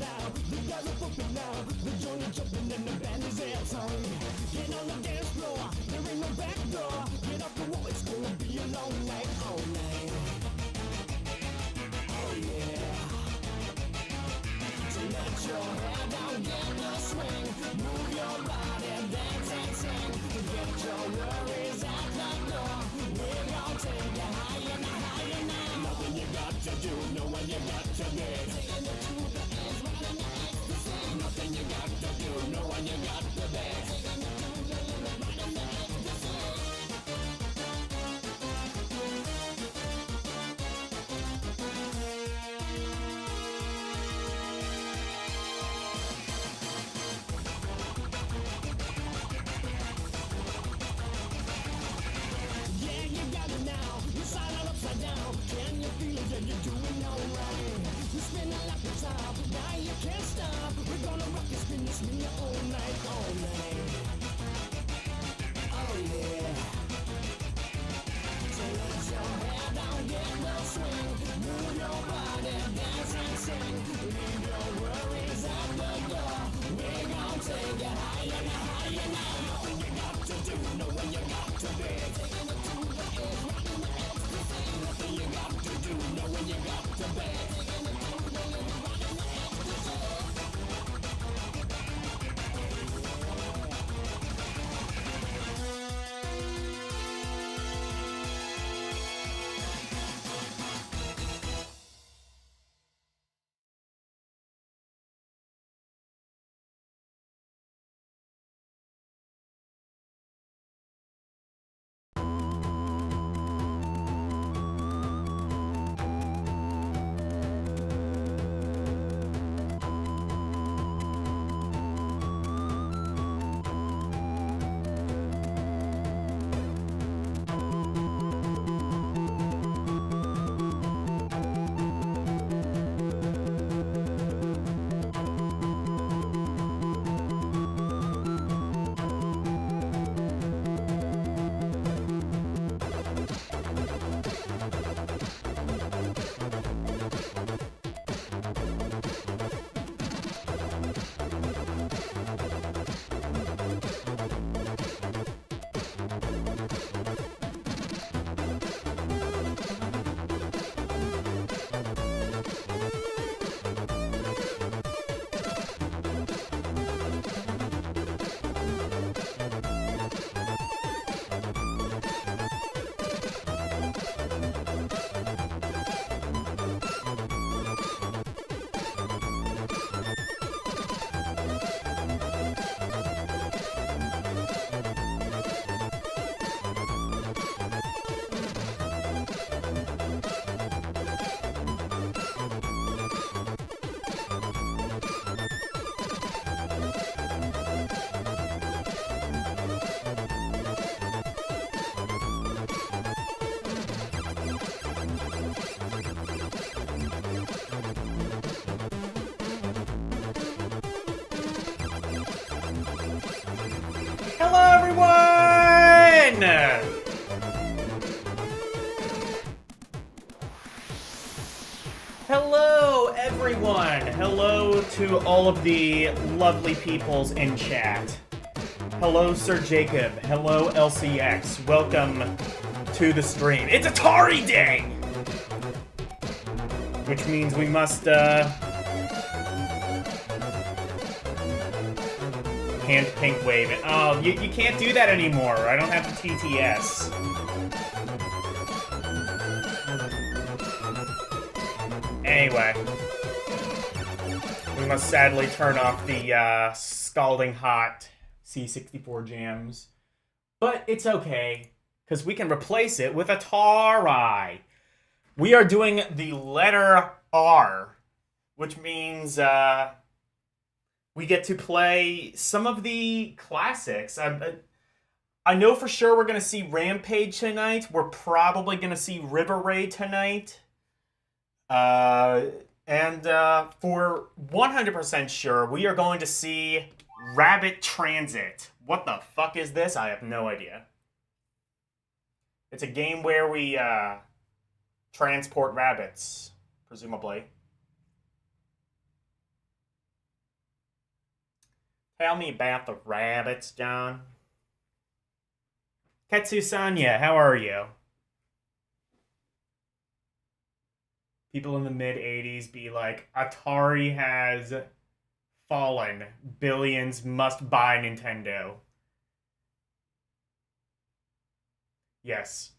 now. The guys are bumping now. The joint is jumping and the band is airtime. Get on the dance floor. There ain't no back door. Get off the wall. It's gonna be a long night. All night. Oh yeah. So let your hair down, get the swing. Move your body, dance and sing. Forget your worries at the door. We're gonna take you higher and higher now. Know what you got to do, know what you got to be. Taking it to the edge, riding the ecstasy. Nothing you got to do, know what you got to be. Taking it to the limit, riding the ecstasy. Yeah, you got it now. You sign it upside down. Can you feel it? Yeah, you're doing alright. You spinning like the top. Now you can't stop. We're gonna rock and spin you all night, all night. Oh yeah. So let your hair down, get the swing. Move your body, dance and sing. Leave your worries at the door. We're gonna take you higher and higher now. Nothing you got to do, know when you got to be. Taking it to the edge, riding the ecstasy. Nothing you got to do, know when you got to be. Taking it to the limit, riding the ecstasy. Hello, everyone! Hello, everyone! Hello to all of the lovely peoples in chat. Hello, Sir Jacob. Hello, LCX. Welcome to the stream. It's Atari Day! Which means we must, hand pink wave it. Oh, you can't do that anymore. I don't have the TTS. Anyway. We must sadly turn off the scalding hot C64 jams. But it's okay, because we can replace it with Atari. We are doing the letter R, which means, we get to play some of the classics. I know for sure we're going to see Rampage tonight. We're probably going to see River Raid tonight. And for 100% sure, we are going to see Rabbit Transit. What the fuck is this? I have no idea. It's a game where we transport rabbits, presumably. Tell me about the rabbits, John. Ketsu Sanya, how are you? People in the mid 80s be like, Atari has fallen. Billions must buy Nintendo. Yes.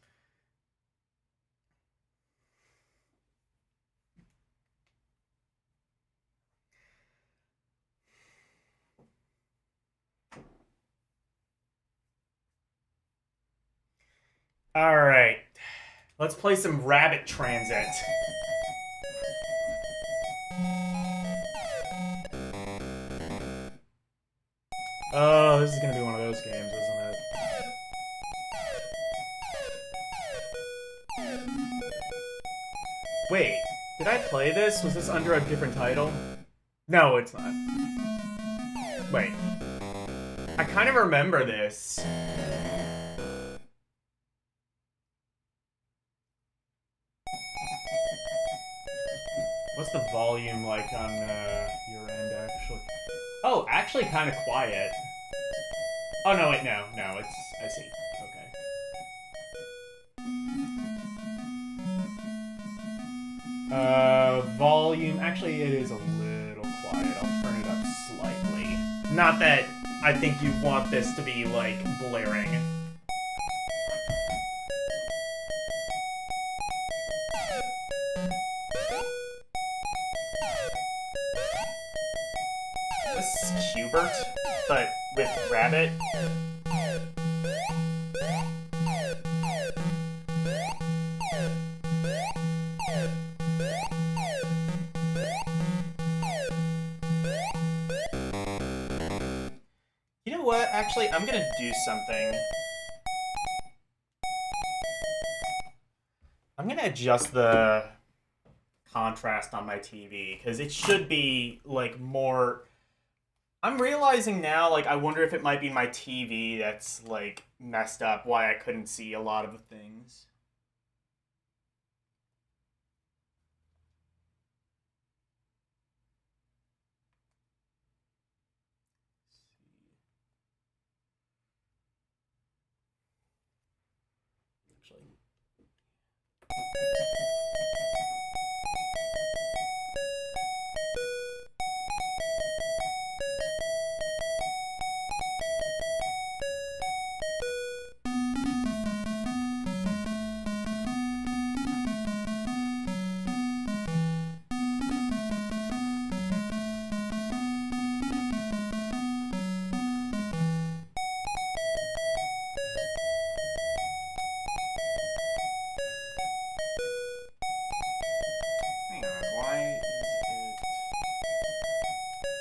Alright. Let's play some Rabbit Transit. Oh, this is gonna be one of those games, isn't it? Wait, did I play this? Was this under a different title? No, it's not. Wait. I kind of remember this. What's the volume like on your end, actually? Oh, actually kind of quiet. Oh, no, wait, no, it's, I see, okay. Volume, actually it is a little quiet, I'll turn it up slightly. Not that I think you want this to be, like, blaring. This is Hubert, but with Rabbit. You know what? Actually, I'm gonna do something. I'm gonna adjust the contrast on my TV, because it should be, like, more... I'm realizing now, like, I wonder if it might be my TV that's, like, messed up, why I couldn't see a lot of the things. Actually...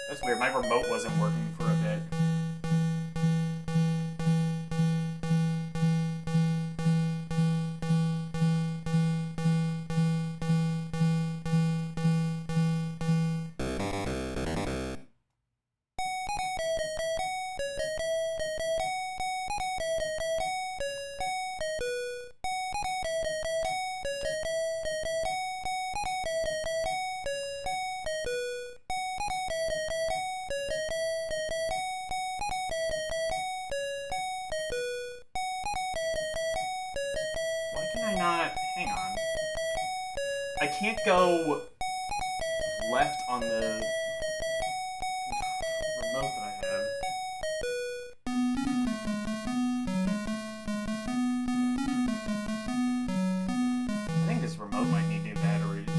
That's weird, my remote wasn't working for a bit. Hang on. I can't go left on the remote that I have. I think this remote might need new batteries.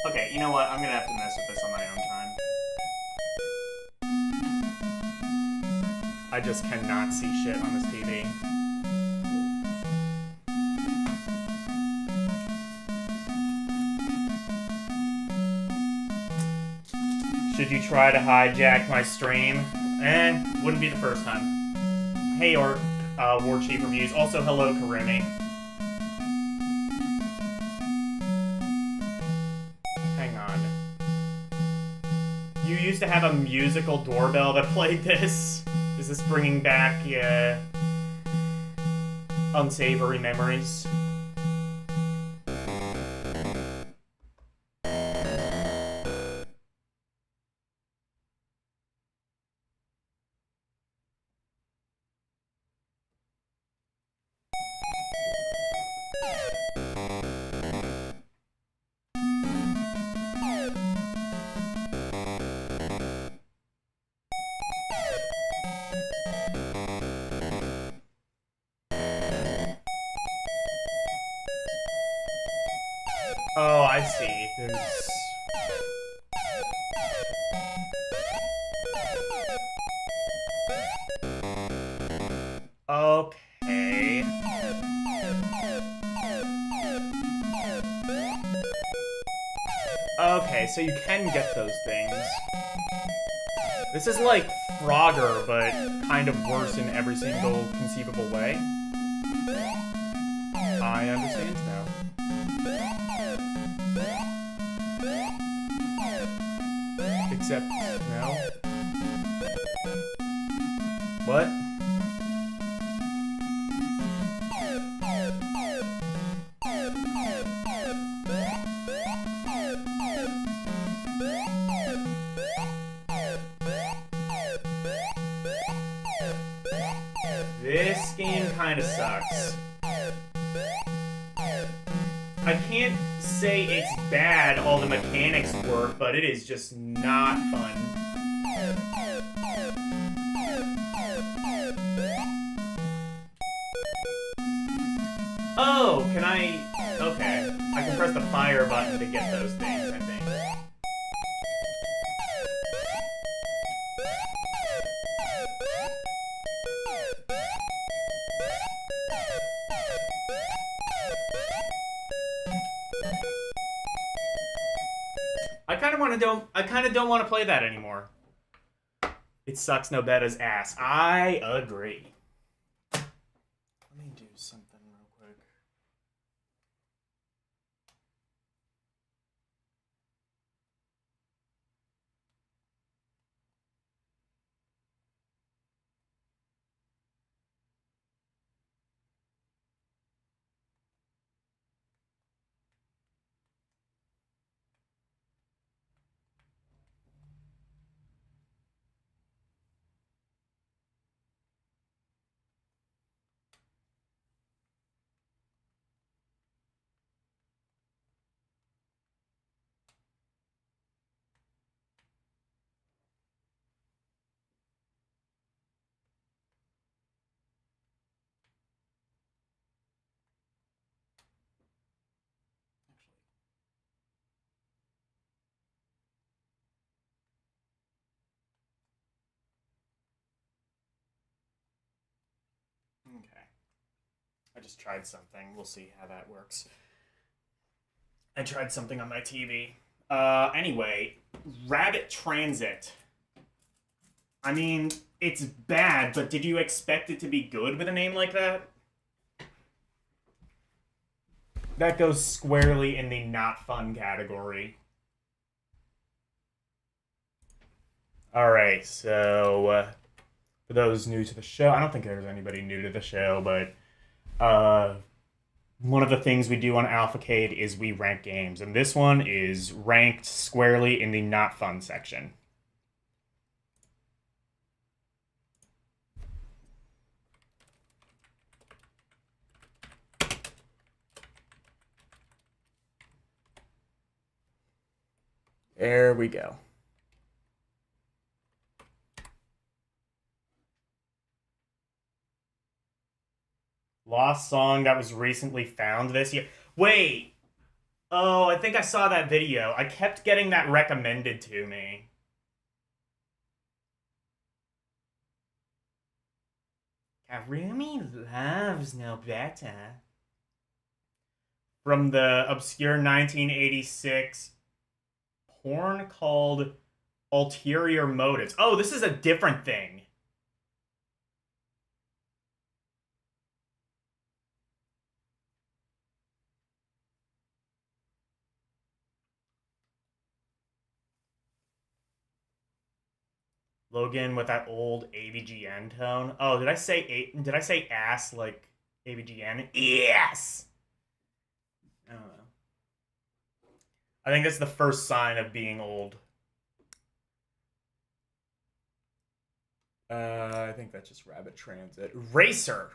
Okay, you know what? I'm gonna have to mess with this on my own time. I just cannot see shit on this TV. Should you try to hijack my stream? Wouldn't be the first time. Hey, War Chief Reviews. Also, hello, Karimi. used to have a musical doorbell that played this. Is this bringing back unsavory memories? Oh, I see. There's... Okay. Okay, so you can get those things. This is like Frogger, but kind of worse in every single conceivable way. I understand now. Except, no. What? This game kind of sucks. I can't say it's bad, all the mechanics work, but it is just not fun. Oh, can I... Okay. I can press the fire button to get those things, I think. I kind of don't want to play that anymore. It sucks no betta's ass. I agree. Let me do something real quick. Okay. I just tried something. We'll see how that works. I tried something on my TV. Anyway, Rabbit Transit. I mean, it's bad, but did you expect it to be good with a name like that? That goes squarely in the not fun category. Alright, so for those new to the show, I don't think there's anybody new to the show, but one of the things we do on Alphacade is we rank games, and this one is ranked squarely in the not fun section. There we go. Lost song that was recently found this year. Wait. Oh, I think I saw that video. I kept getting that recommended to me. Karumi loves no better. From the obscure 1986 porn called Ulterior Motives. Oh, this is a different thing. Logan with that old AVGN tone. Oh, did I say ass like AVGN? Yes. I don't know. I think that's the first sign of being old. I think that's just Rabbit Transit. Racer.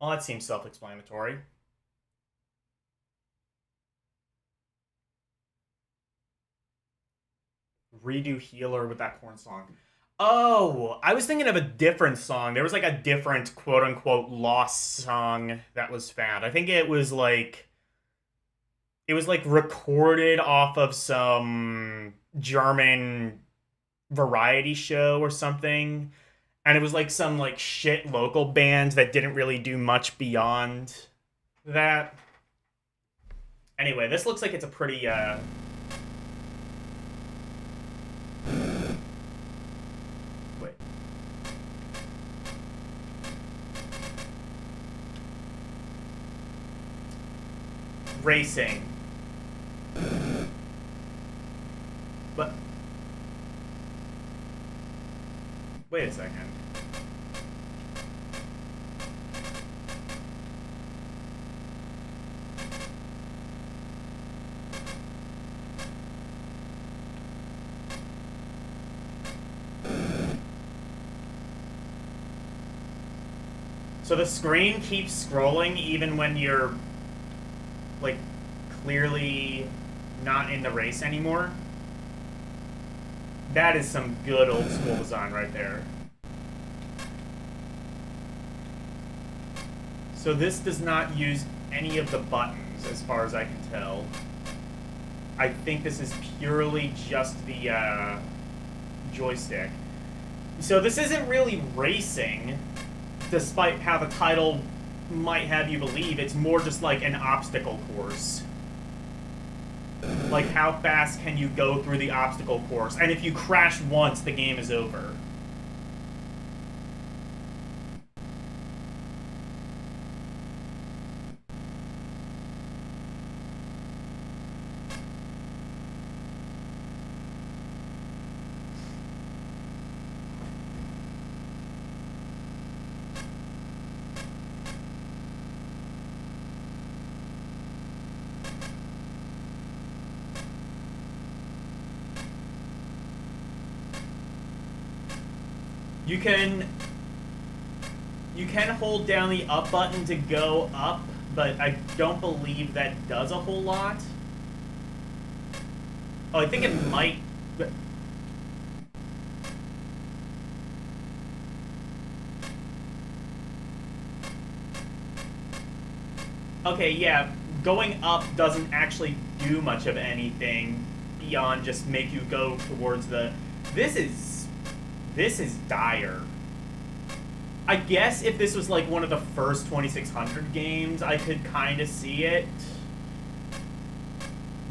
Well, that seems self-explanatory. Redo Healer with that porn song. Oh, I was thinking of a different song. There was like a different quote-unquote lost song that was found. I think it was like recorded off of some German variety show or something, and it was like some like shit local band that didn't really do much beyond that. Anyway, this looks like it's a pretty wait. Racing. But wait a second. So the screen keeps scrolling even when you're like clearly not in the race anymore. That is some good old school design right there. So this does not use any of the buttons as far as I can tell. I think this is purely just the joystick. So this isn't really racing, despite how the title might have you believe. It's more just like an obstacle course. Like, how fast can you go through the obstacle course? And if you crash once, the game is over. You can hold down the up button to go up, but I don't believe that does a whole lot. Oh, I think it might. Okay, yeah, going up doesn't actually do much of anything beyond just make you go towards the... This is dire. I guess if this was like one of the first 2600 games, I could kind of see it.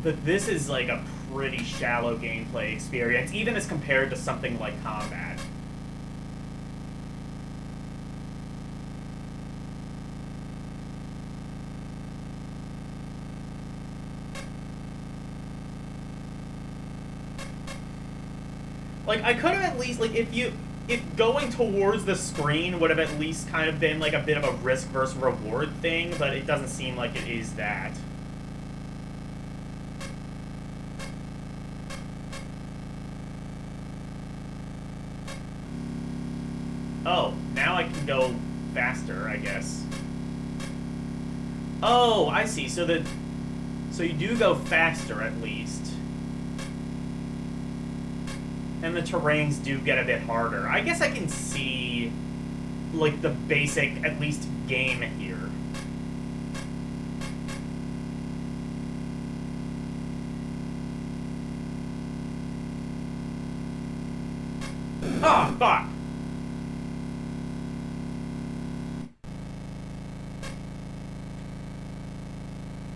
But this is like a pretty shallow gameplay experience, even as compared to something like Combat. Like, I could have at least, like, if going towards the screen would have at least kind of been like a bit of a risk versus reward thing, but it doesn't seem like it is that. Oh, now I can go faster, I guess. Oh, I see. So you do go faster at least. And the terrains do get a bit harder. I guess I can see, like, the basic, at least, game here. Ah, fuck!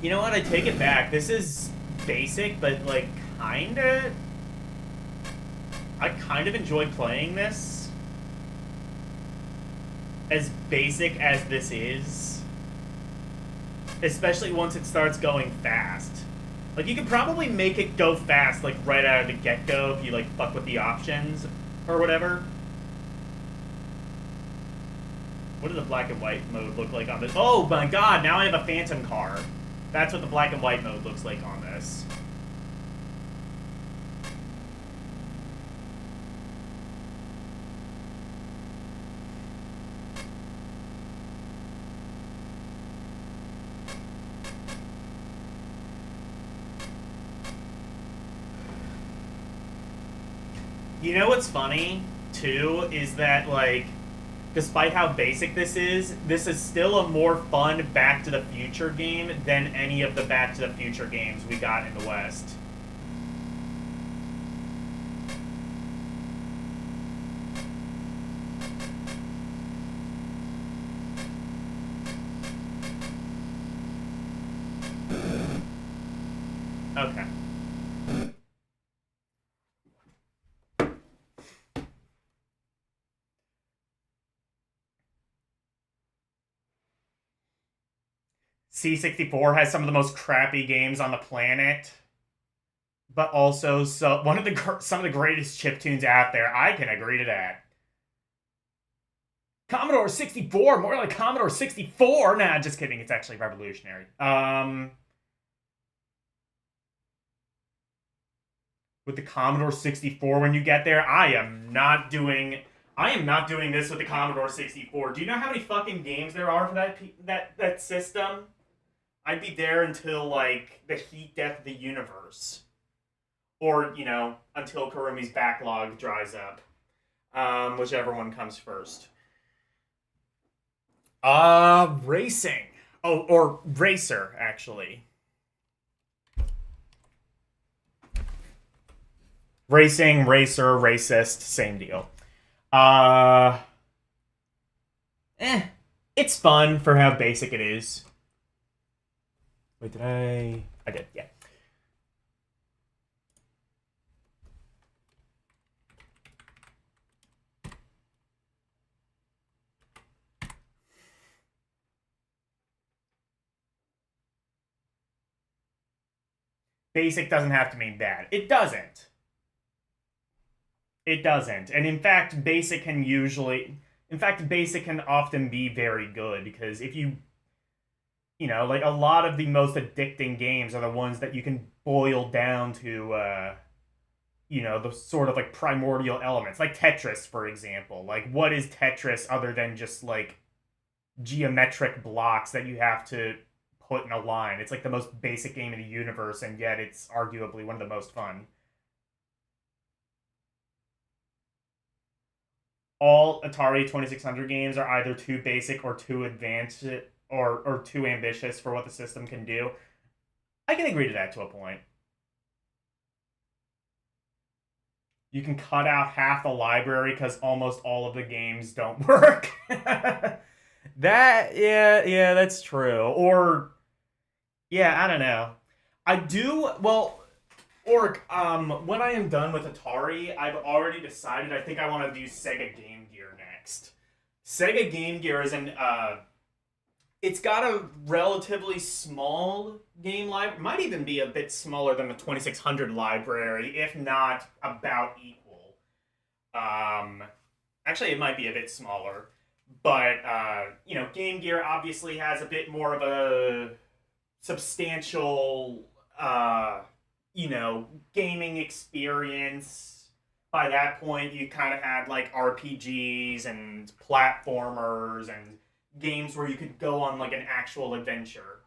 You know what? I take it back. This is basic, but, like, kinda... I kind of enjoy playing this. As basic as this is. Especially once it starts going fast. Like, you could probably make it go fast, like, right out of the get-go if you, like, fuck with the options or whatever. What does the black and white mode look like on this? Oh my god, now I have a phantom car. That's what the black and white mode looks like on this. You know what's funny, too, is that, like, despite how basic this is still a more fun Back to the Future game than any of the Back to the Future games we got in the West. Okay. C64 has some of the most crappy games on the planet, but also some of the greatest chiptunes out there. I can agree to that. Commodore 64, more like Commodore 64. Nah, just kidding. It's actually revolutionary. With the Commodore 64, when you get there, I am not doing this with the Commodore 64. Do you know how many fucking games there are for that system? I'd be there until, like, the heat death of the universe. Or, you know, until Kurumi's backlog dries up. Whichever one comes first. Racing. Oh, or Racer, actually. Racing, Racer, Racist, same deal. It's fun for how basic it is. Wait, did I did, yeah. Basic doesn't have to mean bad. It doesn't. It doesn't. And in fact, basic can often be very good, because if you know, like, a lot of the most addicting games are the ones that you can boil down to, you know, the sort of, like, primordial elements. Like Tetris, for example. Like, what is Tetris other than just, like, geometric blocks that you have to put in a line? It's, like, the most basic game in the universe, and yet it's arguably one of the most fun. All Atari 2600 games are either too basic or too advanced or too ambitious for what the system can do. I can agree to that to a point. You can cut out half the library because almost all of the games don't work. Yeah, that's true. Or, yeah, I don't know. I do, well, Orc, when I am done with Atari, I've already decided I think I want to do Sega Game Gear next. Sega Game Gear is it's got a relatively small game library. Might even be a bit smaller than the 2600 library, if not about equal. Actually, it might be a bit smaller. But, you know, Game Gear obviously has a bit more of a substantial, you know, gaming experience. By that point, you kind of had, like, RPGs and platformers and games where you could go on, like, an actual adventure.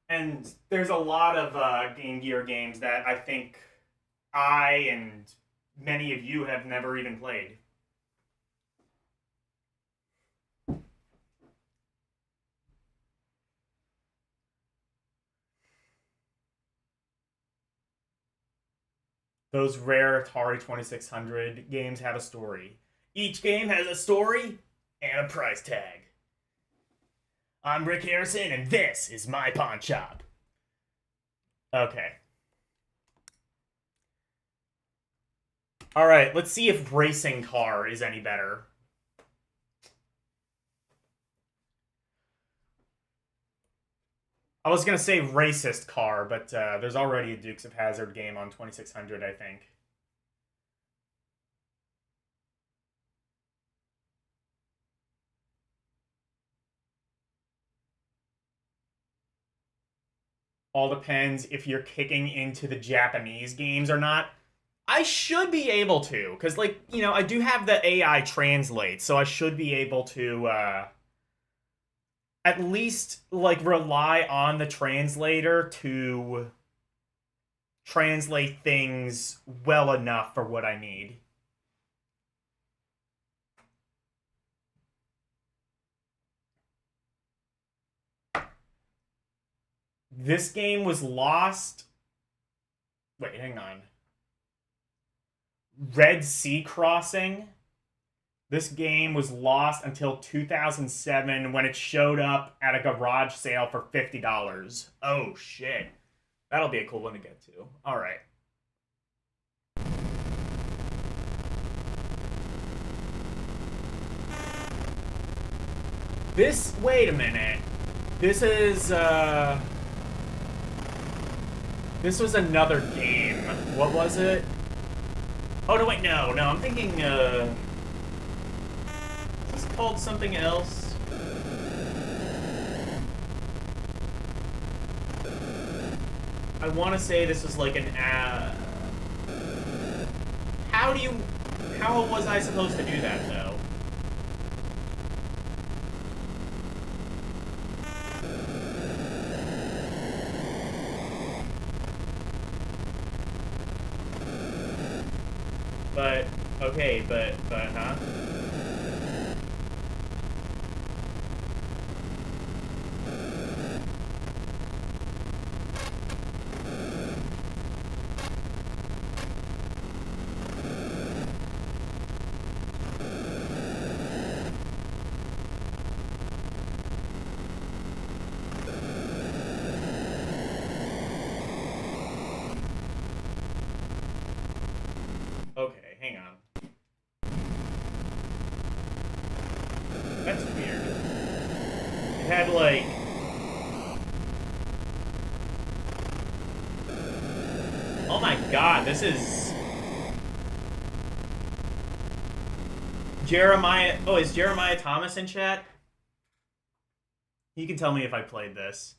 And there's a lot of Game Gear games that I think I and many of you have never even played. Those rare Atari 2600 games have a story. Each game has a story and a price tag. I'm Rick Harrison, and this is my pawn shop. Okay. Alright, let's see if Racing Car is any better. I was gonna say racist car, but there's already a Dukes of Hazzard game on 2600, I think. All depends if you're kicking into the Japanese games or not. I should be able to, because, like, you know, I do have the AI translate, so I should be able to at least, like, rely on the translator to translate things well enough for what I need. This game was lost. Wait, hang on. Red Sea Crossing. This game was lost until 2007 when it showed up at a garage sale for $50. Oh, shit. That'll be a cool one to get to. All right. Wait a minute. This was another game. What was it? Oh, no, wait, no, I'm thinking, is this called something else? I want to say this was like an, how was I supposed to do that, though? But, okay, but, huh? Okay, hang on. That's weird. It had, like... Oh my god, this is... Jeremiah... Oh, is Jeremiah Thomas in chat? He can tell me if I played this.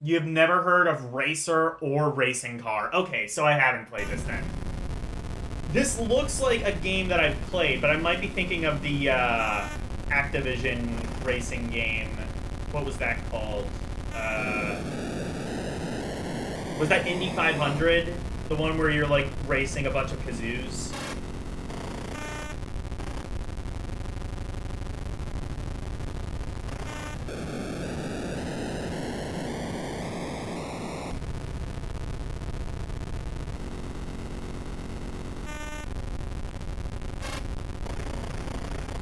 You've never heard of Racer or Racing Car. Okay, so I haven't played this then. This looks like a game that I've played, but I might be thinking of the Activision racing game. What was that called? Was that Indy 500? The one where you're, like, racing a bunch of kazoos?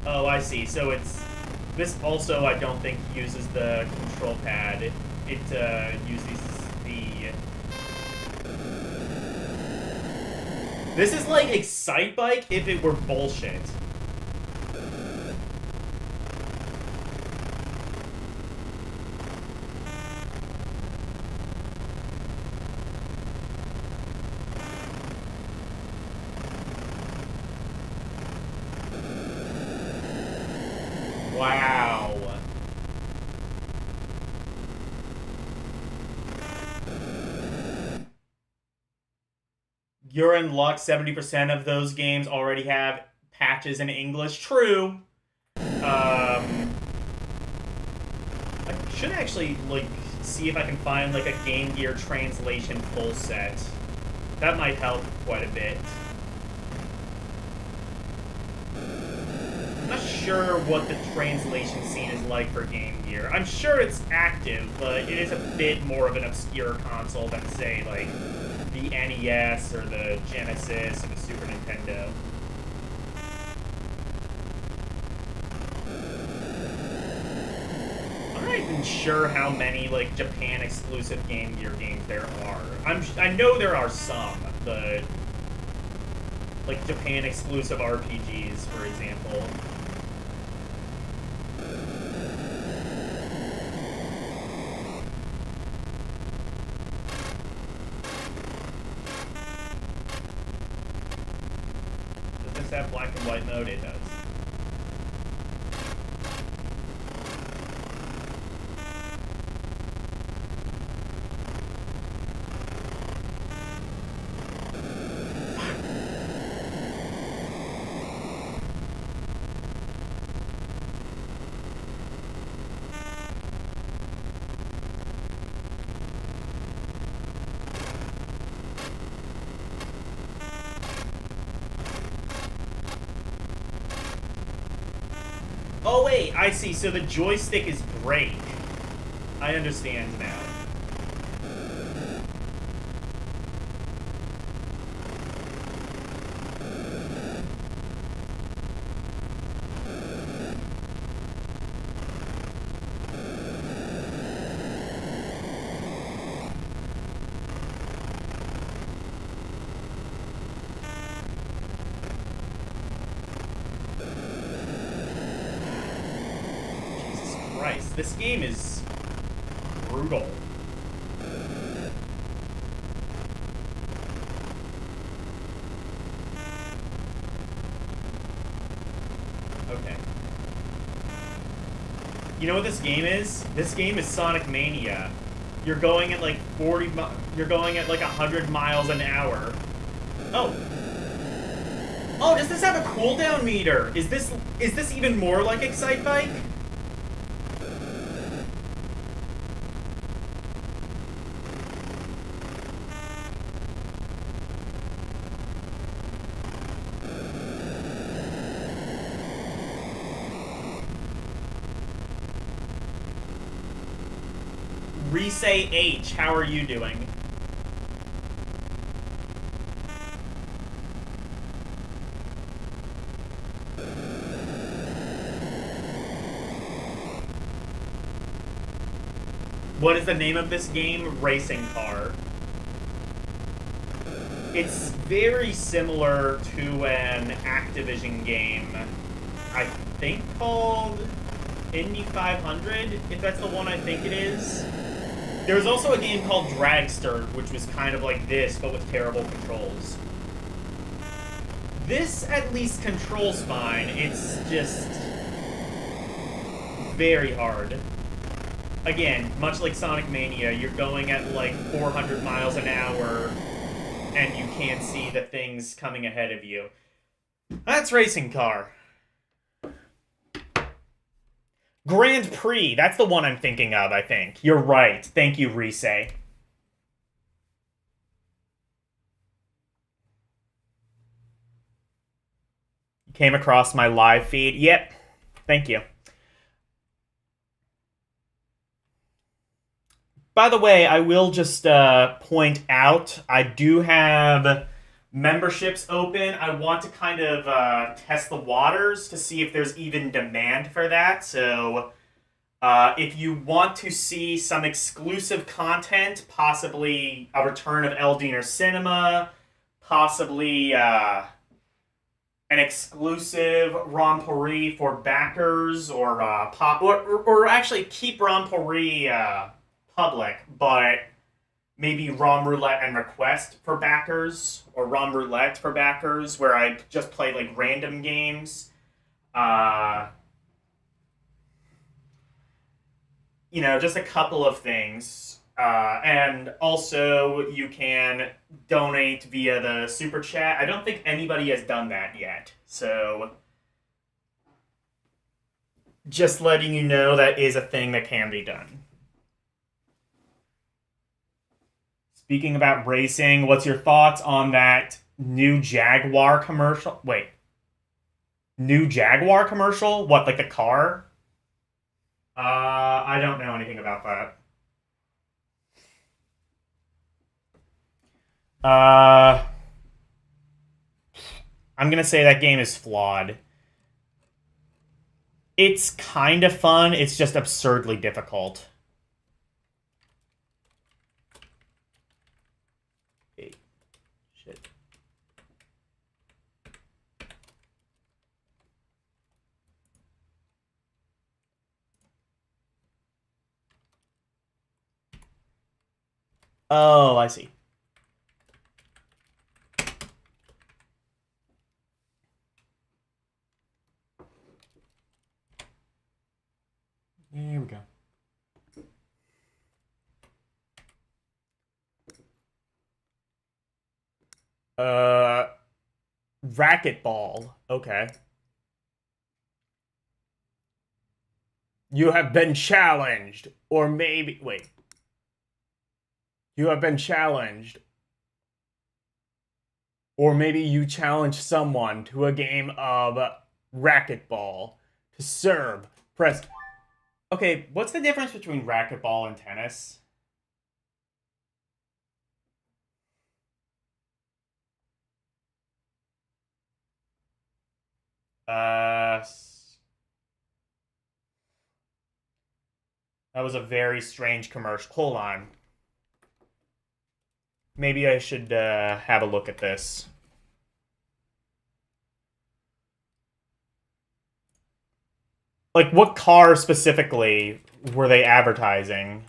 Oh, I see. So it's... This also, I don't think, uses the control pad. It uses the... This is like Excitebike if it were bullshit. Wow. You're in luck. 70% of those games already have patches in English. True. I should actually, like, see if I can find, like, a Game Gear translation full set. That might help quite a bit. I'm not sure what the translation scene is like for Game Gear. I'm sure it's active, but it is a bit more of an obscure console than, say, like, the NES or the Genesis or the Super Nintendo. I'm not even sure how many, like, Japan-exclusive Game Gear games there are. I know there are some, but... like, Japan-exclusive RPGs, for example. used to have black and white mode? It does. Oh wait, I see. So the joystick is brake. I understand now. Christ, this game is brutal. Okay. You know what this game is? This game is Sonic Mania. You're going at like 40 you're going at like 100 miles an hour. Oh. Oh, does this have a cooldown meter? Is this even more like Excite Bike? Resay H, how are you doing? What is the name of this game? Racing Car. It's very similar to an Activision game, I think called Indy 500, if that's the one I think it is. There's also a game called Dragster, which was kind of like this, but with terrible controls. This at least controls fine, it's just very hard. Again, much like Sonic Mania, you're going at like 400 miles an hour, and you can't see the things coming ahead of you. That's Racing Car. Grand Prix, that's the one I'm thinking of, I think. You're right. Thank you, Risei. You came across my live feed? Yep. Thank you. By the way, I will just point out, I do have memberships open. I want to kind of test the waters to see if there's even demand for that. So if you want to see some exclusive content, possibly a return of Eldiner Cinema, possibly an exclusive Rompourri for backers, or actually keep Rompourri public, but maybe ROM Roulette and Request for backers, or ROM Roulette for backers, where I just play like random games. You know, just a couple of things. And also, you can donate via the Super Chat. I don't think anybody has done that yet, so just letting you know that is a thing that can be done. Speaking about racing, what's your thoughts on that new Jaguar commercial? Wait. New Jaguar commercial? What, like the car? I don't know anything about that. I'm gonna say that game is flawed. It's kind of fun, it's just absurdly difficult. Shit. Oh, I see. Uh, racquetball. Okay. You have been challenged. Or maybe... Wait. You have been challenged. Or maybe you challenge someone to a game of racquetball. To serve, press... Okay, what's the difference between racquetball and tennis? Uh... That was a very strange commercial. Hold on. Maybe I should have a look at this. Like, what car specifically were they advertising?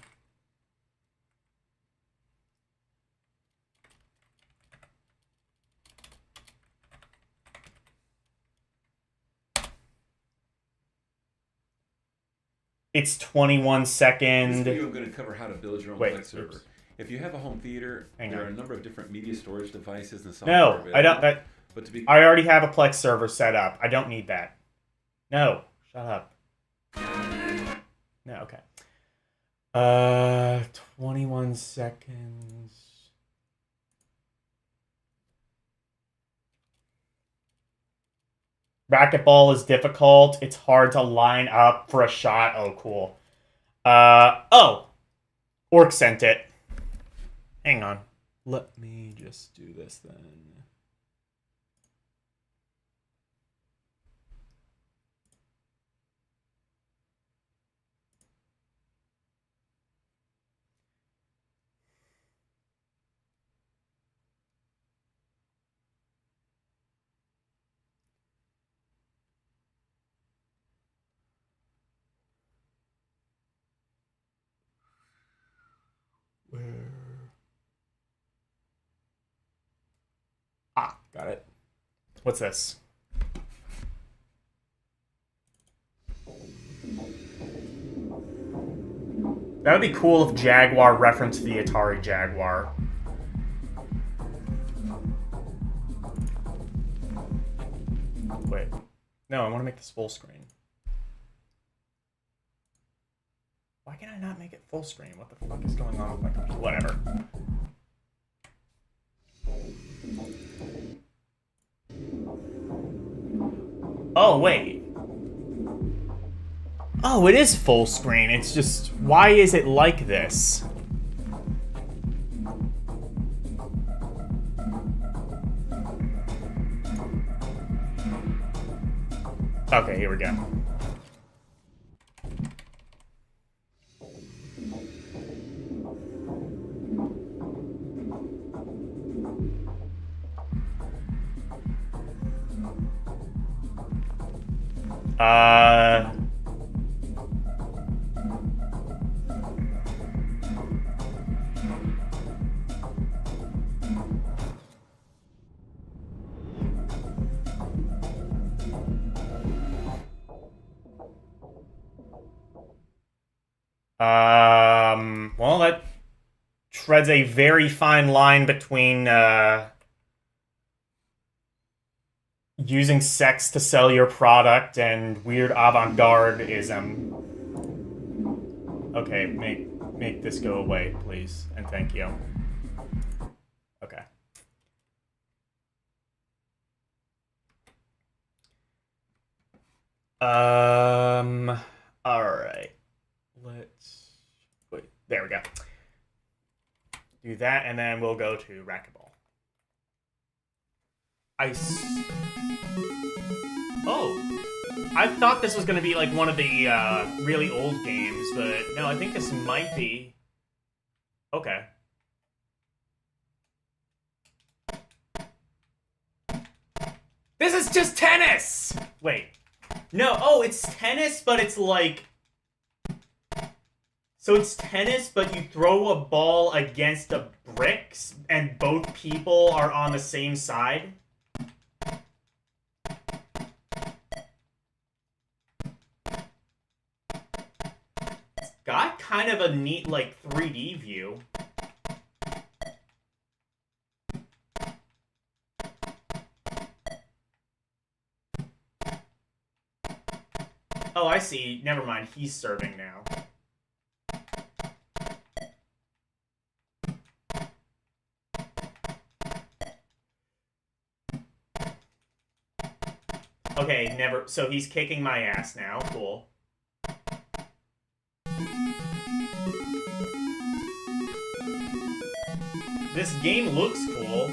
It's 21 second. This video I'm going to cover how to build your own Plex server. Oops. If you have a home theater, there are a number of different media storage devices and software No, available. I don't. But to be, I already have a Plex server set up. I don't need that. No, shut up. No, okay. 21 seconds. Racquetball is difficult. It's hard to line up for a shot. Oh, cool. Oh. Orc sent it. Hang on. Let me just do this then. Where? Ah, got it. What's this? That would be cool if Jaguar referenced the Atari Jaguar. Wait. No, I want to make this full screen. Why can I not make it full screen? What the fuck is going on with my computer? Whatever. Oh, wait. Oh, it is full screen. It's just, why is it like this? Okay, here we go. Well, that treads a very fine line between, using sex to sell your product and weird avant-garde-ism. Okay, make this go away, please, and thank you. Okay. Alright. Wait, there we go. Do that, and then we'll go to racquetball. Oh! I thought this was gonna be like one of the really old games, but no, I think this might be. Okay. This is just tennis! Wait. No, oh, it's tennis, but it's like... So it's tennis, but you throw a ball against the bricks, and both people are on the same side? It's got kind of a neat, like, 3D view. see. Never mind. He's serving now. Okay, never. So he's kicking my ass now. Cool. This game looks cool.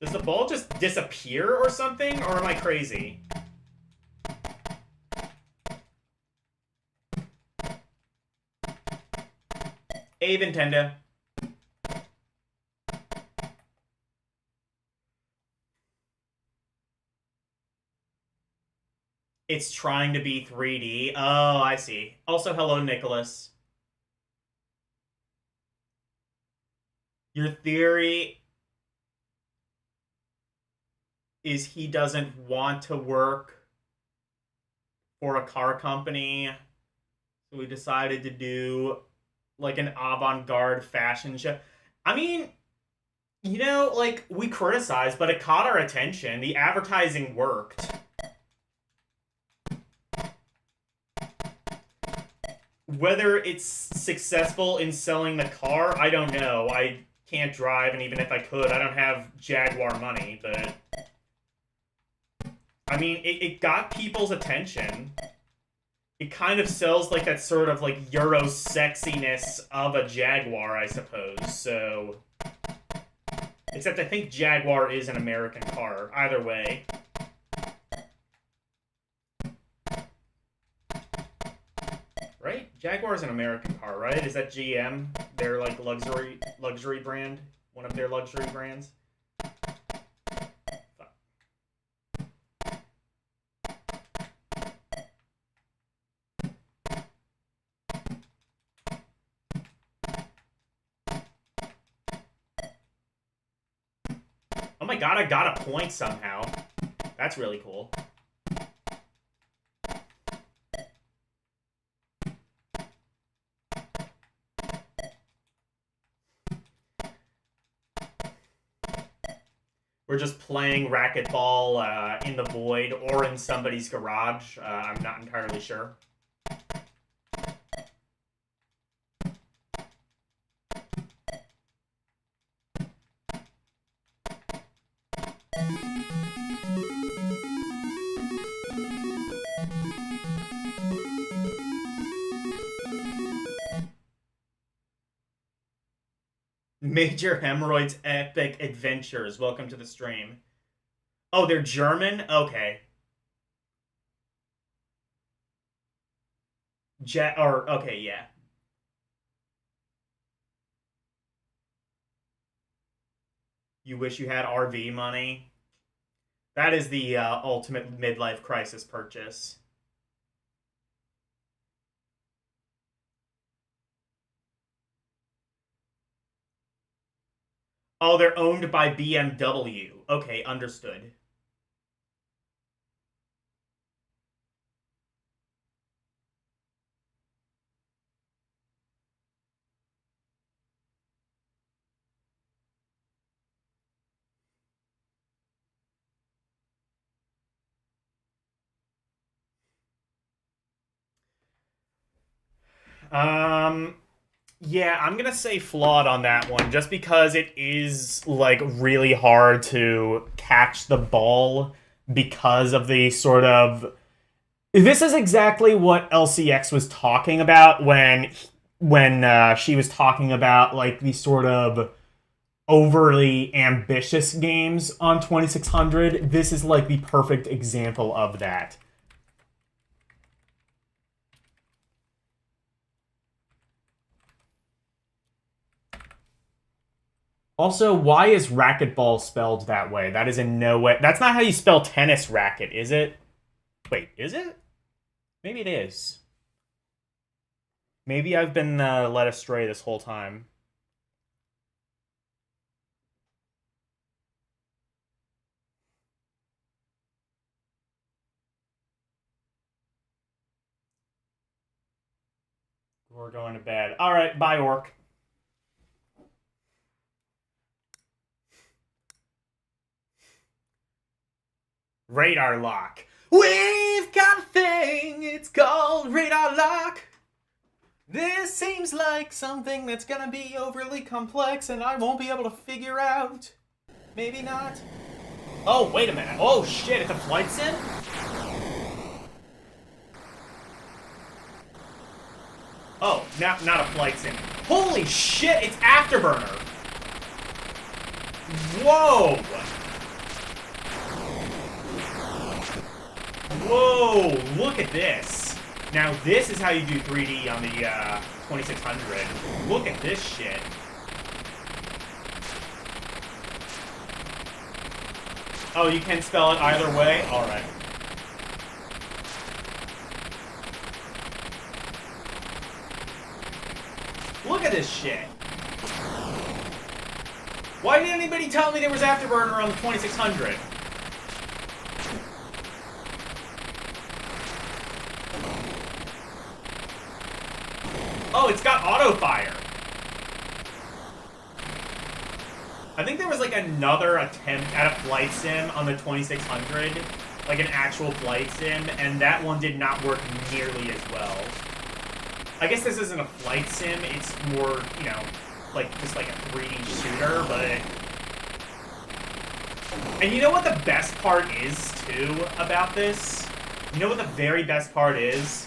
Does the ball just disappear or something? Or am I crazy? Hey, Nintendo. It's trying to be 3D. Oh, I see. Also, hello, Nicholas. Your theory is he doesn't want to work for a car company, so we decided to do like an avant-garde fashion show. I mean, you know, like, we criticized, but it caught our attention. The advertising worked. Whether it's successful in selling the car, I don't know. I can't drive, and even if I could, I don't have Jaguar money, but... I mean, it got people's attention. It kind of sells, like, that sort of, like, Euro sexiness of a Jaguar, I suppose, so... Except I think Jaguar is an American car. Either way. Right? Jaguar is an American car, right? Is that GM? Their, like, luxury brand? One of their luxury brands? Fuck. Oh my god, I got a point somehow. That's really cool. We're just playing racquetball in the void or in somebody's garage. I'm not entirely sure. Major Hemorrhoids Epic Adventures. Welcome to the stream. Oh, they're German? Okay. Okay, yeah. You wish you had RV money? That is the ultimate midlife crisis purchase. Oh, they're owned by BMW. Okay, understood. Yeah, I'm gonna say flawed on that one, just because it is, like, really hard to catch the ball because of the sort of... This is exactly what LCX was talking about when she was talking about, like, these sort of overly ambitious games on 2600. This is, like, the perfect example of that. Also, why is racquetball spelled that way? That is in no way... That's not how you spell tennis racket, is it? Wait, is it? Maybe it is. Maybe I've been led astray this whole time. We're going to bed. Alright, bye, Orc. Radar lock. We've got a thing, it's called radar lock. This seems like something that's gonna be overly complex and I won't be able to figure out. Maybe not. Oh, wait a minute. Oh shit, it's a flight sim? Oh, not a flight sim. Holy shit, it's Afterburner. Whoa. Whoa, look at this. Now this is how you do 3D on the 2600. Look at this shit. Oh, you can spell it either way? Alright. Look at this shit. Why didn't anybody tell me there was Afterburner on the 2600? Oh, it's got auto fire. I think there was like another attempt at a flight sim on the 2600, like an actual flight sim, and that one did not work nearly as well. I guess this isn't a flight sim, it's more, you know, like just like a 3D shooter, but... And you know what the best part is, too, about this? You know what the very best part is?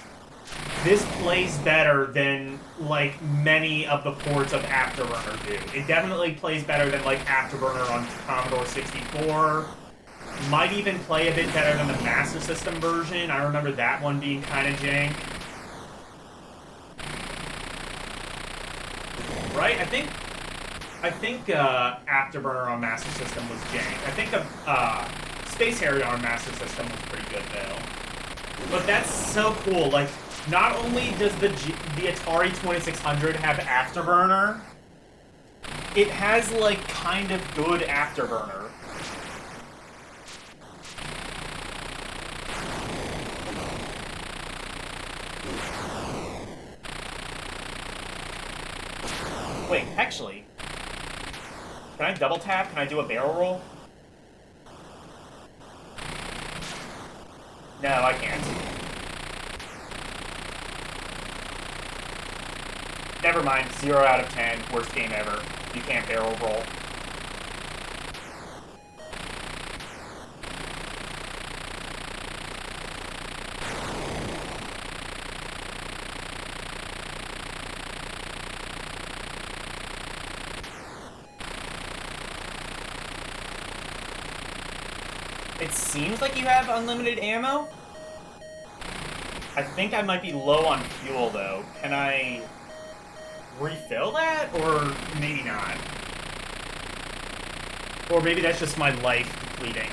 This plays better than, like, many of the ports of Afterburner do. It definitely plays better than, like, Afterburner on Commodore 64. Might even play a bit better than the Master System version. I remember that one being kind of jank. Right? I think Afterburner on Master System was jank. I think the Space Harrier on Master System was pretty good, though. But that's so cool. Like, not only does the Atari 2600 have Afterburner, it has, like, kind of good Afterburner. Wait, actually, can I double tap? Can I do a barrel roll? No, I can't. Never mind, 0 out of 10, worst game ever. You can't barrel roll. It seems like you have unlimited ammo. I think I might be low on fuel, though. Can I refill that? Or maybe not. Or maybe that's just my life depleting.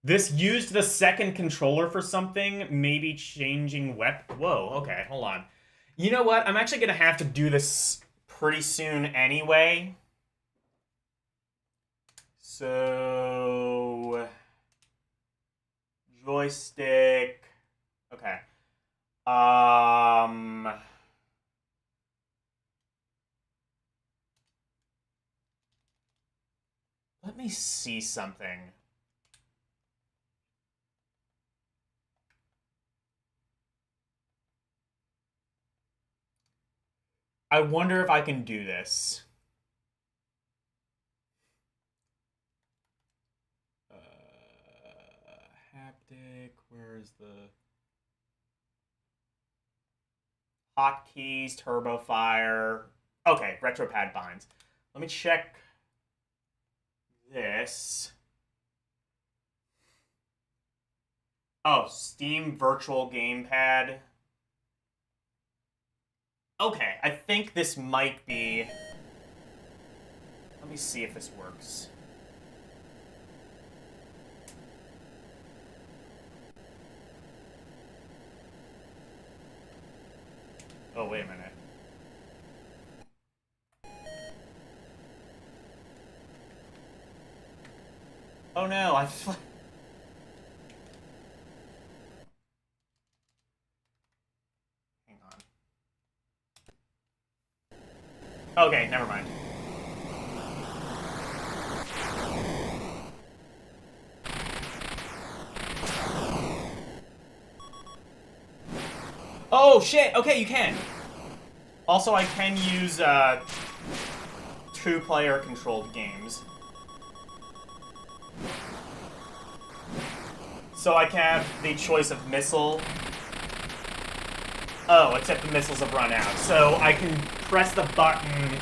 This used the second controller for something, maybe changing weapon. Whoa, okay, hold on. You know what? I'm actually gonna have to do this pretty soon anyway. So... joystick... Okay. Let me see something. I wonder if I can do this. Haptic, where's the... hotkeys, turbo fire. Okay, retropad binds. Let me check this. Oh, Steam Virtual Gamepad. Okay, I think this might be... Let me see if this works. Oh, wait a minute. Oh no, I... Hang on. Okay, never mind. shit! Okay, you can. Also, I can use, two-player controlled games. So I can have the choice of missile. Oh, except the missiles have run out. So I can press the button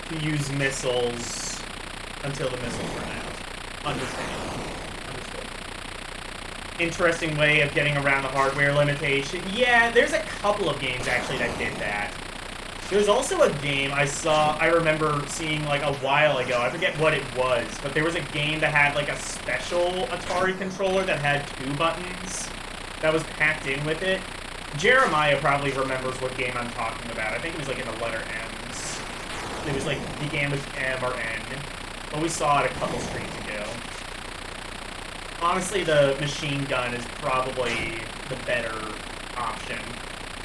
to use missiles until the missiles run out. Understand. Understood. Interesting way of getting around the hardware limitation. Yeah, there's a couple of games actually that did that. There's also a game I remember seeing like a while ago. I forget what it was, but there was a game that had like a special Atari controller that had 2 buttons that was packed in with it. Jeremiah probably remembers what game I'm talking about. I think it was like in the letter M's. It was like began with M or N. But we saw it a couple streams ago. Honestly, the machine gun is probably the better option.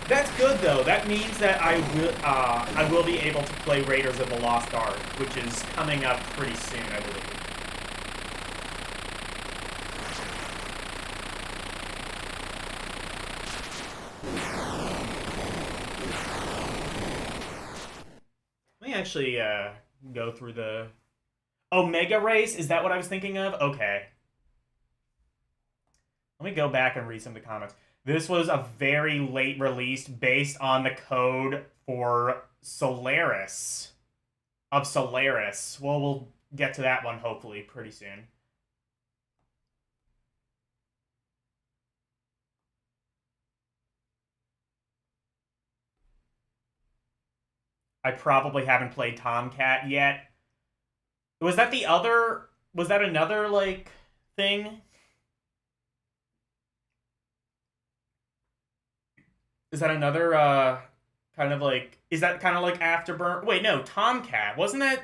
That's good though. That means that I will be able to play Raiders of the Lost Ark, which is coming up pretty soon, I believe. Let me actually go through the Omega Race. Is that what I was thinking of? Okay. Let me go back and read some of the comments. This was a very late release based on the code for Solaris. Of Solaris. Well, we'll get to that one hopefully pretty soon. I probably haven't played Tomcat yet. Was that the other... Was that another, like, thing? Is that another, kind of like... Is that kind of like Afterburn? Wait, no, Tomcat. Wasn't that...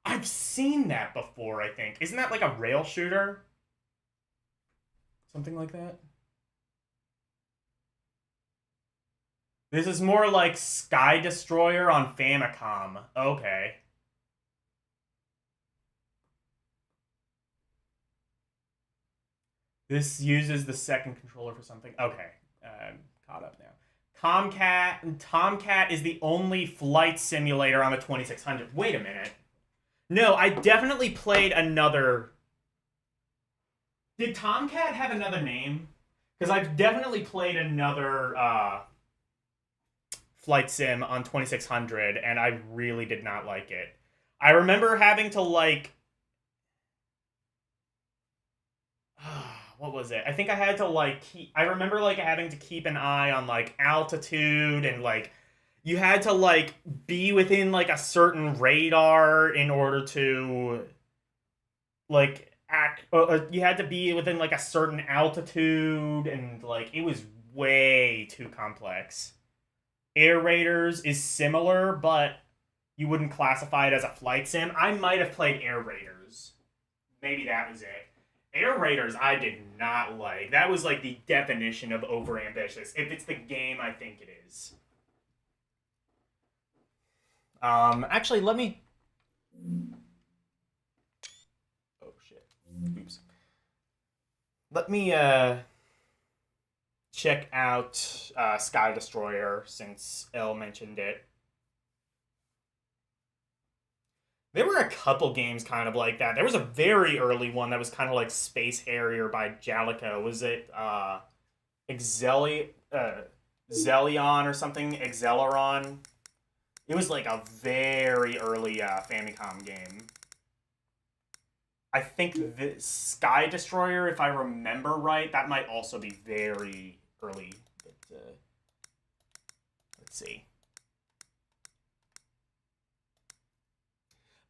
I've seen that before, I think. Isn't that like a rail shooter? Something like that? This is more like Sky Destroyer on Famicom. Okay. This uses the second controller for something. Okay. Caught up now. Tomcat is the only flight simulator on the 2600. Wait a minute. No, I definitely played another... Did Tomcat have another name? Because I've definitely played another, flight sim on 2600, and I really did not like it. I remember having to, like... What was it? I think I had to, like, I remember, like, having to keep an eye on, like, altitude, and, like, you had to, like, be within, like, a certain radar in order to, like, you had to be within, like, a certain altitude, and, like, it was way too complex. Air Raiders is similar, but you wouldn't classify it as a flight sim. I might have played Air Raiders. Maybe that was it. Air Raiders I did not like. That was like the definition of overambitious. If it's the game I think it is. Actually, let me... Oh, shit. Oops. Let me, check out Sky Destroyer, since Elle mentioned it. There were a couple games kind of like that. There was a very early one that was kind of like Space Harrier by Jalico. Was it Zelion or something? Acceleron? It was like a very early Famicom game. I think the Sky Destroyer, if I remember right, that might also be very early. But, let's see.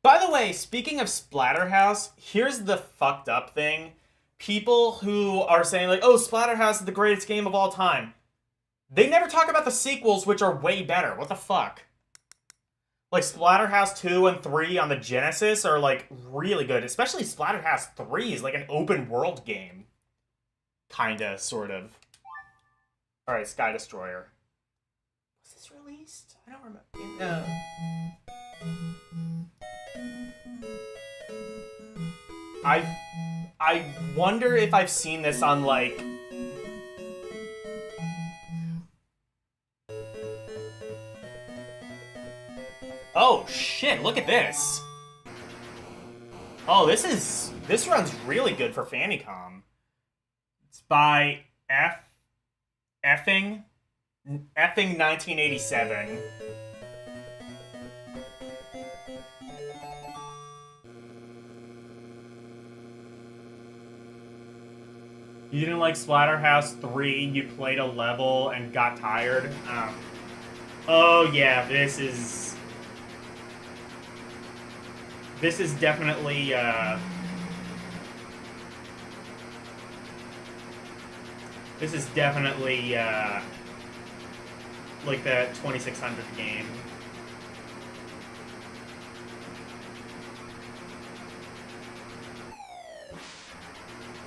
By the way, speaking of Splatterhouse, here's the fucked up thing. People who are saying, like, oh, Splatterhouse is the greatest game of all time. They never talk about the sequels, which are way better. What the fuck? Like, Splatterhouse 2 and 3 on the Genesis are, like, really good. Especially Splatterhouse 3 is, like, an open-world game. Kinda, sort of. Alright, Sky Destroyer. Was this released? I don't remember. I wonder if I've seen this on, like... Oh shit, look at this. Oh, this runs really good for Famicom. It's by effing 1987. You didn't like Splatterhouse 3, you played a level and got tired? Oh yeah, this is definitely, like the 2600 game.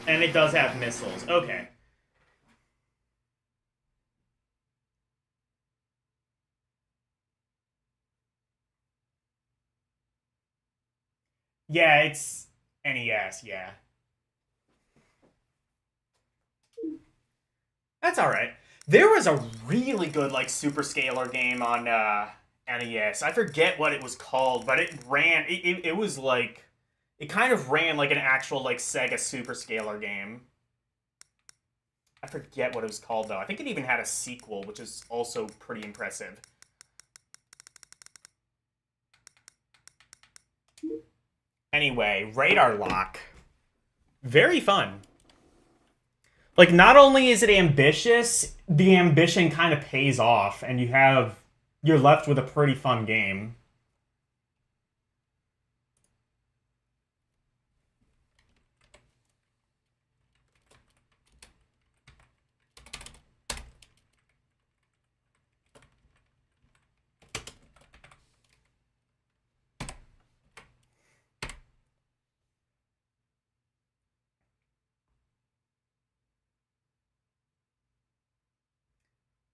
And it does have missiles. Okay. Yeah, it's NES, yeah. That's alright. There was a really good, like, super scalar game on NES. I forget what it was called, but it ran... It was, like... It kind of ran like an actual, like, Sega super scalar game. I forget what it was called, though. I think it even had a sequel, which is also pretty impressive. Anyway, Radar Lock. Very fun. Like, not only is it ambitious, the ambition kind of pays off, and you're left with a pretty fun game.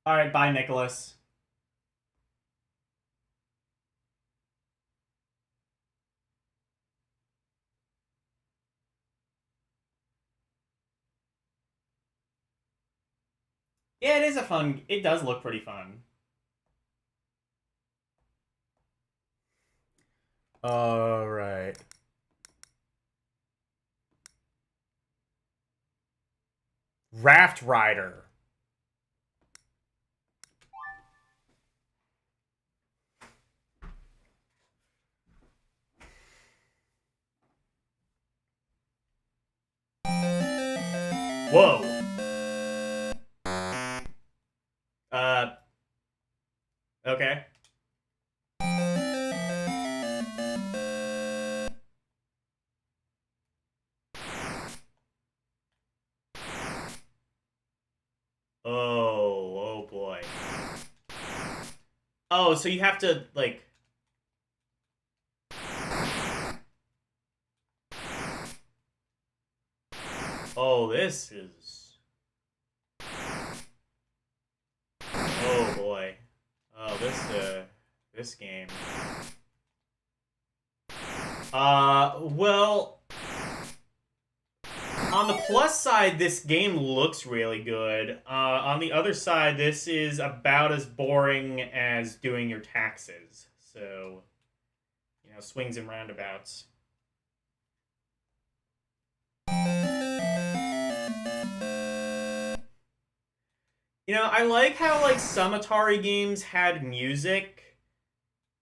Alright, bye, Nicholas. Yeah, it is a fun... It does look pretty fun. Alright. Raft Rider. Whoa. Okay. Oh boy. Oh, so you have to, like... Oh, this is... Oh boy. Oh, this game. Well... On the plus side, this game looks really good. On the other side, this is about as boring as doing your taxes. So, you know, swings and roundabouts. You know, I like how, like, some Atari games had music.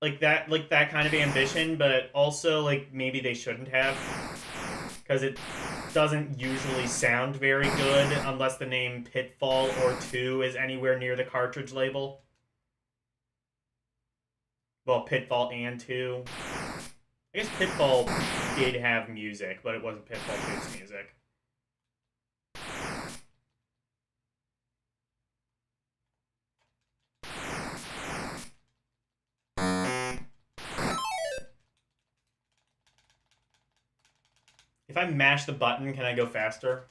Like that kind of ambition, but also, like, maybe they shouldn't have. Because it doesn't usually sound very good unless the name Pitfall or 2 is anywhere near the cartridge label. Well, Pitfall and 2. I guess Pitfall did have music, but it wasn't Pitfall 2's music. If I mash the button, can I go faster?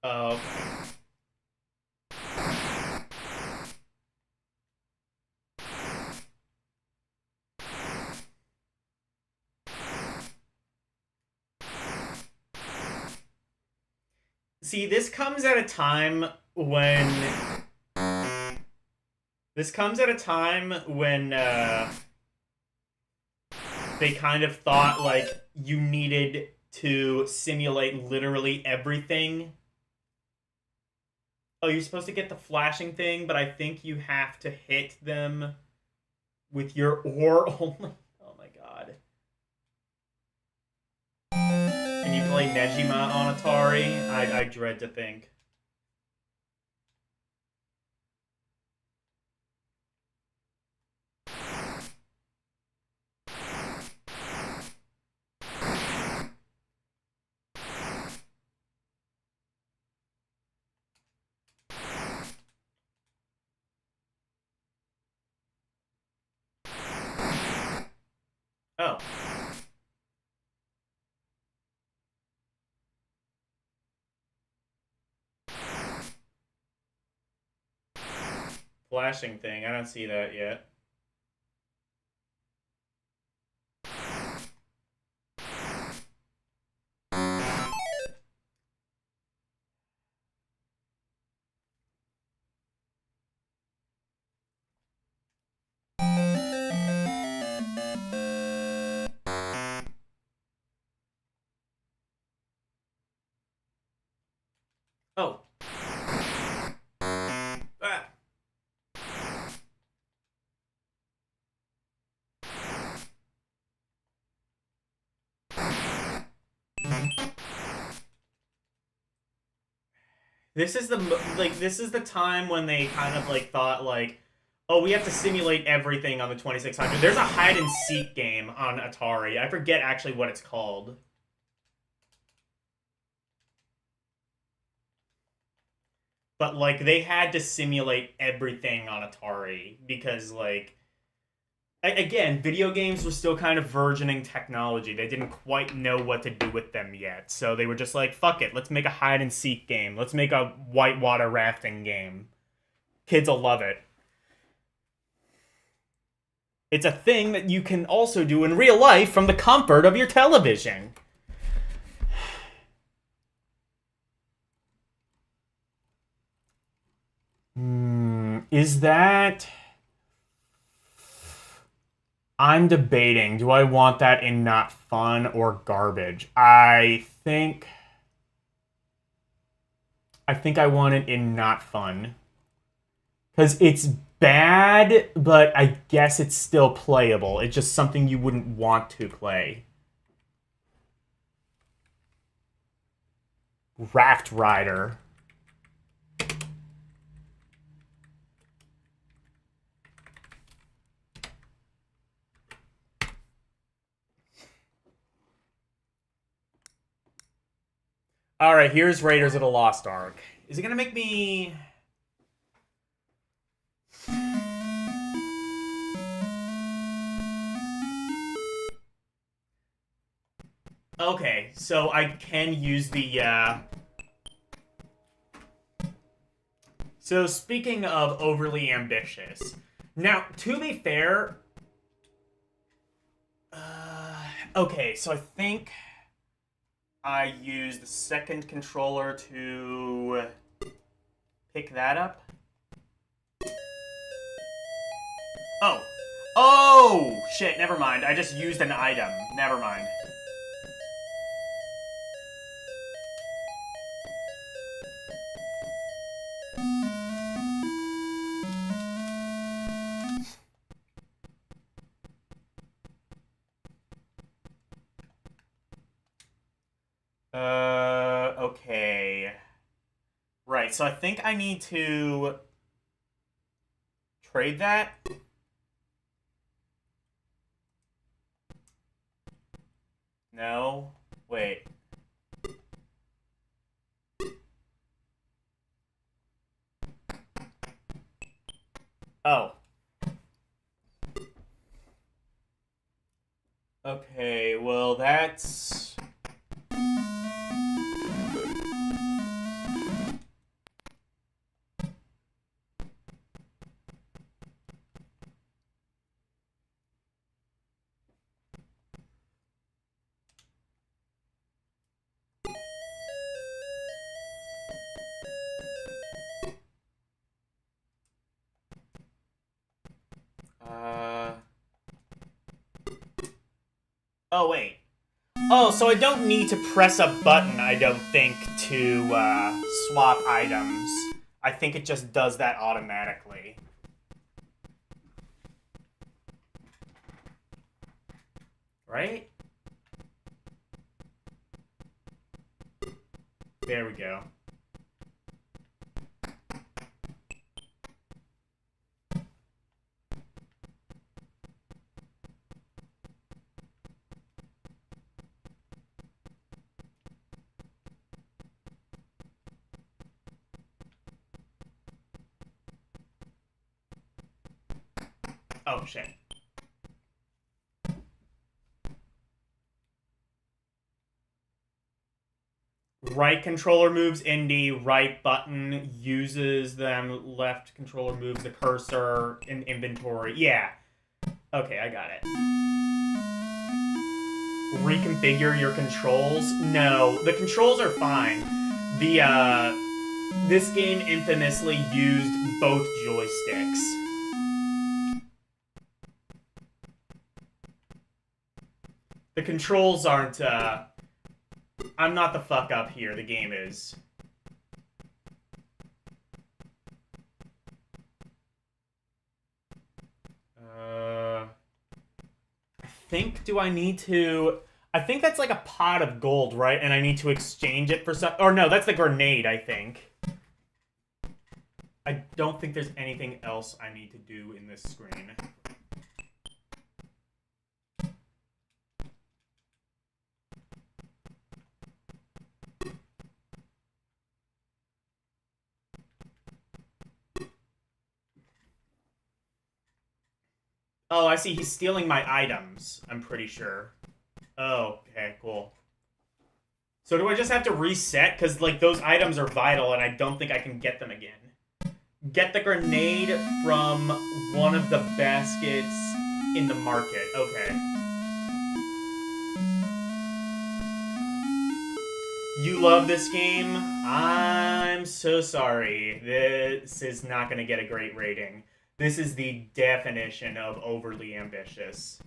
Oh, okay. See, this comes at a time when they kind of thought like you needed to simulate literally everything. Oh, you're supposed to get the flashing thing, but I think you have to hit them with your ore only. Oh my god. And you play Nejima on Atari? I dread to think. Oh. Flashing thing. I don't see that yet. Oh. Ah. This is the time when they kind of like thought like, oh, we have to simulate everything on the 2600. There's a hide and seek game on Atari. I forget actually what it's called. But like they had to simulate everything on Atari because like again, video games were still kind of burgeoning technology. They didn't quite know what to do with them yet. So they were just like, fuck it, let's make a hide and seek game. Let's make a whitewater rafting game. Kids will love it. It's a thing that you can also do in real life from the comfort of your television. Is that... I'm debating, do I want that in not fun or garbage? I think I want it in not fun. Because it's bad, but I guess it's still playable. It's just something you wouldn't want to play. Raft Rider. Alright, here's Raiders of the Lost Ark. Is it gonna make me... Okay, so I can use the, So speaking of overly ambitious... Now, to be fair... Okay, so I think... I use the second controller to pick that up. Oh. Oh! Shit, never mind. I just used an item. Never mind. Okay. Right, so I think I need to trade that. No. Wait. Oh. Okay, well that's... Oh, wait. Oh, so I don't need to press a button, I don't think, to swap items. I think it just does that automatically. Right? There we go. Oh, shit. Right controller moves indie, right button uses them, left controller moves the cursor in inventory. Yeah. Okay, I got it. Reconfigure your controls? No, the controls are fine. This game infamously used both joysticks. The controls aren't, I'm not the fuck up here, the game is. I think, do I need to... I think that's like a pot of gold, right? And I need to exchange it for some... Or no, that's the grenade, I think. I don't think there's anything else I need to do in this screen. Oh, I see. He's stealing my items, I'm pretty sure. Oh, okay, cool. So do I just have to reset? Because, like, those items are vital, and I don't think I can get them again. Get the grenade from one of the baskets in the market. Okay. You love this game? I'm so sorry. This is not going to get a great rating. This is the definition of overly ambitious.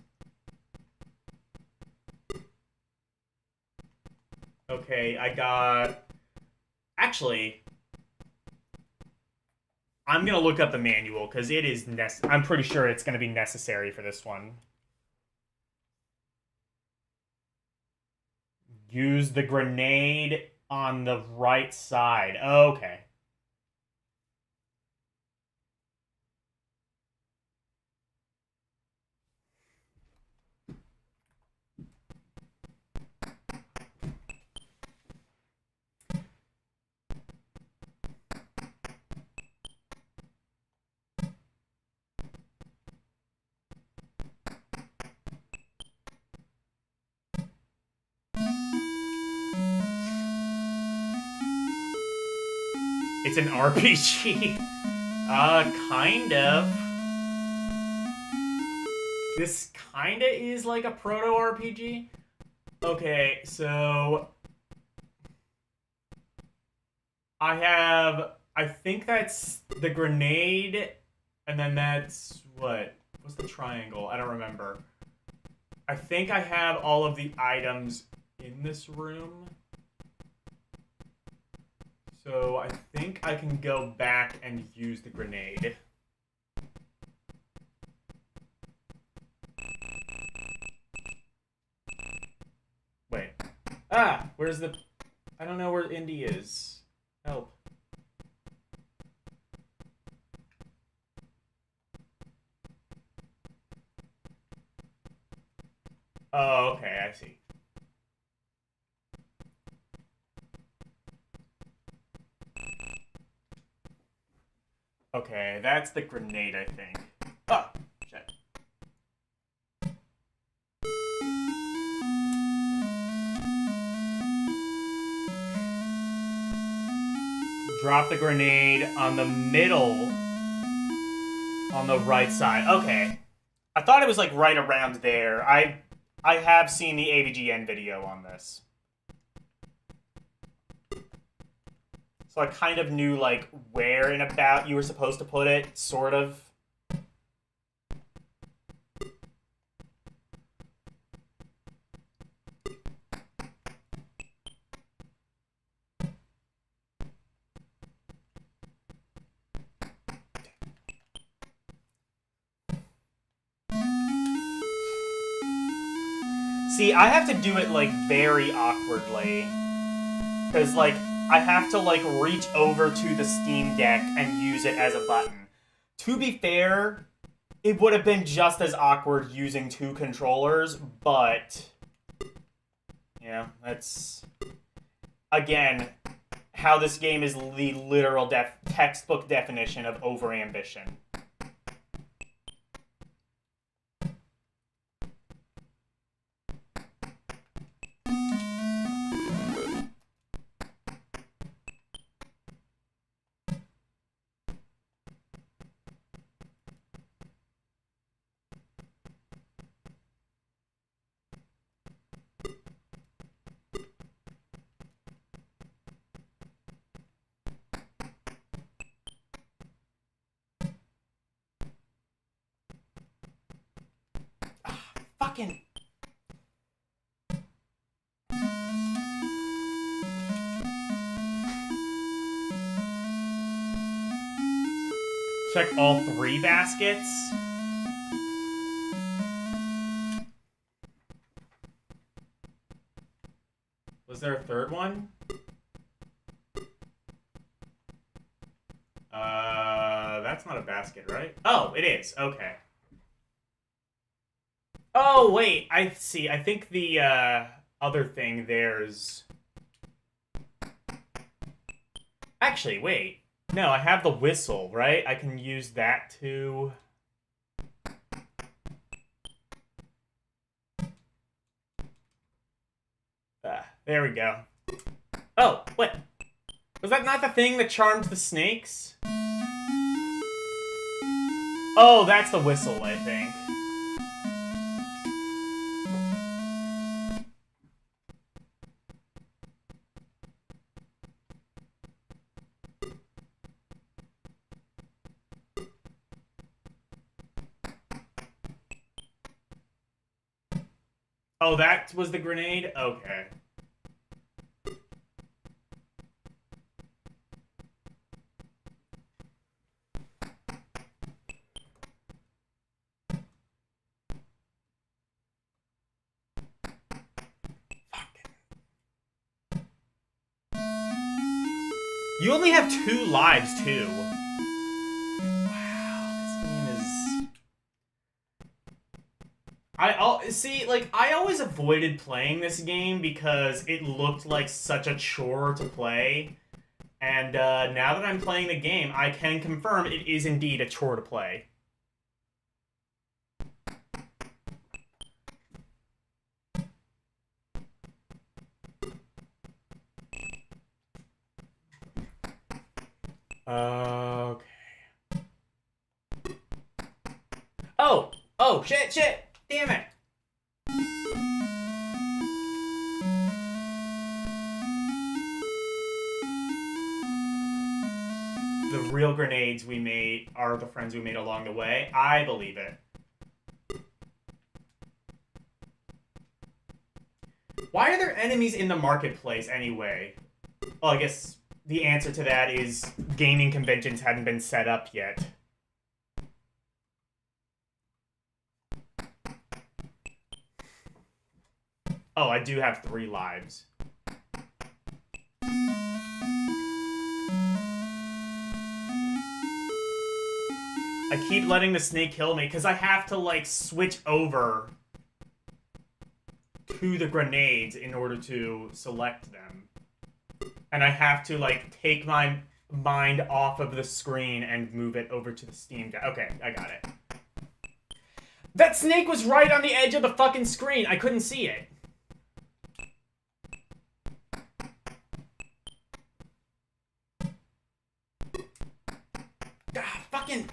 Okay, I got... Actually, I'm going to look up the manual, because it is I'm pretty sure it's going to be necessary for this one. Use the grenade on the right side. Okay. It's an RPG. Kind of. This kinda is like a proto-RPG. Okay, so... I think that's the grenade, and then that's... What? What's the triangle? I don't remember. I think I have all of the items in this room. So I think I can go back and use the grenade. Wait. Ah! Where's the... I don't know where Indy is. Help. Oh, okay, I see. Okay, that's the grenade, I think. Oh, shit. Drop the grenade on the middle, on the right side. Okay. I thought it was like right around there. I have seen the AVGN video on this. So I kind of knew, like, where and about you were supposed to put it, sort of. See, I have to do it, like, very awkwardly. Because, like, I have to, like, reach over to the Steam Deck and use it as a button. To be fair, it would have been just as awkward using two controllers, but... yeah, that's... again, how this game is the literal textbook definition of overambition. Fucking... check all three baskets. Was there a third one? That's not a basket, right? Oh, it is. Okay. Oh, wait. I see. I think the other thing there's... actually, wait. No, I have the whistle, right? I can use that to... there we go. Oh, what? Was that not the thing that charmed the snakes? Oh, that's the whistle, I think. Oh, that was the grenade? Okay. You only have 2 lives, too. Wow, this game is... see, like, I always avoided playing this game because it looked like such a chore to play. And now that I'm playing the game, I can confirm it is indeed a chore to play. Okay. Oh! Oh, shit, shit! Damn it! The real grenades we made are the friends we made along the way. I believe it. Why are there enemies in the marketplace anyway? Well, I guess the answer to that is gaming conventions hadn't been set up yet. Oh, I do have 3 lives. I keep letting the snake kill me because I have to, like, switch over to the grenades in order to select them. And I have to, like, take my mind off of the screen and move it over to the Steam Deck. Okay, I got it. That snake was right on the edge of the fucking screen. I couldn't see it. Ah, fucking...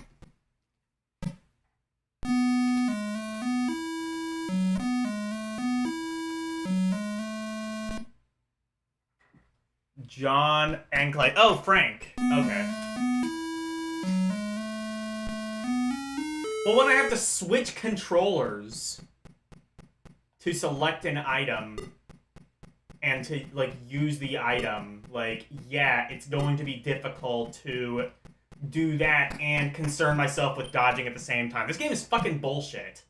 John and Clay. Oh, Frank. Okay. Well, when I have to switch controllers to select an item and to, like, use the item, like, yeah, it's going to be difficult to do that and concern myself with dodging at the same time. This game is fucking bullshit.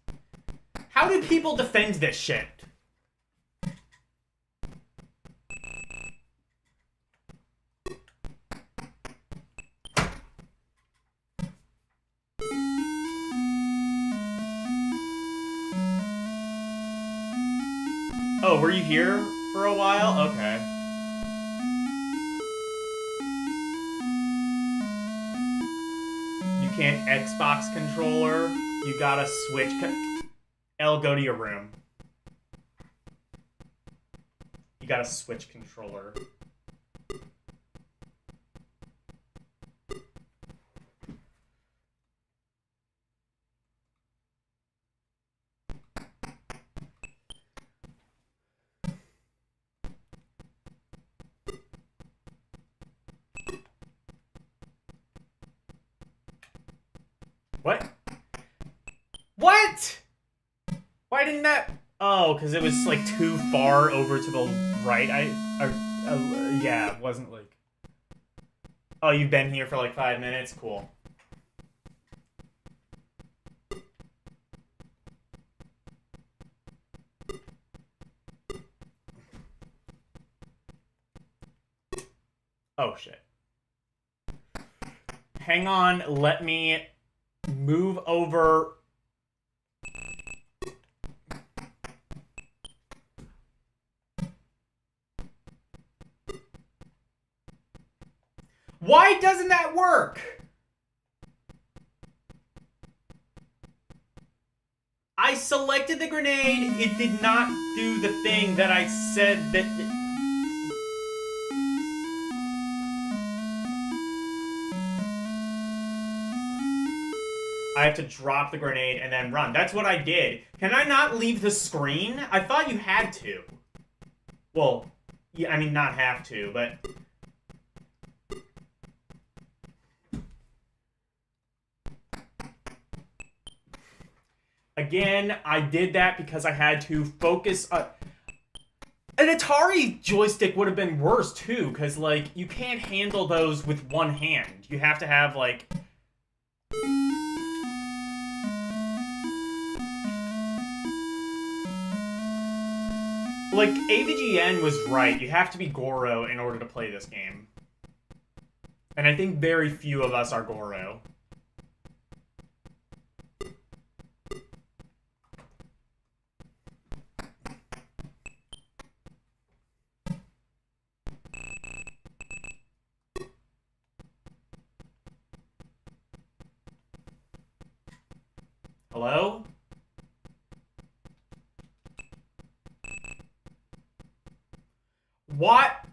How do people defend this shit? Oh, were you here for a while? Okay. You can't Xbox controller. You gotta switch. L, go to your room. You gotta switch controller. What? What? Why didn't that... Oh, because it was, like, too far over to the right. Yeah, it wasn't, like... Oh, you've been here for, like, 5 minutes? Cool. Oh, shit. Hang on, let me move over... Why doesn't that work? I selected the grenade. It did not do the thing that I said that... I have to drop the grenade and then run. That's what I did. Can I not leave the screen? I thought you had to. Well, yeah, I mean, not have to, but... Again, I did that because I had to focus... An Atari joystick would have been worse, too, because, like, you can't handle those with one hand. You have to have, like... Like, AVGN was right. You have to be Goro in order to play this game. And I think very few of us are Goro. Hello? What?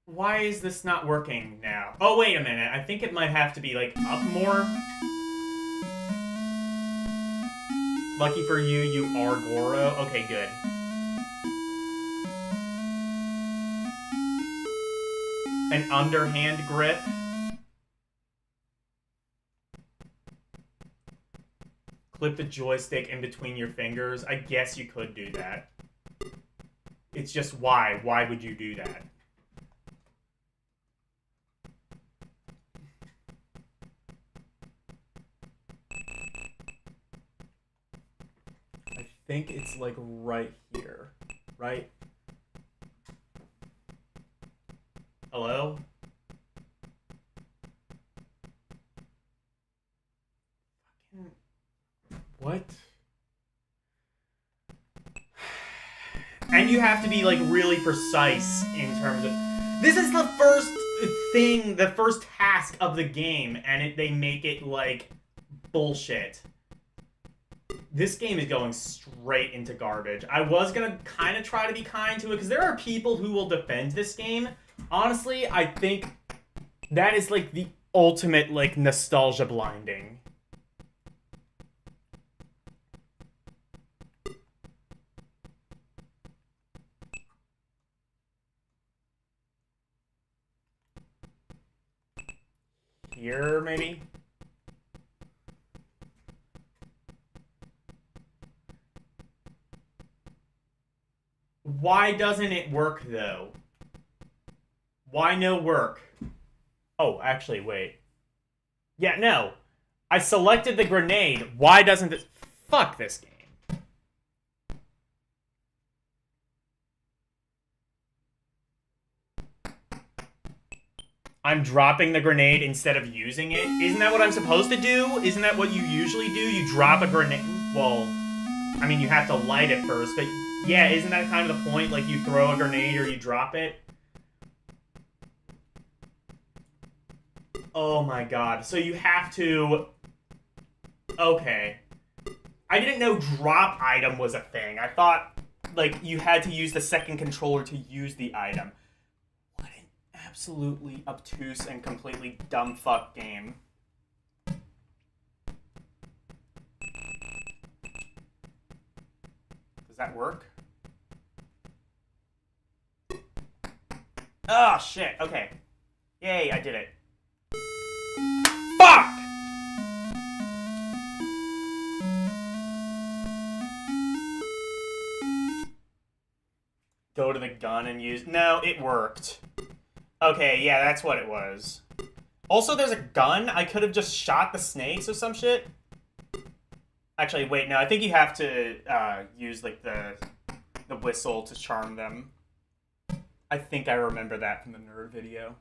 Why is this not working now? Oh, wait a minute. I think it might have to be, like, up more. Lucky for you, you are Goro. Okay, good. An underhand grip. Clip the joystick in between your fingers. I guess you could do that. It's just why? Why would you do that? I think it's like right here, right? Hello? What? And you have to be, like, really precise in terms of... This is the first thing, the first task of the game, and they make it, like, bullshit. This game is going straight into garbage. I was gonna kind of try to be kind to it, because there are people who will defend this game. Honestly, I think that is, like, the ultimate, like, nostalgia blinding. Here, maybe? Why doesn't it work, though? Why no work? Oh, actually, wait. Yeah, no. I selected the grenade. Why doesn't this... Fuck this game. I'm dropping the grenade instead of using it? Isn't that what I'm supposed to do? Isn't that what you usually do? You drop a grenade... Well... I mean, you have to light it first, but yeah, isn't that kind of the point? Like, you throw a grenade or you drop it? Oh my god. So you have to... Okay. I didn't know drop item was a thing. I thought, like, you had to use the second controller to use the item. What an absolutely obtuse and completely dumb fuck game. Does that work? Oh, shit. Okay. Yay, I did it. Fuck! Go to the gun and use... No, it worked. Okay, yeah, that's what it was. Also, there's a gun. I could have just shot the snakes or some shit. Actually, wait, no. I think you have to use, like, the whistle to charm them. I think I remember that from the nerd video.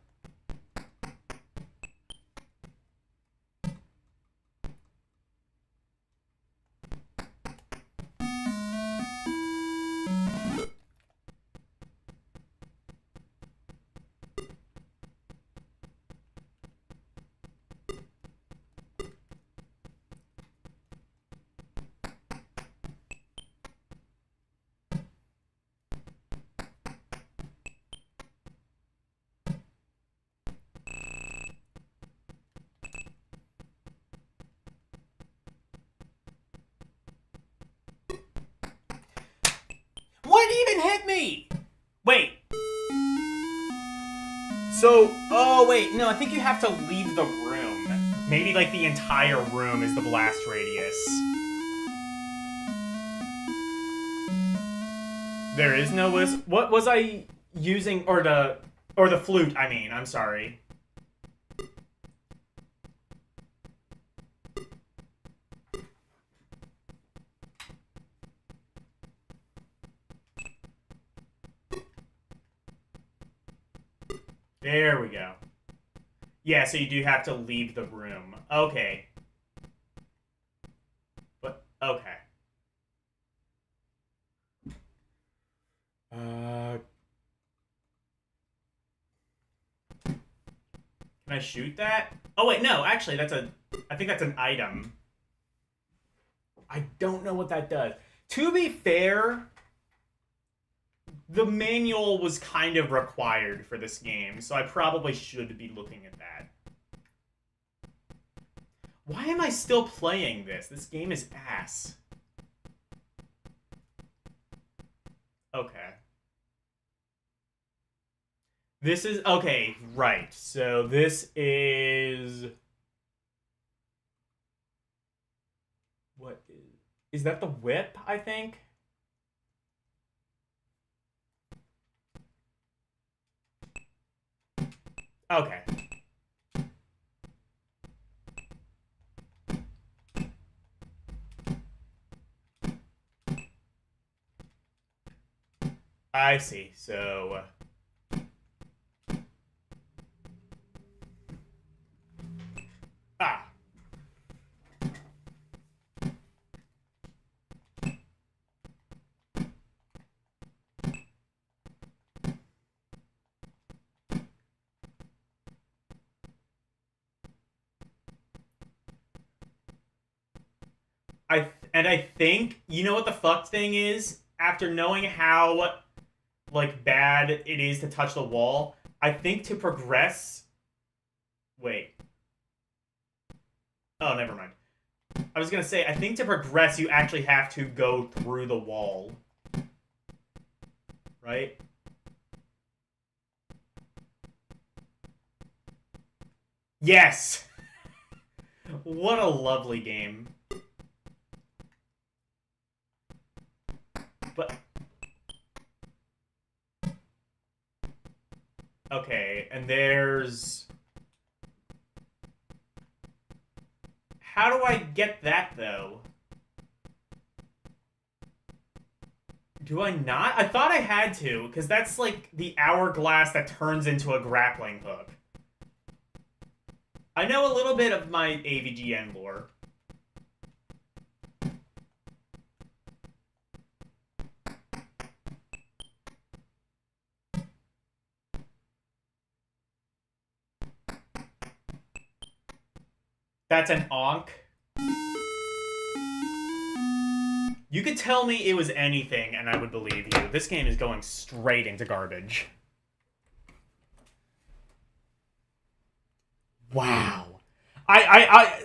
What even hit me? Wait. So, oh wait, no, I think you have to leave the room. Maybe like the entire room is the blast radius. There is no what was I using, or the flute, I mean, I'm sorry. There we go. Yeah, so you do have to leave the room. Okay. But, okay. Can I shoot that? Oh, wait, no, actually, I think that's an item. I don't know what that does. To be fair, the manual was kind of required for this game, so I probably should be looking at that. Why am I still playing this? This game is ass. Okay. This is... Okay, right. So this is... What is... Is that the whip, I think? Okay. I see. So... Ah. I think, you know what the fuck thing is? After knowing how, like, bad it is to touch the wall, I think to progress... Wait. Oh, never mind. I was gonna say, I think to progress, you actually have to go through the wall. Right? Yes! What a lovely game. But... Okay, and there's... How do I get that, though? Do I not? I thought I had to, because that's like the hourglass that turns into a grappling hook. I know a little bit of my AVGN lore. That's an onk. You could tell me it was anything, and I would believe you. This game is going straight into garbage. Wow.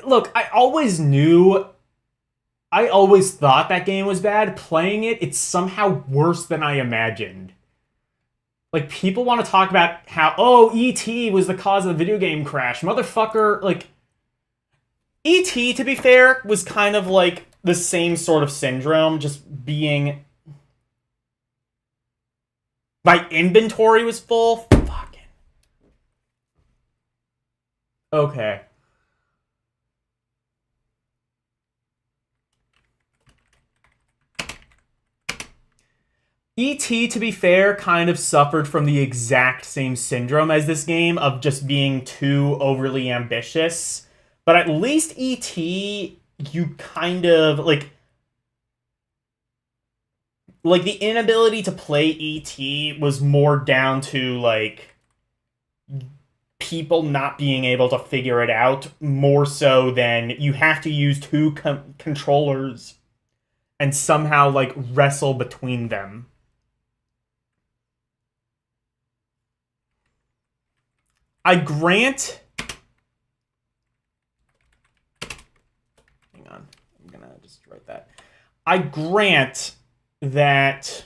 Look, I always thought that game was bad. Playing it, it's somehow worse than I imagined. Like, people want to talk about how, oh, E.T. was the cause of the video game crash. Motherfucker, like, E.T., to be fair, was kind of like the same sort of syndrome, just being... My inventory was full? Fucking... Okay. E.T., to be fair, kind of suffered from the exact same syndrome as this game of just being too overly ambitious. But at least E.T., you kind of, like the inability to play E.T. was more down to, like, people not being able to figure it out, more so than you have to use two controllers and somehow, like, wrestle between them. I grant... Hang on. I'm gonna just write that. I grant that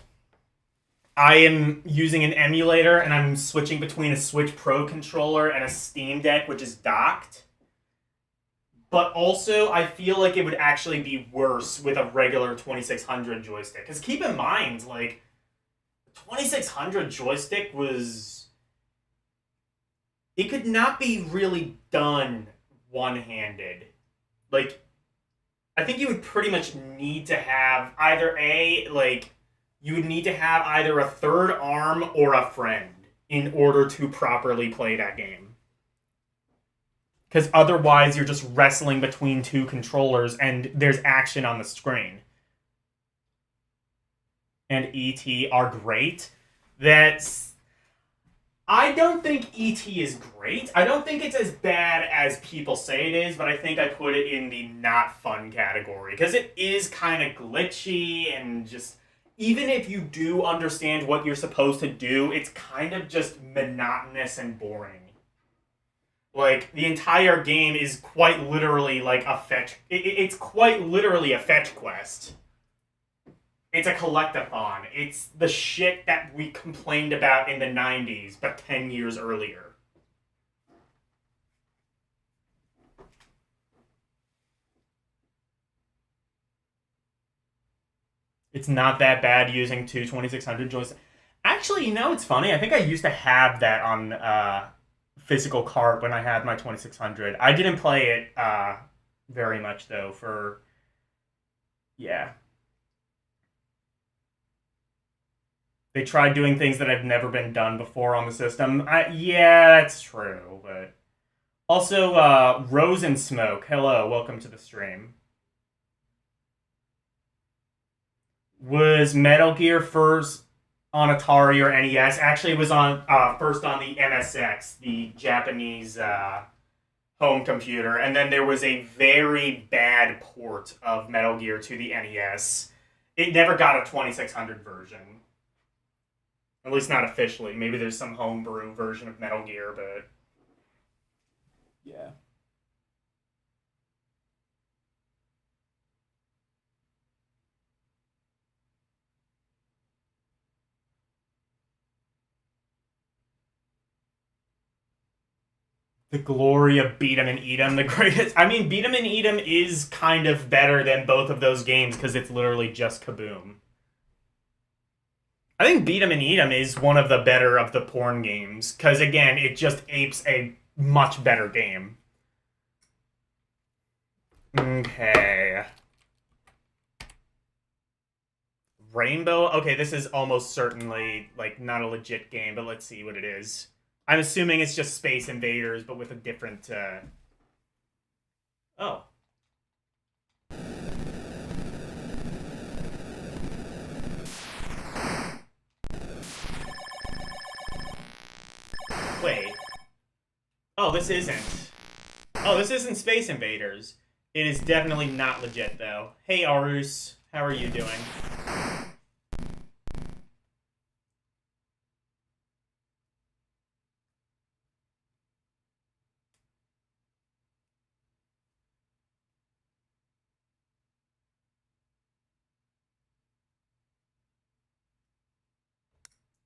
I am using an emulator and I'm switching between a Switch Pro controller and a Steam Deck, which is docked. But also, I feel like it would actually be worse with a regular 2600 joystick. Because keep in mind, like, the 2600 joystick was... It could not be really done one-handed. Like, I think you would pretty much need to have either you would need to have either a third arm or a friend in order to properly play that game. Because otherwise you're just wrestling between two controllers and there's action on the screen. And E.T. are great. I don't think E.T. is great. I don't think it's as bad as people say it is, but I think I put it in the not fun category. Because it is kind of glitchy and just... Even if you do understand what you're supposed to do, it's kind of just monotonous and boring. Like, the entire game is quite literally like a fetch... It's quite literally a fetch quest. It's a collectathon. It's the shit that we complained about in the 90s, but 10 years earlier. It's not that bad using two 2600 joysticks. Actually, you know, it's funny. I think I used to have that on physical cart when I had my 2600. I didn't play it very much, though, for... Yeah. They tried doing things that have never been done before on the system. Yeah, that's true, but... Also, Rose and Smoke, hello, welcome to the stream. Was Metal Gear first on Atari or NES? Actually, it was on first on the MSX, the Japanese home computer, and then there was a very bad port of Metal Gear to the NES. It never got a 2600 version. At least not officially. Maybe there's some homebrew version of Metal Gear, but... Yeah. The glory of Beat 'em and Eat 'em, the greatest... I mean, Beat 'em and Eat 'em is kind of better than both of those games, because it's literally just Kaboom. I think Beat 'em and Eat 'em is one of the better of the porn games, because, again, it just apes a much better game. Okay. Rainbow? Okay, this is almost certainly, like, not a legit game, but let's see what it is. I'm assuming it's just Space Invaders, but with a different, Oh. Wait. Oh, this isn't. Oh, this isn't Space Invaders. It is definitely not legit, though. Hey, Arus. How are you doing?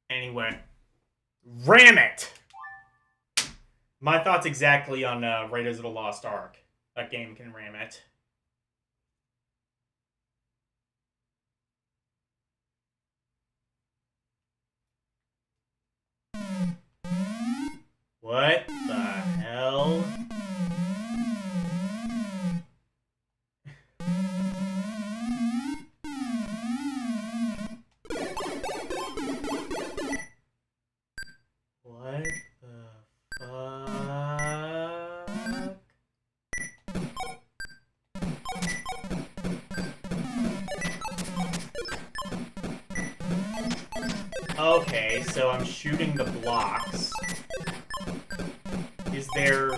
Anyway. Ram it! My thoughts exactly on Raiders of the Lost Ark. That game can ram it. What the hell? What the fuck? Okay, so I'm shooting the blocks. Is there...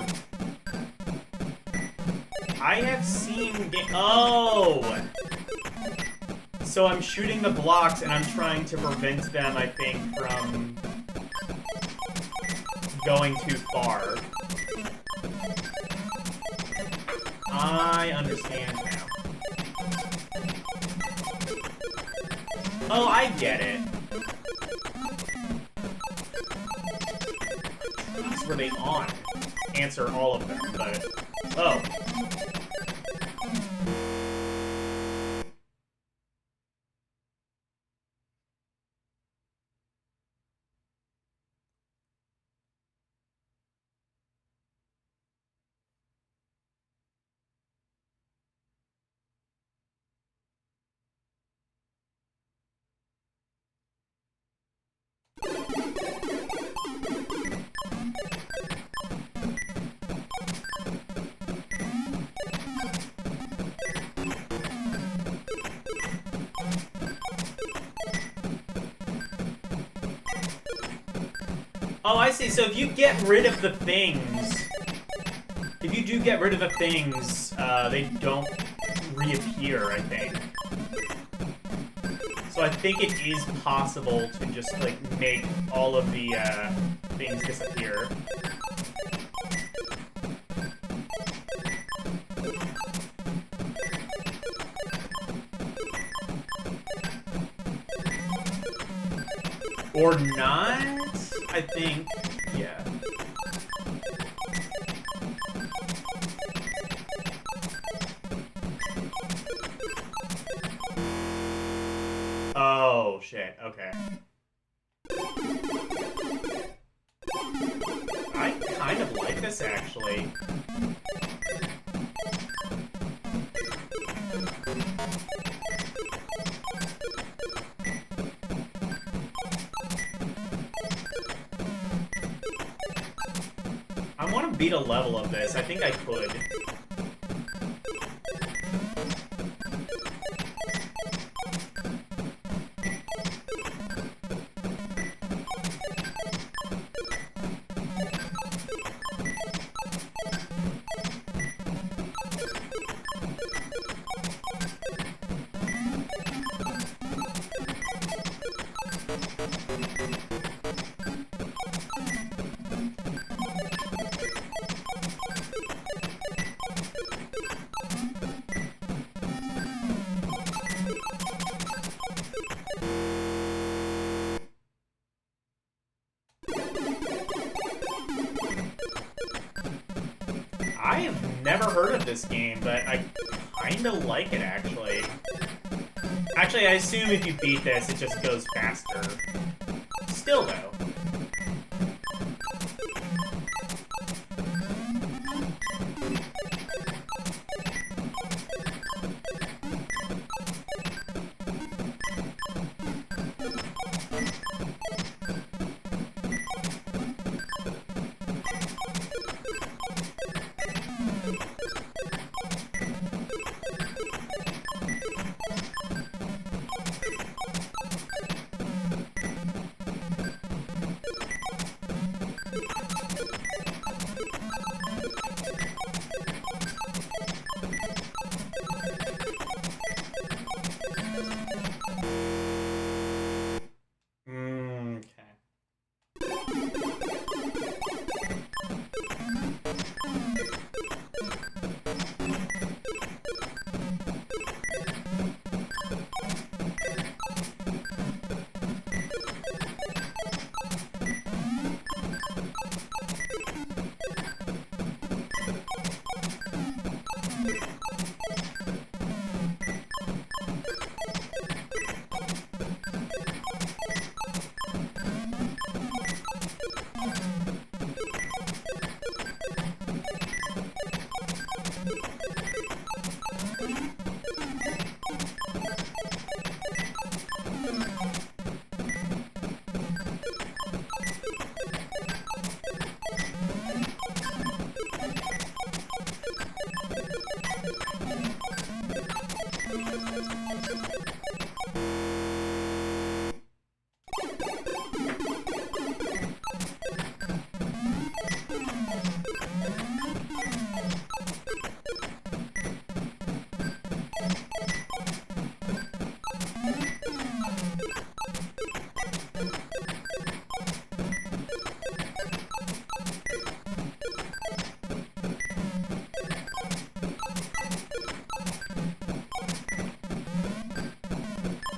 I have seen... Oh! So I'm shooting the blocks and I'm trying to prevent them, I think, from going too far. I understand now. Oh, I get it. These were they on? Answer all of them, but... Oh. Oh, I see. So if you get rid of the things... If you do get rid of the things, they don't reappear, I think. So I think it is possible to just, like, make all of the, things disappear. Or not? I think, yeah. Oh, shit, okay. I kind of like this, actually. I want to beat a level of this. I think I could. I have never heard of this game, but I kinda like it, actually. Actually, I assume if you beat this, it just goes faster. Still, though.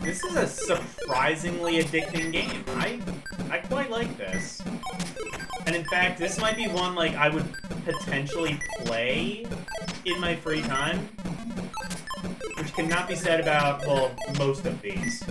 This is a surprisingly addicting game. I quite like this. And in fact, this might be one like I would potentially play in my free time, which cannot be said about, well, most of these.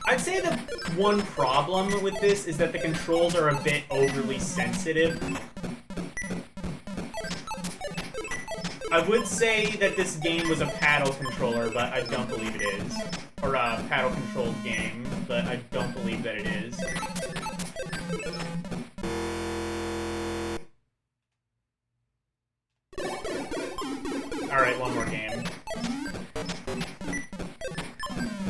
I'd say the one problem with this is that the controls are a bit overly sensitive. I would say that this game was a paddle controller, but I don't believe it is. Or a paddle-controlled game, but I don't believe that it is. Alright, one more game.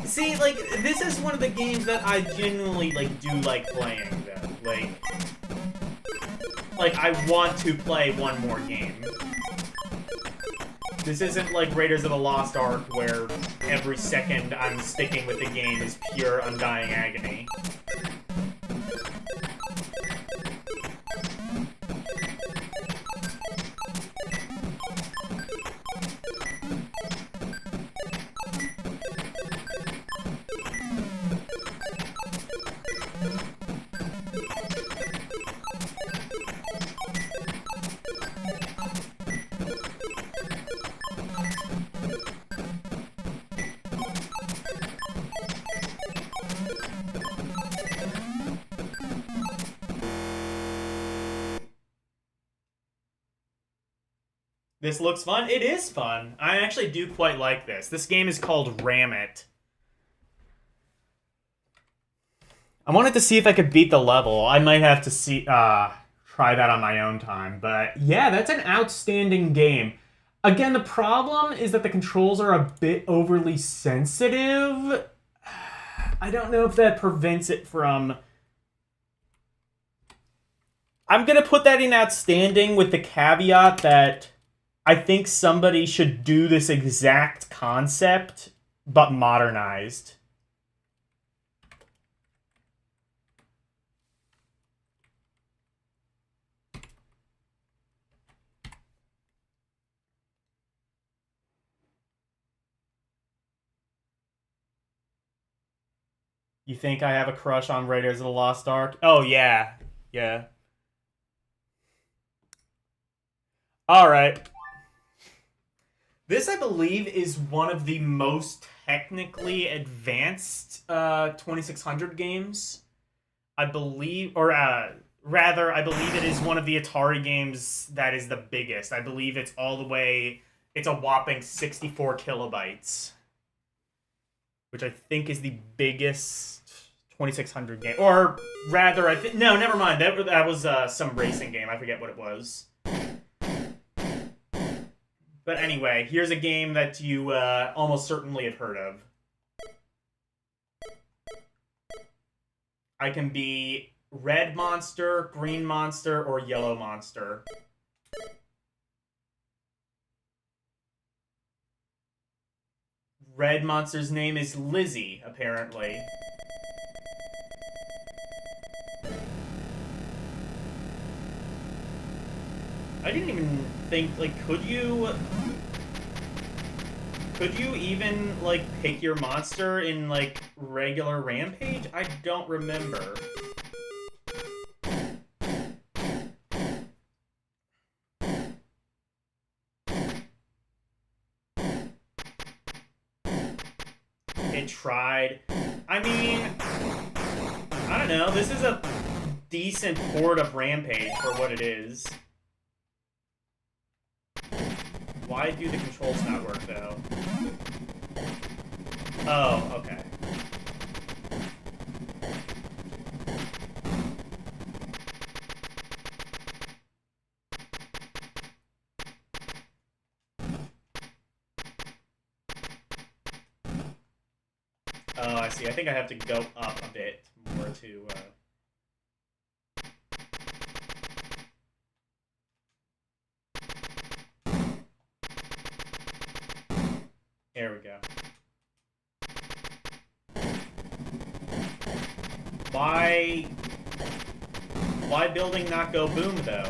See, like, this is one of the games that I genuinely, like, do like playing, though. Like, I want to play one more game. This isn't like Raiders of the Lost Ark, where every second I'm sticking with the game is pure undying agony. This looks fun. It is fun. I actually do quite like this. This game is called Ram It. I wanted to see if I could beat the level. I might have to try that on my own time. But yeah, that's an outstanding game. Again, the problem is that the controls are a bit overly sensitive. I don't know if that prevents it from... I'm going to put that in outstanding with the caveat that I think somebody should do this exact concept, but modernized. You think I have a crush on Raiders of the Lost Ark? Oh, yeah. Yeah. Alright. This, I believe, is one of the most technically advanced 2600 games. I believe, or rather, I believe it is one of the Atari games that is the biggest. I believe it's all the way, it's a whopping 64 kilobytes. Which I think is the biggest 2600 game. Or rather, I think, no, never mind. That was some racing game. I forget what it was. But anyway, here's a game that you almost certainly have heard of. I can be red monster, green monster, or yellow monster. Red monster's name is Lizzie, apparently. I didn't even think, like, could you even, like, pick your monster in, like, regular Rampage? I don't remember. It tried. I mean, I don't know. This is a decent port of Rampage for what it is. Why do the controls not work, though? Oh, okay. Oh, I see. I think I have to go up a bit more to... There we go. Why building not go boom, though?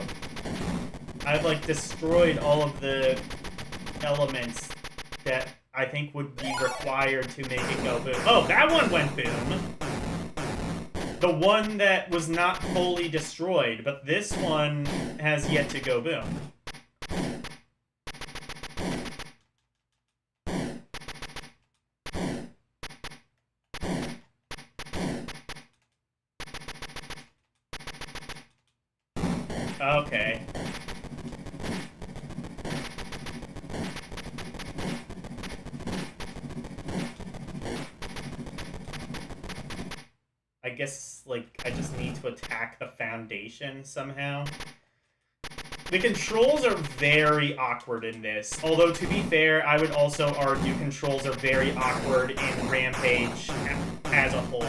I've, like, destroyed all of the elements that I think would be required to make it go boom. Oh, that one went boom! The one that was not fully destroyed, but this one has yet to go boom. Okay. I guess, like, I just need to attack the foundation somehow. The controls are very awkward in this. Although, to be fair, I would also argue controls are very awkward in Rampage as a whole.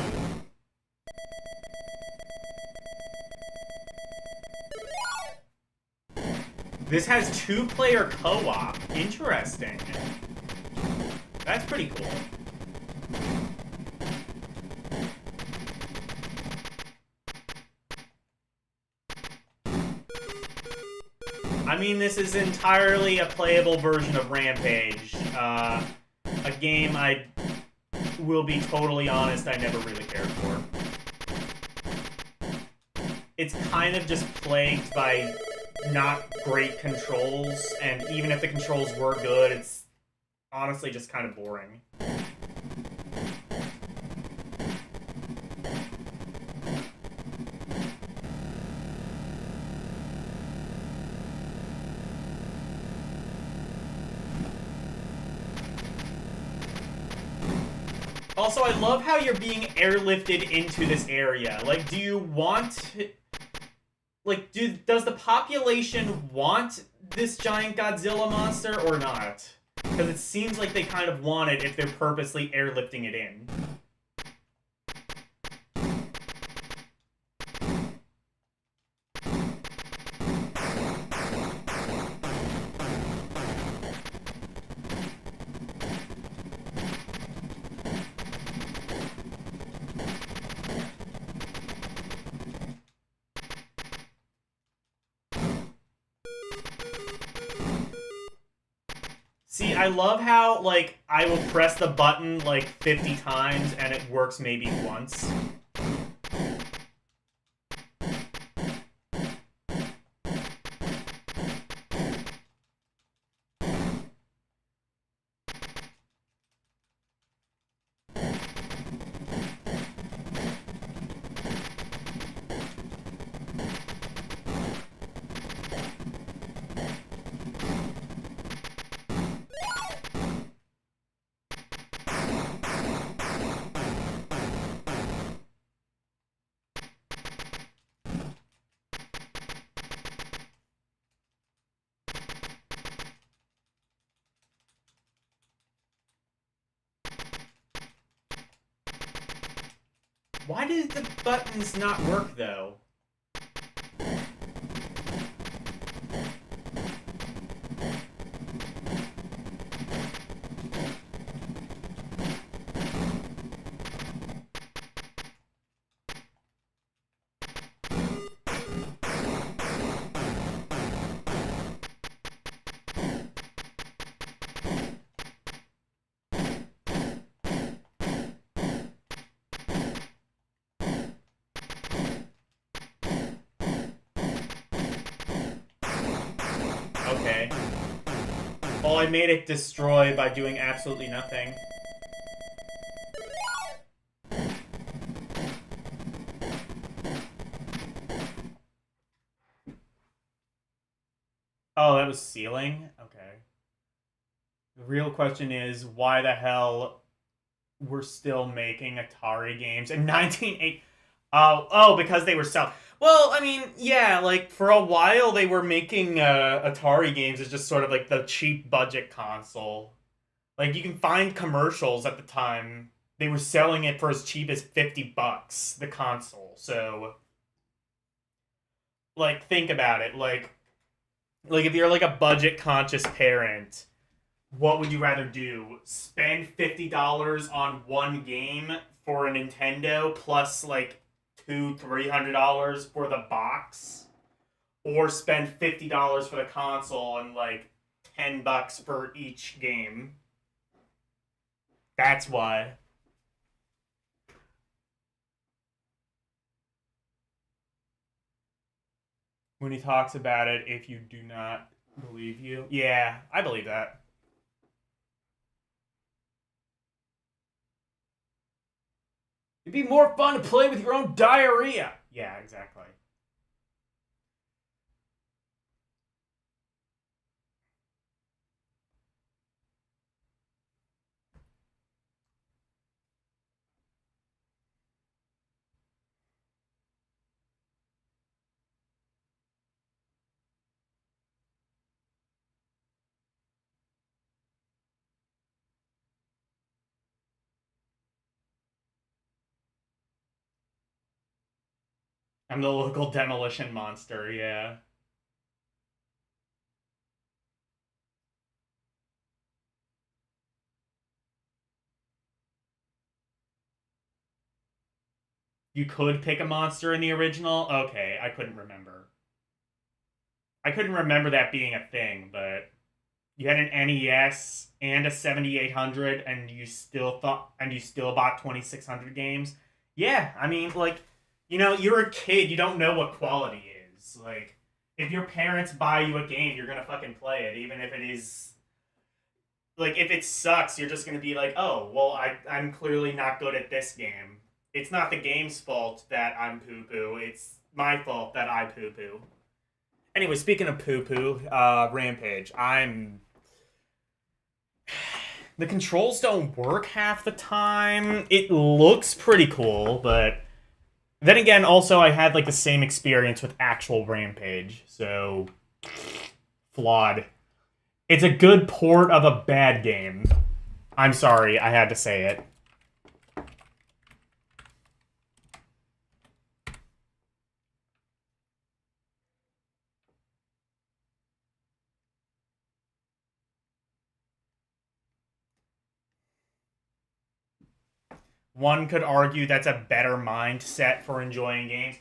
This has 2-player co-op. Interesting. That's pretty cool. I mean, this is entirely a playable version of Rampage. A game I will be totally honest, I never really cared for. It's kind of just plagued by not great controls, and even if the controls were good, it's honestly just kind of boring. Also, I love how you're being airlifted into this area. Like, do you want... Like, does the population want this giant Godzilla monster or not? Because it seems like they kind of want it if they're purposely airlifting it in. See, I love how, like, I will press the button, like, 50 times, and it works maybe once. Why did the buttons not work, though? Okay. Oh, I made it destroy by doing absolutely nothing. Oh, that was ceiling? Okay. The real question is why the hell we're still making Atari games in 1980. Oh, because they were selling. Well, I mean, yeah, like for a while they were making Atari games as just sort of like the cheap budget console. Like you can find commercials at the time. They were selling it for as cheap as $50, the console. So, like, think about it. Like if you're like a budget conscious parent, what would you rather do? Spend $50 on one game for a Nintendo plus like $200-300 for the box, or spend $50 for the console and like $10 for each game? That's why. When he talks about it, if you do not believe you, yeah, I believe that. It'd be more fun to play with your own diarrhea. Yeah, exactly. I'm the local demolition monster, yeah. You could pick a monster in the original? Okay, I couldn't remember. I couldn't remember that being a thing, but you had an NES and a 7800 and you still bought 2600 games. Yeah, I mean like you're a kid, you don't know what quality is. Like if your parents buy you a game, you're going to fucking play it even if it is like if it sucks, you're just going to be like, "Oh, well I'm clearly not good at this game. It's not the game's fault that I'm poo-poo. It's my fault that I poo-poo." Anyway, speaking of poo-poo, Rampage, the controls don't work half the time. It looks pretty cool, but then again, also I had like the same experience with actual Rampage, so flawed. It's a good port of a bad game. I'm sorry, I had to say it. One could argue that's a better mindset for enjoying games.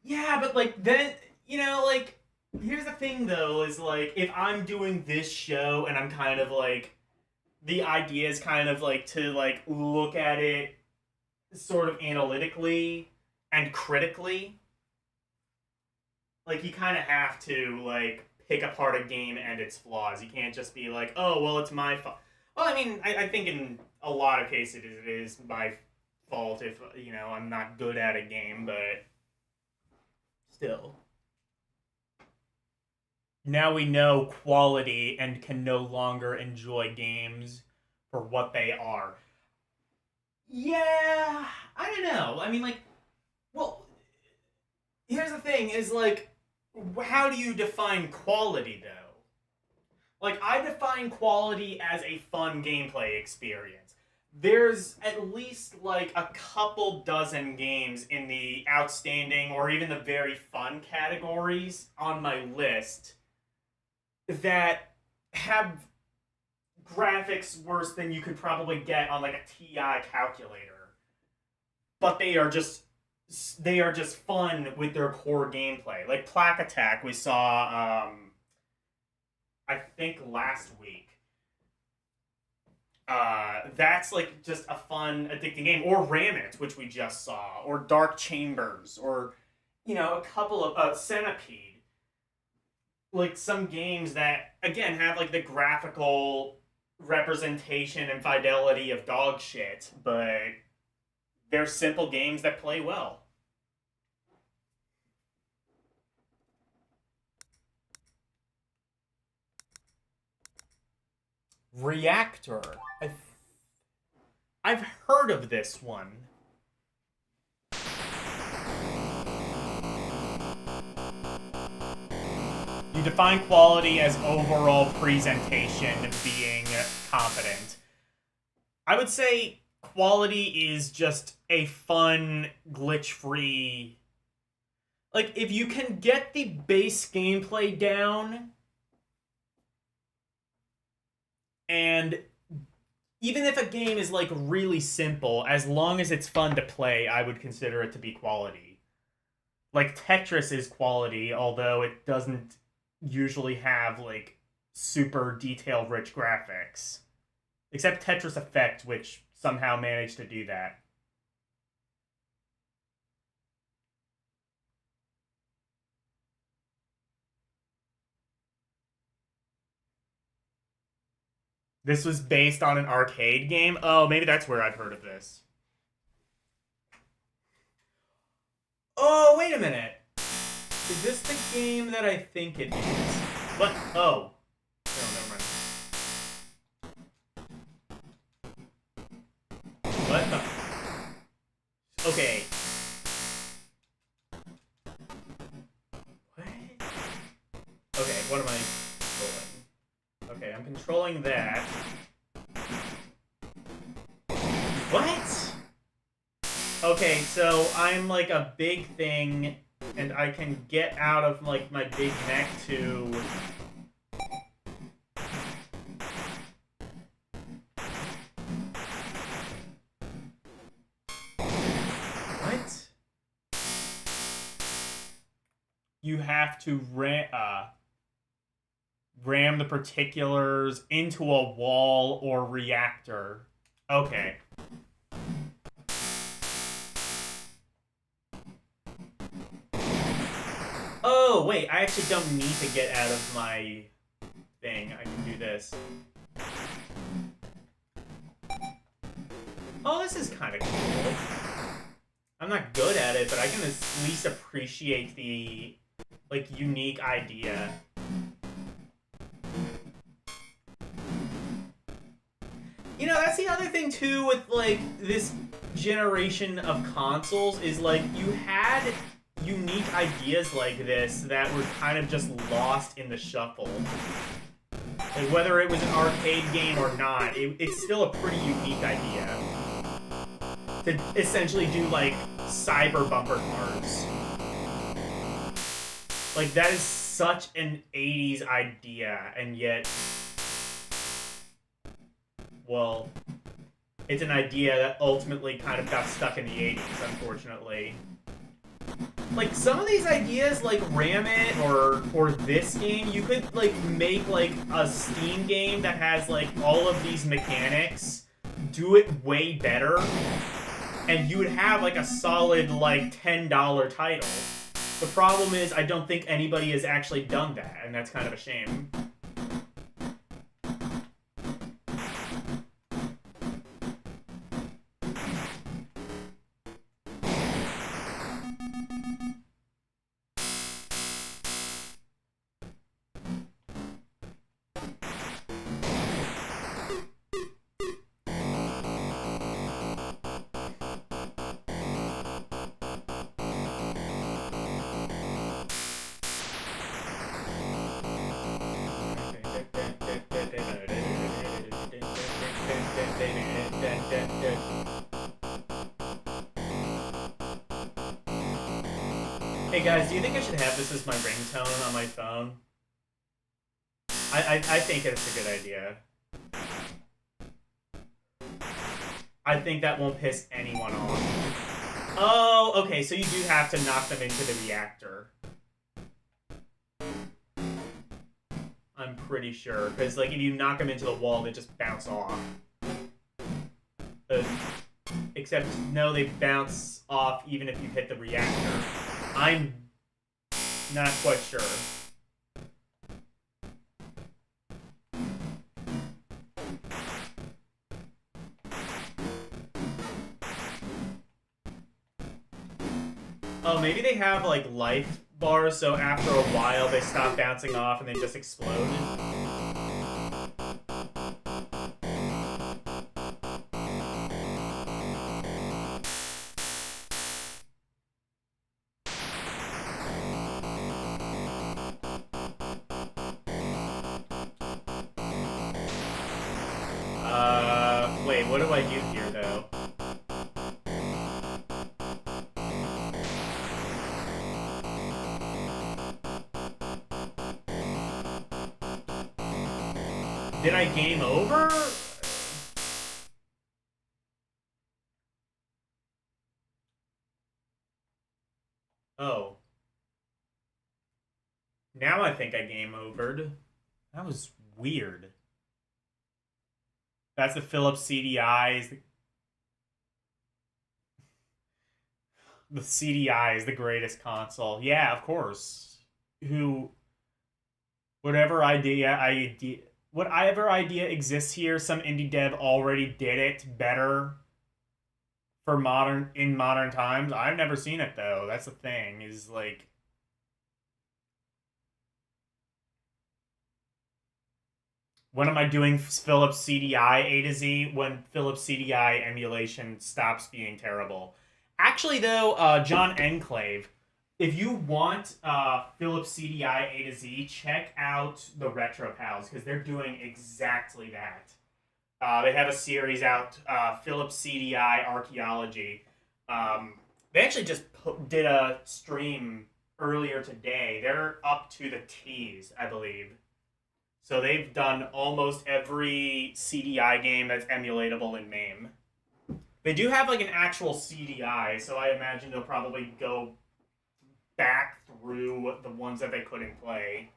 Yeah, but like then like here's the thing though is like if I'm doing this show and I'm kind of like the idea is kind of like to like look at it sort of analytically and critically. Like you kind of have to like pick apart a game and its flaws. You can't just be like, oh well, it's my fault. Well, I mean, I think in a lot of cases it is my fault if I'm not good at a game, but still. Now we know quality and can no longer enjoy games for what they are. Yeah, I don't know. I mean, like, well, here's the thing: is like, how do you define quality though? Like, I define quality as a fun gameplay experience. There's at least like a couple dozen games in the outstanding or even the very fun categories on my list that have graphics worse than you could probably get on like a TI calculator. But they are just fun with their core gameplay. Like Plaque Attack we saw I think last week. That's like just a fun, addicting game. Or Ram It, which we just saw, or Dark Chambers, or a couple of Centipede. Like some games that again have like the graphical representation and fidelity of dog shit, but they're simple games that play well. Reactor. I've heard of this one. You define quality as overall presentation being competent. I would say quality is just a fun, glitch-free... Like, if you can get the base gameplay down, and even if a game is, like, really simple, as long as it's fun to play, I would consider it to be quality. Like, Tetris is quality, although it doesn't usually have, like, super detail-rich graphics. Except Tetris Effect, which somehow managed to do that. This was based on an arcade game? Oh, maybe that's where I've heard of this. Oh, wait a minute. Is this the game that I think it is? What? Oh. No, never mind. What the? Okay. What? Okay, what am I controlling? Okay, I'm controlling that. What? Okay, so I'm like a big thing, and I can get out of like my big neck to... What? You have to ram the particulars into a wall or reactor. Okay. Oh, wait, I actually don't need to get out of my thing. I can do this. Oh, this is kind of cool. I'm not good at it, but I can at least appreciate the, like, unique idea. You know, that's the other thing, too, with, like, this generation of consoles, is, like, you had unique ideas like this that were kind of just lost in the shuffle. Like, whether it was an arcade game or not, it's still a pretty unique idea. To essentially do, like, cyber bumper cars. Like, that is such an 80s idea, and yet... Well, it's an idea that ultimately kind of got stuck in the 80s, unfortunately. Like, some of these ideas, like Ram It or this game, you could, like, make, like, a Steam game that has, like, all of these mechanics, do it way better, and you would have, like, a solid, like, $10 title. The problem is, I don't think anybody has actually done that, and that's kind of a shame. Hey guys, do you think I should have this as my ringtone on my phone? I think it's a good idea. I think that won't piss anyone off. Oh, okay, so you do have to knock them into the reactor. I'm pretty sure, because like if you knock them into the wall, they just bounce off. Except, no, they bounce off even if you hit the reactor. I'm not quite sure. Oh, maybe they have, like, life bars, so after a while they stop bouncing off and they just explode. Wait, what do I do here, though? Did I game over? Oh. Now I think I game overed. That was weird. That's the Philips CDI. The CDI is the greatest console. Yeah, of course. Whatever idea exists here, some indie dev already did it better for modern times. I've never seen it though. That's the thing. Is like, when am I doing Philips CDI A to Z? When Philips CDI emulation stops being terrible. Actually, though, John Enclave, if you want Philips CDI A to Z, check out the Retro Pals, because they're doing exactly that. They have a series out, Philips CDI Archaeology. They actually just did a stream earlier today. They're up to the T's, I believe. So they've done almost every CDI game that's emulatable in MAME. They do have like an actual CDI, so I imagine they'll probably go back through the ones that they couldn't play.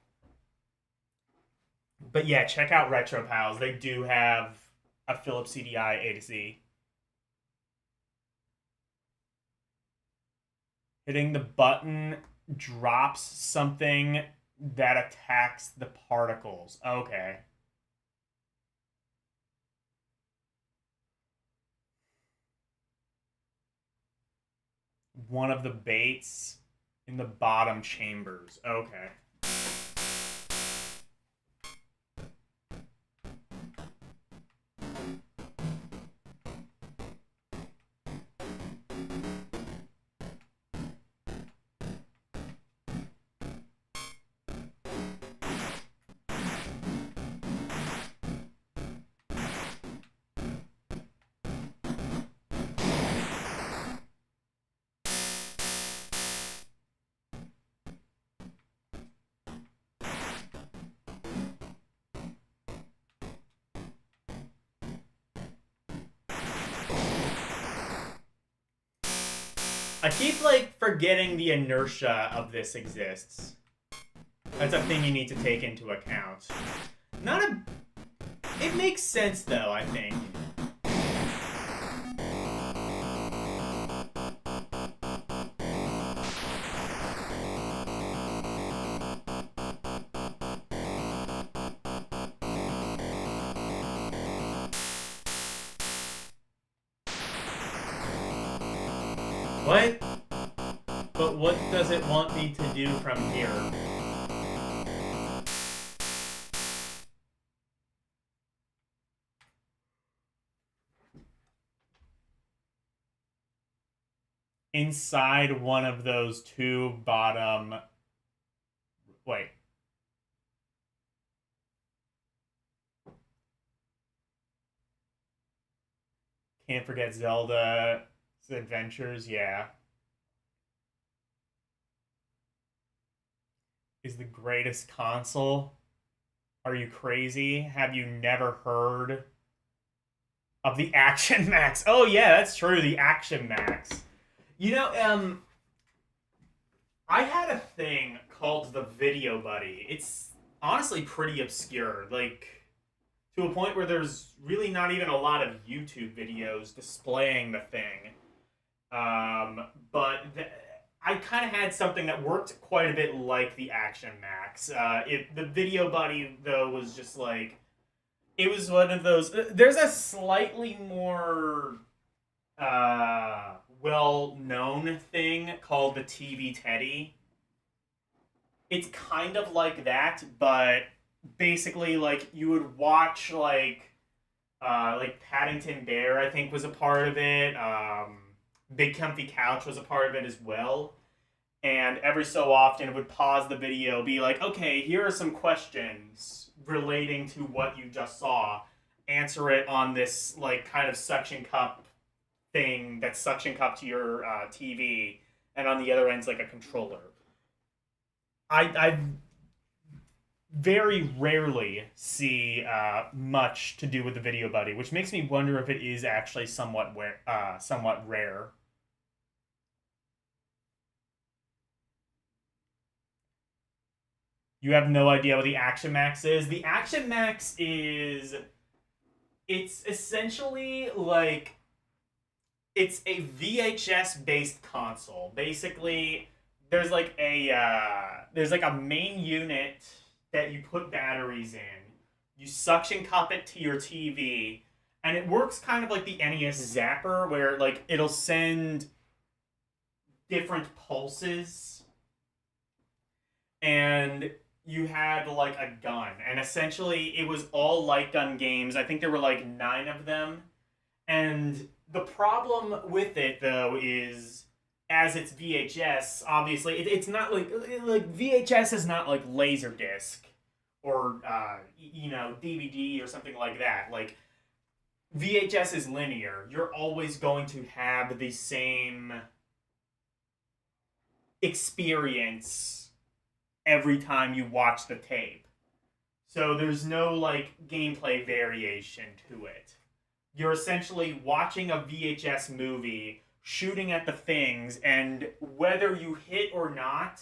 But yeah, check out Retro Pals. They do have a Philips CDI A to Z. Hitting the button drops something that attacks the particles. Okay. One of the baits in the bottom chambers. Okay. I keep, like, forgetting the inertia of this exists. That's a thing you need to take into account. It makes sense, though, I think. What? But what does it want me to do from here? Inside one of those two bottom... Wait. Can't forget Zelda's Adventures, yeah. Is the greatest console? Are you crazy? Have you never heard of the Action Max? Oh yeah, that's true, the Action Max. You know, I had a thing called the Video Buddy. It's honestly pretty obscure, like, to a point where there's really not even a lot of YouTube videos displaying the thing. But I kind of had something that worked quite a bit like the Action Max. The Video Buddy, though, was just like... It was one of those... There's a slightly more well-known thing called the TV Teddy. It's kind of like that, but basically, like, you would watch, like Paddington Bear, I think, was a part of it. Big Comfy Couch was a part of it as well. And every so often it would pause the video, be like, okay, here are some questions relating to what you just saw. answer it on this like kind of suction cup thing that's suction cup to your TV, and on the other end's like a controller. I very rarely see much to do with the Video Buddy, which makes me wonder if it is actually somewhat rare. You have no idea what the Action Max is? The Action Max is... It's essentially like... It's a VHS-based console. Basically, there's like a main unit that you put batteries in. You suction cup it to your TV, and it works kind of like the NES Zapper, where like it'll send different pulses, and you had like a gun, and essentially it was all light gun games. I think there were like 9 of them, and the problem with it though is, as it's VHS, obviously it's not like VHS is not like Laserdisc or DVD or something like that. Like VHS is linear. You're always going to have the same experience every time you watch the tape. So there's no like gameplay variation to it. You're essentially watching a VHS movie, shooting at the things, and whether you hit or not,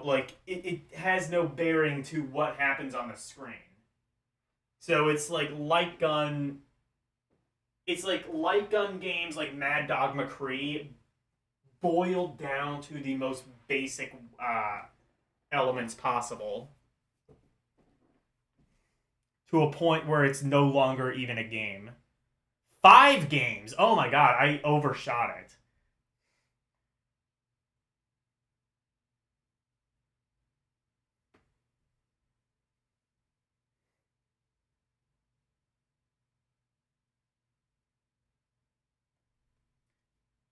like it has no bearing to what happens on the screen. So it's like light gun. It's like light gun games like Mad Dog McCree boiled down to the most basic elements possible, to a point where it's no longer even a game. 5 games! Oh my god, I overshot it.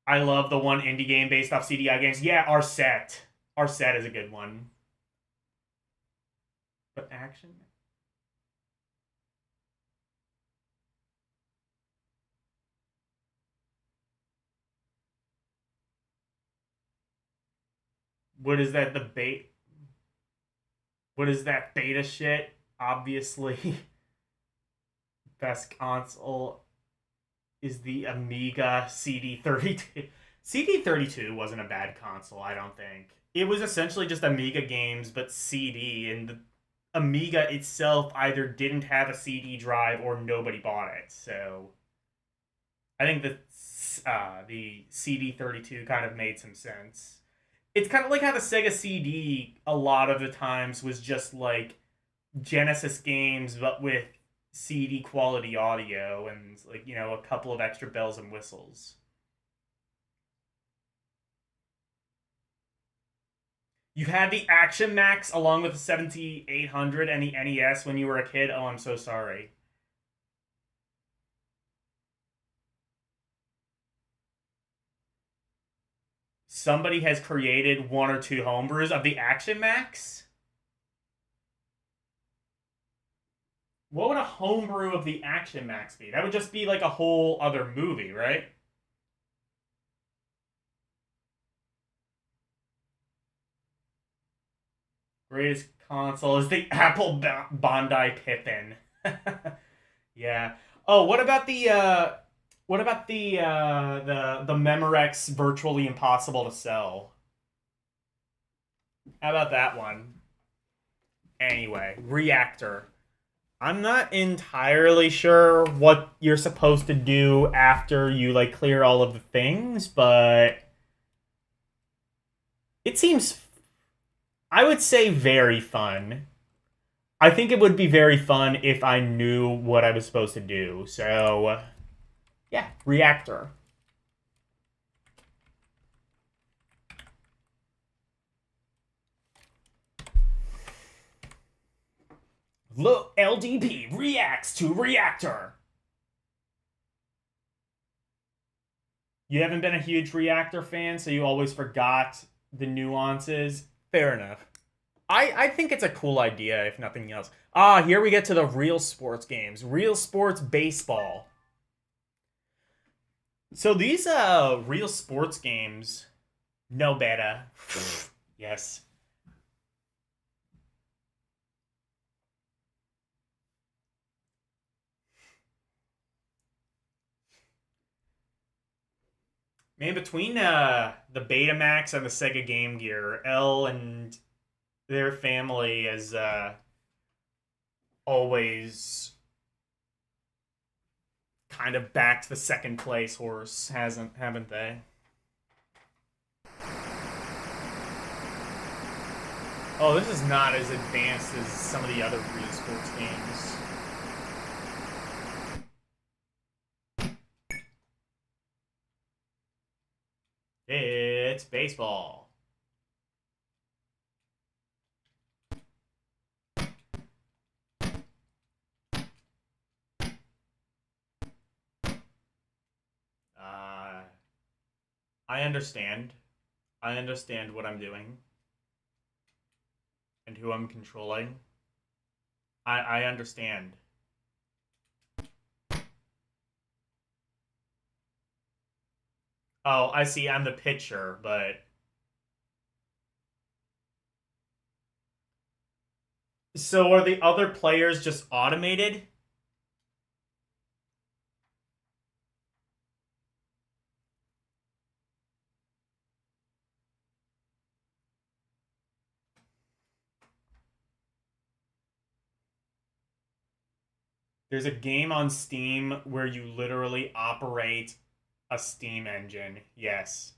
I love the one indie game based off CDI games. Yeah, Arset. Arset is a good one. But action? What is that? What is that beta shit? Obviously, best console is the Amiga CD32. CD32 wasn't a bad console, I don't think. It was essentially just Amiga games, but CD, and the Amiga itself either didn't have a CD drive or nobody bought it. So I think that the CD32 kind of made some sense. It's kind of like how the Sega CD a lot of the times was just like Genesis games, but with CD quality audio and like, a couple of extra bells and whistles. You had the Action Max along with the 7800 and the NES when you were a kid? Oh, I'm so sorry. Somebody has created 1 or 2 homebrews of the Action Max? What would a homebrew of the Action Max be? That would just be like a whole other movie, right? Greatest console is the Apple Bondi Pippin. Yeah. Oh, what about the Memorex Virtually Impossible to Sell? How about that one? Anyway, Reactor. I'm not entirely sure what you're supposed to do after you like clear all of the things, but it seems, I would say, very fun. I think it would be very fun if I knew what I was supposed to do. So, yeah, Reactor. Look, LDP reacts to Reactor. You haven't been a huge Reactor fan, so you always forgot the nuances. Fair enough. I think it's a cool idea, if nothing else. Ah, here we get to the real sports games. Real sports baseball. So these real sports games, no beta. Yes. Man, between the Betamax and the Sega Game Gear, L and their family has always kind of backed the second place horse, haven't they? Oh, this is not as advanced as some of the other real sports games. It's baseball. I understand. I understand what I'm doing and who I'm controlling. I understand. Oh, I see. I'm the pitcher, but so are the other players just automated? There's a game on Steam where you literally operate a steam engine. Yes.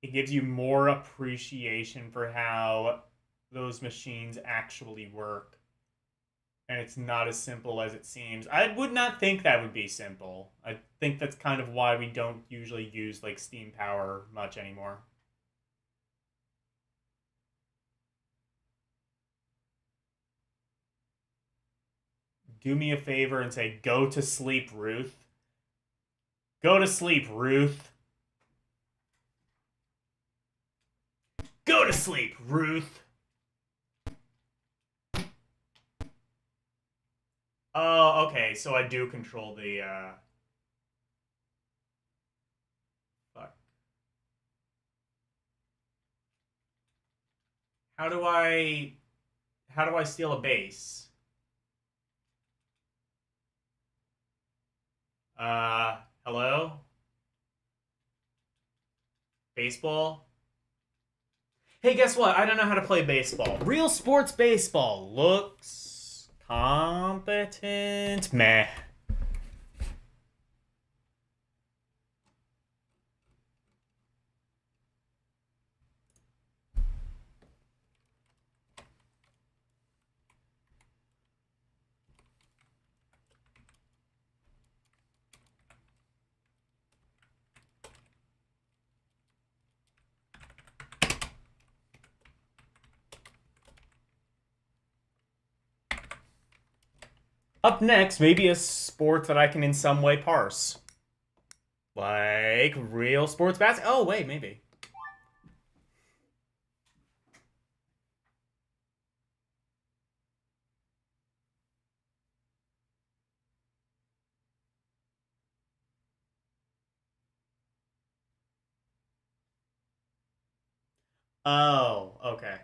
It gives you more appreciation for how those machines actually work. And it's not as simple as it seems. I would not think that would be simple. I think that's kind of why we don't usually use like steam power much anymore. Do me a favor and say, go to sleep, Ruth. Go to sleep, Ruth. Go to sleep, Ruth. Oh, okay, so I do control the, fuck. How do I steal a base? Hello? Baseball? Hey, guess what? I don't know how to play baseball. Real sports baseball looks competent. Meh. Up next, maybe a sport that I can in some way parse. Like real sports basketball. Oh, wait, maybe. Oh, okay.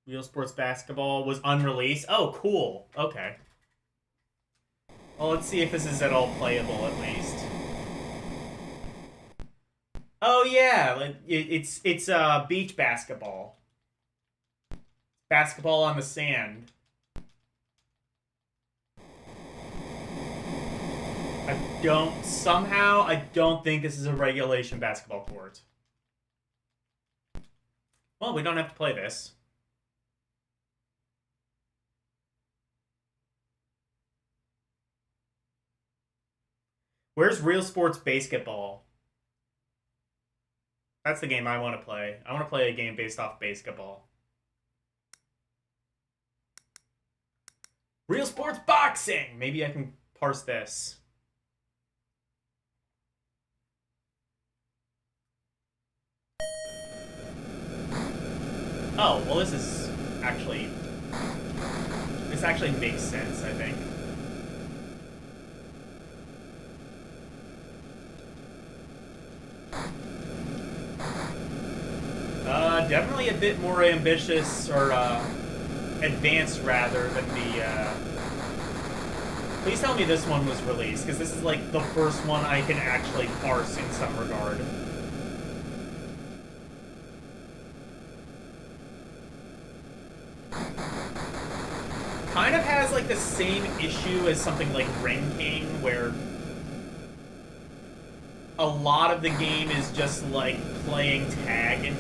Real sports basketball was unreleased. Oh, cool. Okay. Well, let's see if this is at all playable, at least. Oh yeah, like it's beach basketball. Basketball on the sand. I don't think this is a regulation basketball court. Well, we don't have to play this. Where's real sports basketball? That's the game I want to play. I want to play a game based off basketball. Real sports boxing! Maybe I can parse this. Oh, well, this actually makes sense, I think. Definitely a bit more ambitious, or, advanced, rather, than the, Please tell me this one was released, because this is, like, the first one I can actually parse in some regard. Kind of has, like, the same issue as something like Ring King, where a lot of the game is just, like, playing tag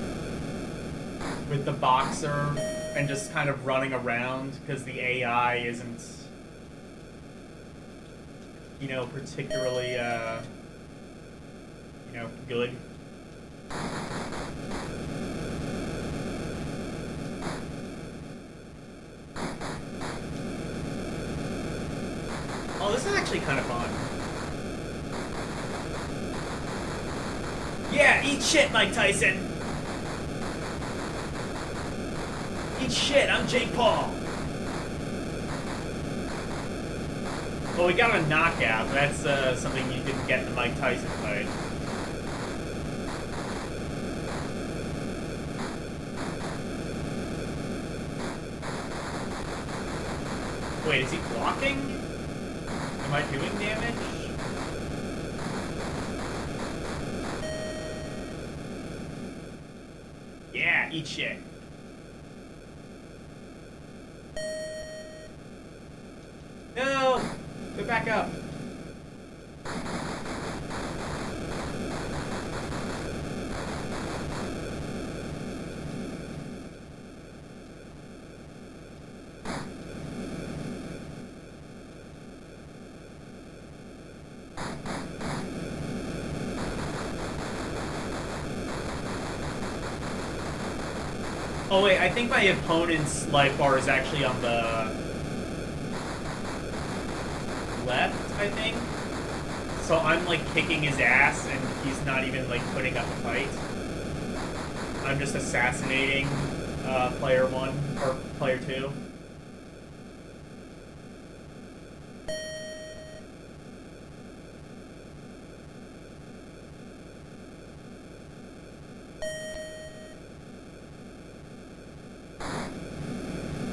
with the boxer and just kind of running around, because the AI isn't, you know, particularly, you know, good. Oh, this is actually kind of fun. Yeah, eat shit, Mike Tyson! Eat shit, I'm Jake Paul! Well, we got a knockout. That's something you didn't get in the Mike Tyson fight. Wait, is he blocking? Am I doing damage? Yeah, eat shit. No! Go back up. Oh wait, I think my opponent's life bar is actually on the left, I think. So I'm like kicking his ass and he's not even like putting up a fight. I'm just assassinating player 1 or player 2.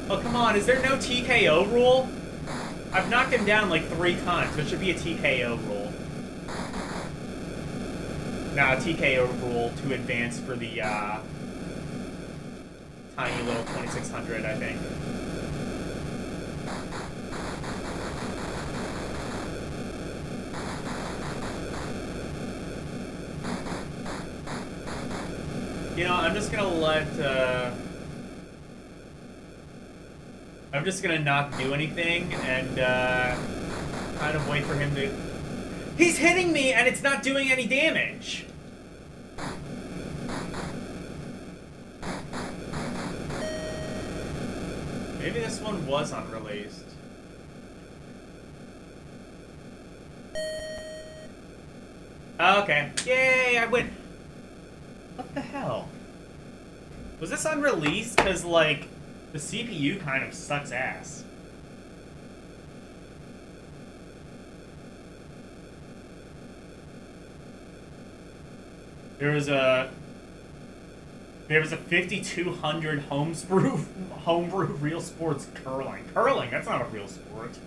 Oh, come on, is there no TKO rule? I've knocked him down like 3 times. There should be a TKO rule. Nah, a TKO rule to advance for the tiny little 2600, I think. You know, I'm just gonna let, I'm just gonna not do anything and, kind of wait for him to... He's hitting me and it's not doing any damage! Maybe this one was unreleased. Okay. Yay, I win! What the hell? Was this unreleased? Because, like, the CPU kind of sucks ass. There was a 5200 homebrew real sports curling. Curling, that's not a real sport.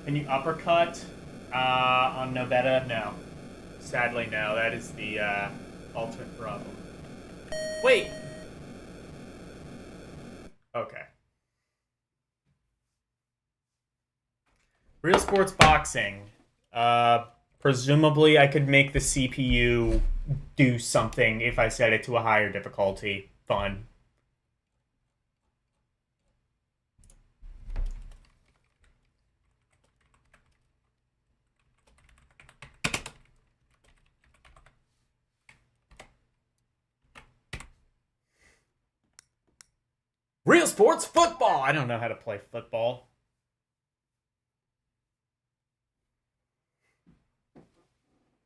Can you uppercut on Novetta? No. Sadly, no. That is the ultimate problem. Wait! Okay. Real sports boxing. Presumably I could make the CPU do something if I set it to a higher difficulty. Fun. Real sports football. I don't know how to play football.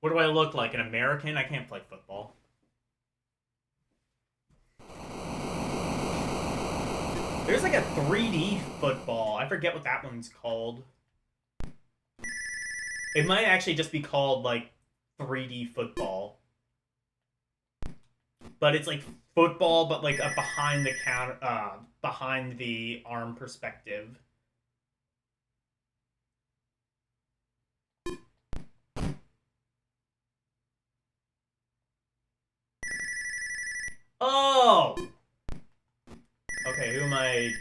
What do I look like? An American? I can't play football. There's like a 3D football. I forget what that one's called. It might actually just be called like 3D football. But it's like football, but like a behind the arm perspective. Oh! Okay, who am I?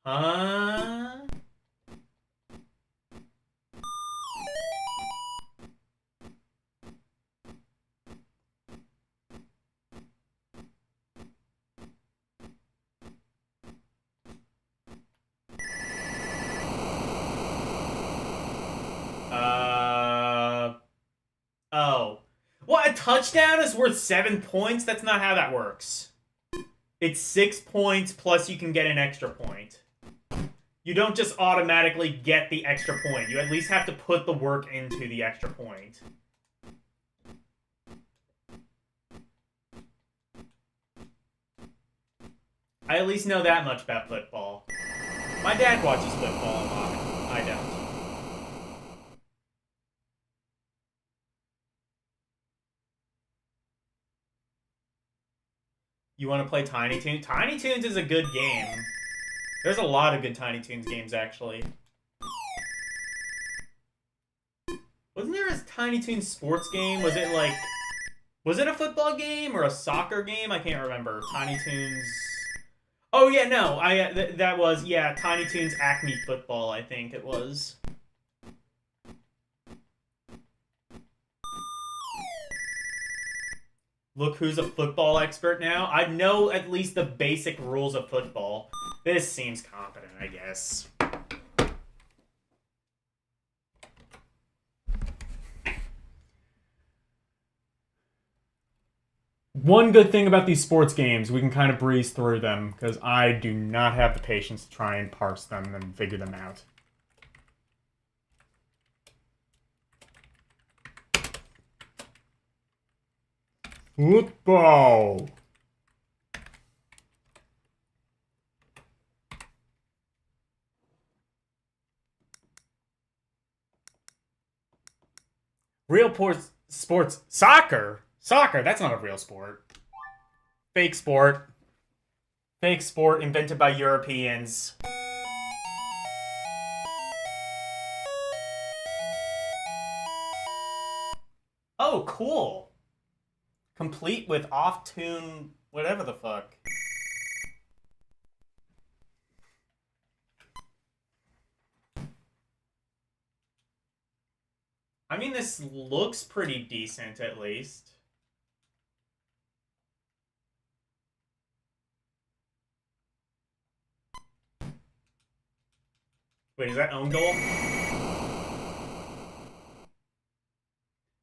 Huh? Oh. What? A touchdown is worth 7 points? That's not how that works. It's 6 points plus you can get an extra point. You don't just automatically get the extra point. You at least have to put the work into the extra point. I at least know that much about football. My dad watches football a lot. I don't. You want to play Tiny Toons? Tiny Toons is a good game. There's a lot of good Tiny Toons games, actually. Wasn't there a Tiny Toons sports game? Was it like... Was it a football game or a soccer game? I can't remember. Tiny Toons... Oh, yeah, no. That was, yeah, Tiny Toons Acme Football, I think it was. Look who's a football expert now. I know at least the basic rules of football. This seems competent, I guess. One good thing about these sports games, we can kind of breeze through them, because I do not have the patience to try and parse them and figure them out. Football. Real sports. Soccer? Soccer, that's not a real sport. Fake sport. Fake sport invented by Europeans. Oh, cool. Complete with off-tune whatever the fuck. I mean, this looks pretty decent, at least. Wait, is that own goal?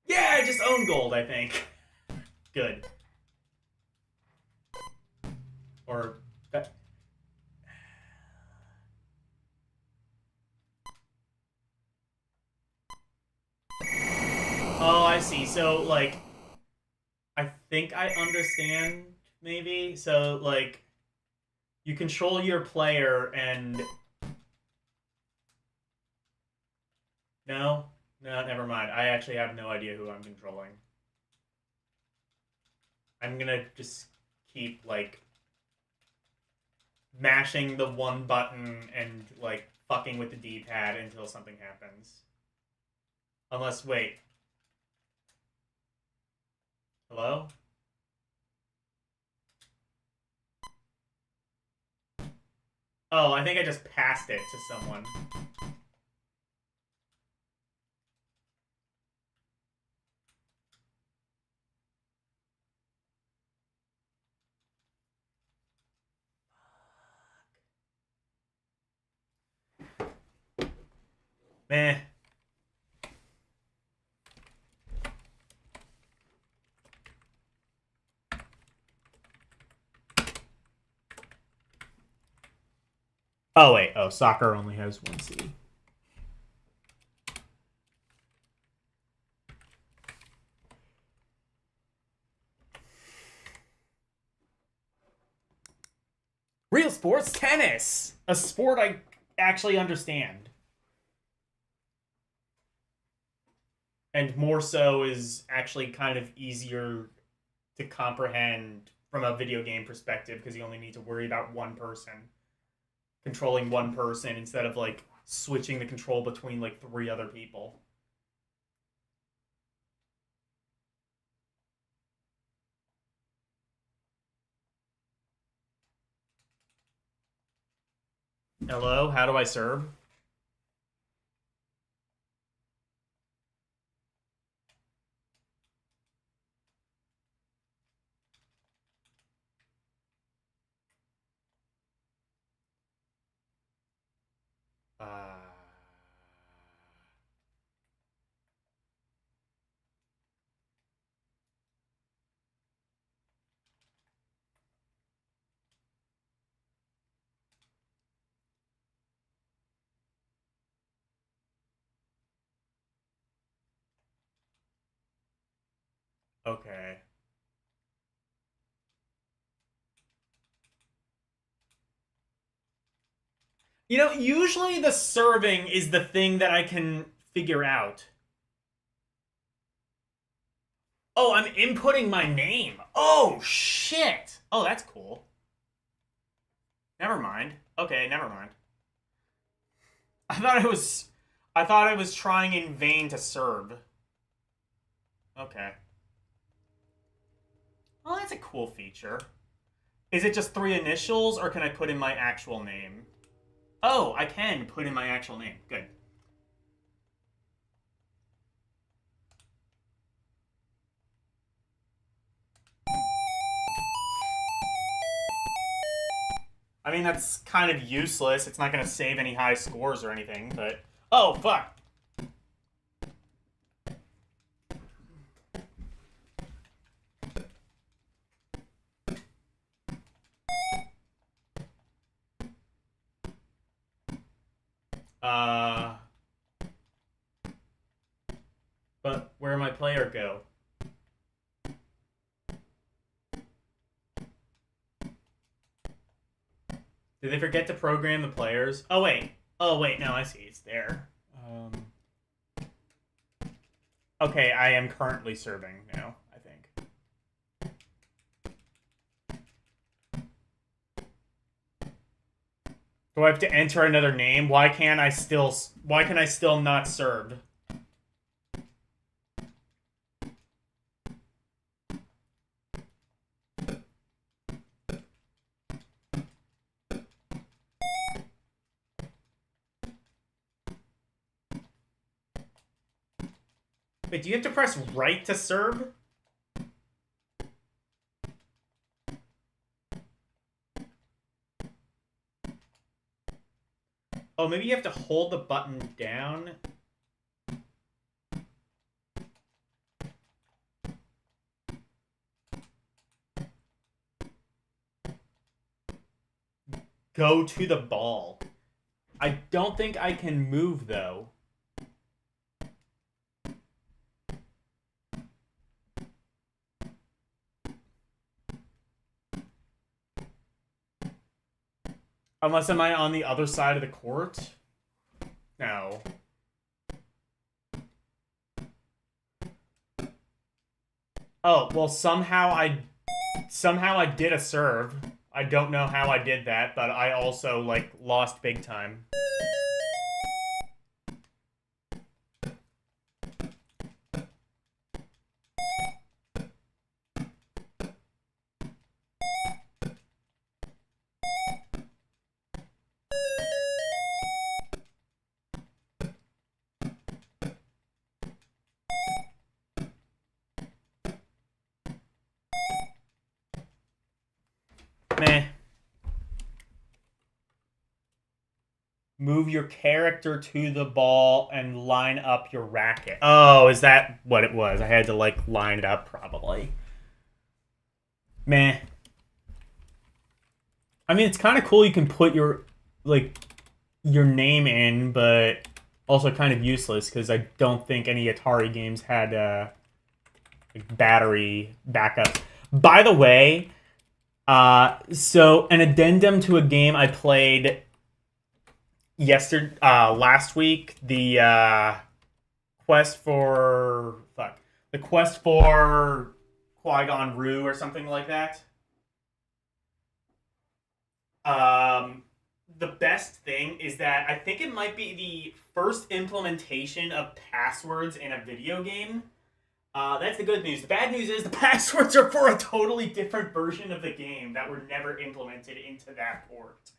Yeah, I just own gold, I think. Good. Or... that... Oh, I see. So, like... I think I understand, maybe? So, like... You control your player and... No? No, never mind. I actually have no idea who I'm controlling. I'm gonna just keep, like, mashing the one button and, like, fucking with the D-pad until something happens. Unless, wait. Hello? Oh, I think I just passed it to someone. Meh. Oh, wait. Oh, soccer only has one C. Real sports tennis. A sport I actually understand. And more so is actually kind of easier to comprehend from a video game perspective because you only need to worry about one person controlling one person instead of like switching the control between like 3 other people. Hello, how do I serve? Okay. You know, usually the serving is the thing that I can figure out. Oh, I'm inputting my name. Oh, shit. Oh, that's cool. Never mind. Okay, never mind. I thought I was trying in vain to serve. Okay. Well, that's a cool feature. Is it just 3 initials, or can I put in my actual name? Oh, I can put in my actual name. Good. I mean, that's kind of useless. It's not going to save any high scores or anything, but... Oh, fuck! But where'd my player go? Did they forget to program the players? Oh, wait. Oh, wait. No, I see. It's there. Okay, I am currently serving now, I think. Do I have to enter another name? Why can I still not serve? Wait, do you have to press right to serve? Oh, maybe you have to hold the button down. Go to the ball. I don't think I can move, though. Unless am I on the other side of the court? No. Oh, well, somehow I did a serve. I don't know how I did that, but I also, like, lost big time. Meh. Move your character to the ball and line up your racket. Oh, is that what it was? I had to, like, line it up, probably. Meh. I mean, it's kind of cool you can put your like your name in, but also kind of useless because I don't think any Atari games had like battery backup. By the way, so an addendum to a game I played last week, the quest for Qui-Gon Rue or something like that. The best thing is that I think it might be the first implementation of passwords in a video game. That's the good news. The bad news is the passwords are for a totally different version of the game that were never implemented into that port.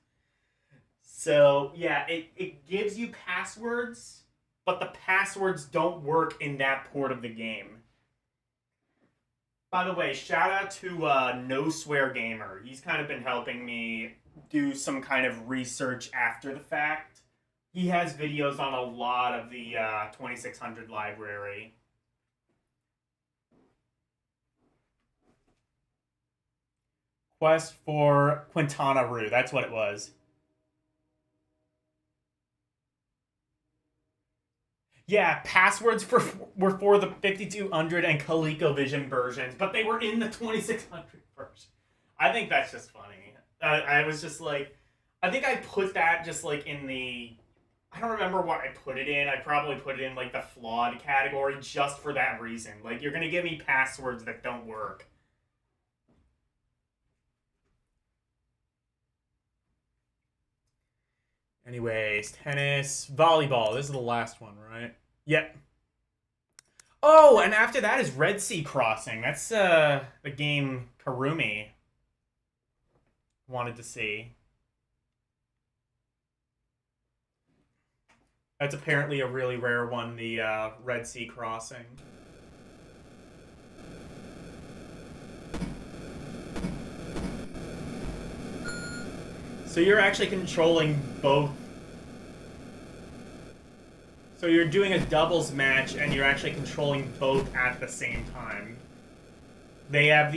So, yeah, it gives you passwords, but the passwords don't work in that port of the game. By the way, shout out to No Swear Gamer. He's kind of been helping me do some kind of research after the fact. He has videos on a lot of the 2600 library. Quest for Quintana Roo. That's what it was. Yeah, passwords were for the 5200 and ColecoVision versions, but they were in the 2600 version. I think that's just funny. I was just like, I think I put that just like in the, I don't remember what I put it in. I probably put it in like the flawed category just for that reason. Like, you're going to give me passwords that don't work. Anyways, tennis, volleyball. This is the last one, right? Yep. Oh, and after that is Red Sea Crossing. That's the game Karumi wanted to see. That's apparently a really rare one, the Red Sea Crossing. So you're actually controlling both. So you're doing a doubles match, and you're actually controlling both at the same time. They have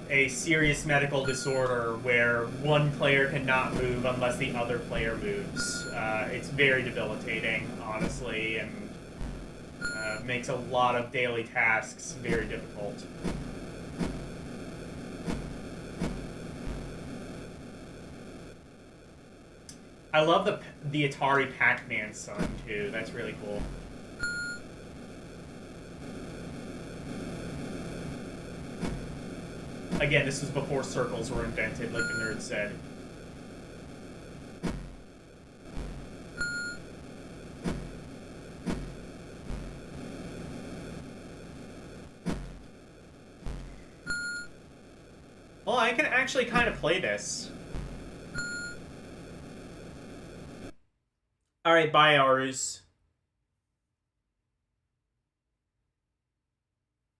a serious medical disorder where one player cannot move unless the other player moves. It's very debilitating, honestly, and makes a lot of daily tasks very difficult. I love the Atari Pac-Man son, too. That's really cool. Again, this was before circles were invented, like the nerd said. Well, I can actually kind of play this. Alright, bye, Arus.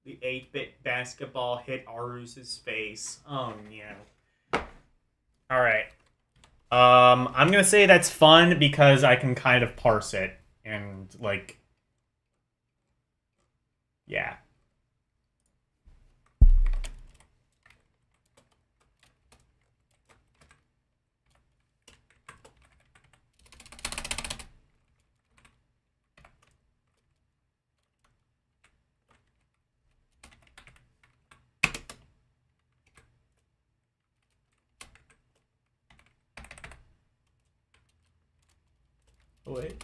The 8-bit basketball hit Arus' face. Oh, no. Alright. I'm gonna say that's fun because I can kind of parse it. And, like... yeah. Wait.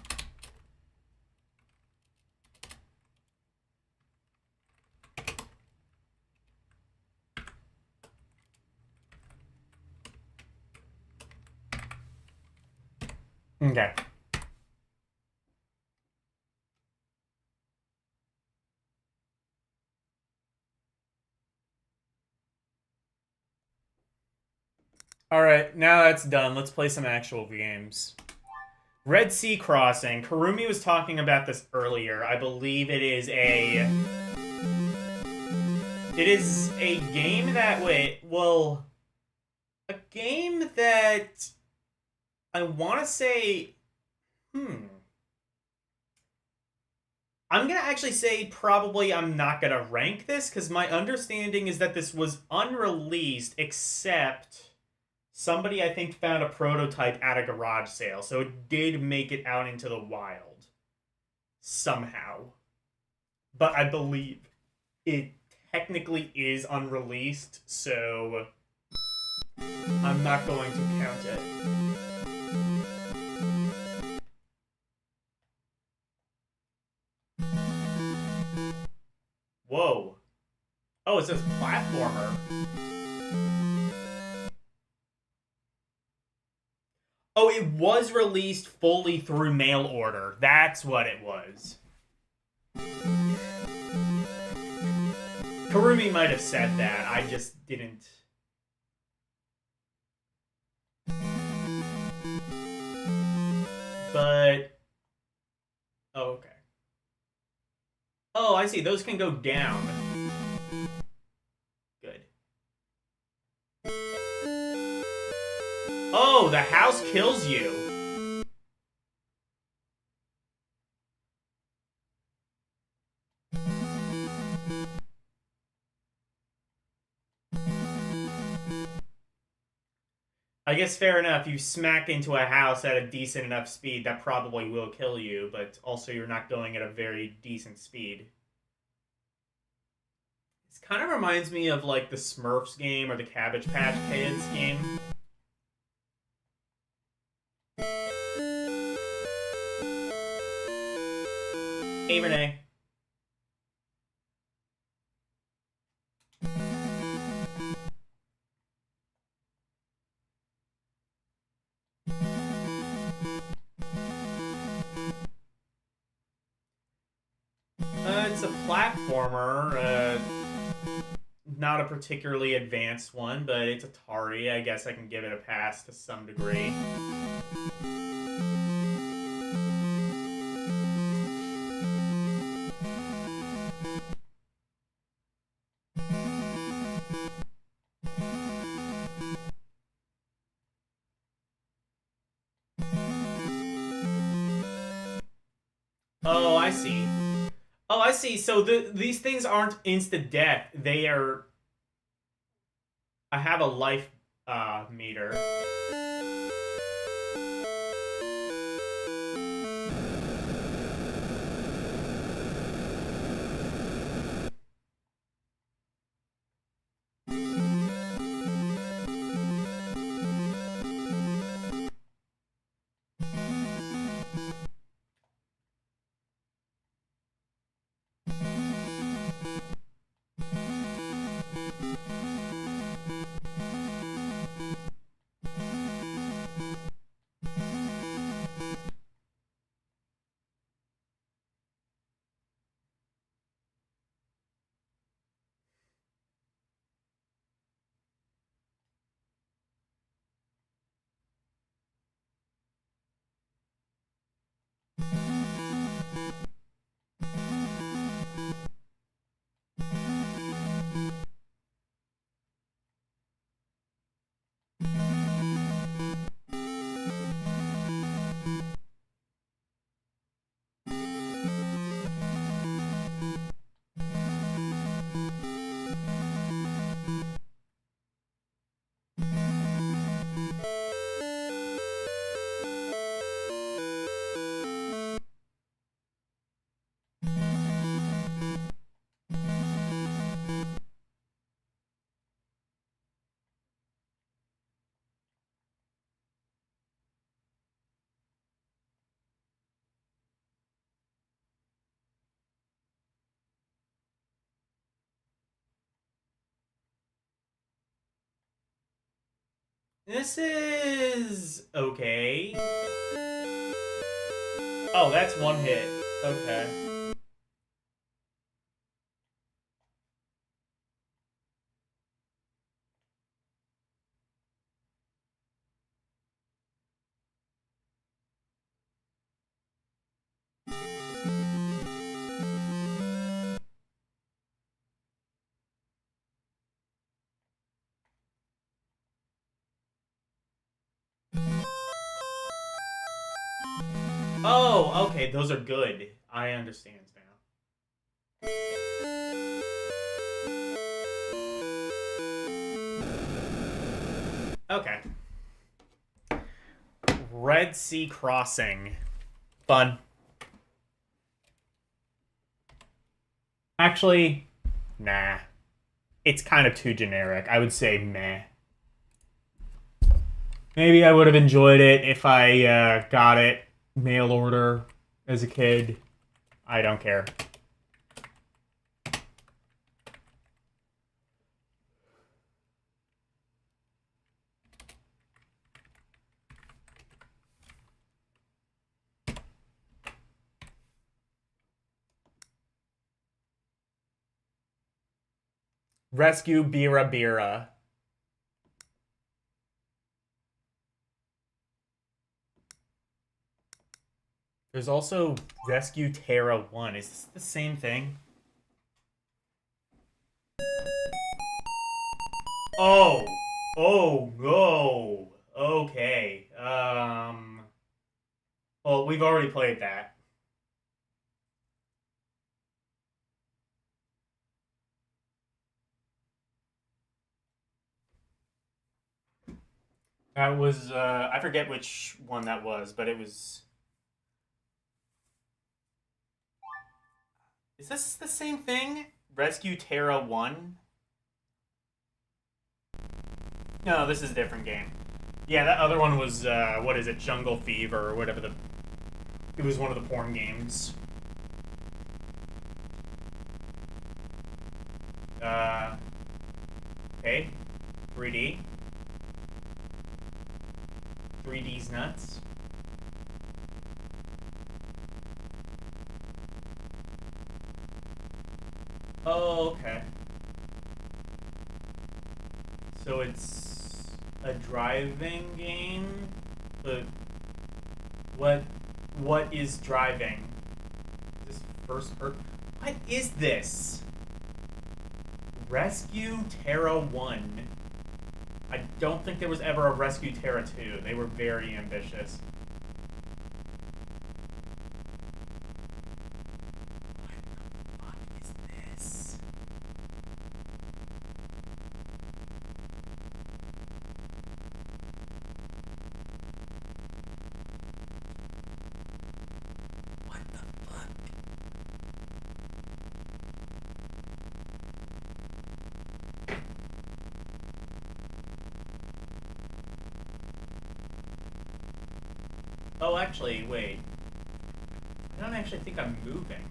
Okay. Alright, now that's done. Let's play some actual games. Red Sea Crossing. Karumi was talking about this earlier. I believe it is a... It is a game that... Wait, well... A game that... I want to say... I'm going to actually say probably I'm not going to rank this, because my understanding is that this was unreleased except Somebody, I think, found a prototype at a garage sale, so it did make it out into the wild. Somehow. But I believe it technically is unreleased, so I'm not going to count it. Whoa. Oh, it says platformer. Oh, it was released fully through mail order. That's what it was. Karumi might have said that. I just didn't. But... Oh, okay. Oh, I see. Those can go down. Good. Oh, the house kills you. I guess fair enough. You smack into a house at a decent enough speed, that probably will kill you, but also you're not going at a very decent speed. This kind of reminds me of like the Smurfs game or the Cabbage Patch Kids game. Hey, Renee. It's a platformer. Not a particularly advanced one, but it's Atari. I guess I can give it a pass to some degree. Oh, I see. Oh, I see. So these things aren't instant death. They are... I have a life meter. This is... okay. Oh, that's one hit. Okay. Oh, okay, those are good. I understand now. Okay. Red Sea Crossing. Fun. Actually, nah. It's kind of too generic. I would say meh. Maybe I would have enjoyed it if I got it mail order as a kid. I don't care. Rescue Bira Bira. There's also Rescue Terra 1. Is this the same thing? Oh. Oh, no. Okay. Well, we've already played that. That was, I forget which one that was, but it was... Is this the same thing? Rescue Terra 1? No, this is a different game. Yeah, that other one was, what is it? Jungle Fever or whatever the... It was one of the porn games. Okay. 3D. 3D's nuts. Oh, okay. So it's a driving game? But what is driving? Is this first person? What is this? Rescue Terra 1. I don't think there was ever a Rescue Terra 2. They were very ambitious. What the fuck is this? What the fuck? Oh, actually, wait. I don't actually think I'm moving.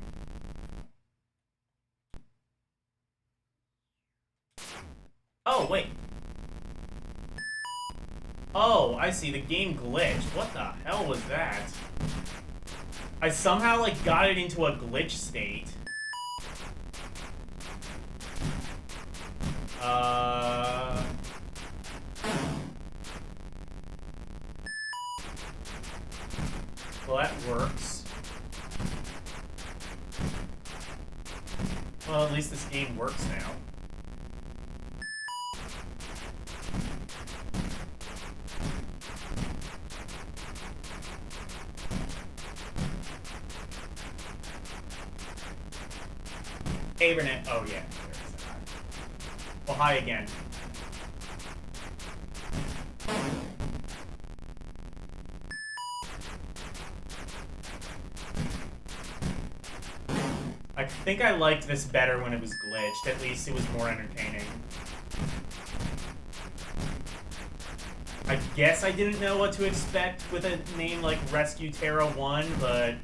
Oh, wait. Oh, I see. The game glitched. What the hell was that? I somehow, like, got it into a glitch state. Well, that works. Well, at least this game works now. Abernet. Oh, yeah. Well, hi again. I think I liked this better when it was glitched. At least it was more entertaining. I guess I didn't know what to expect with a name like Rescue Terra 1, but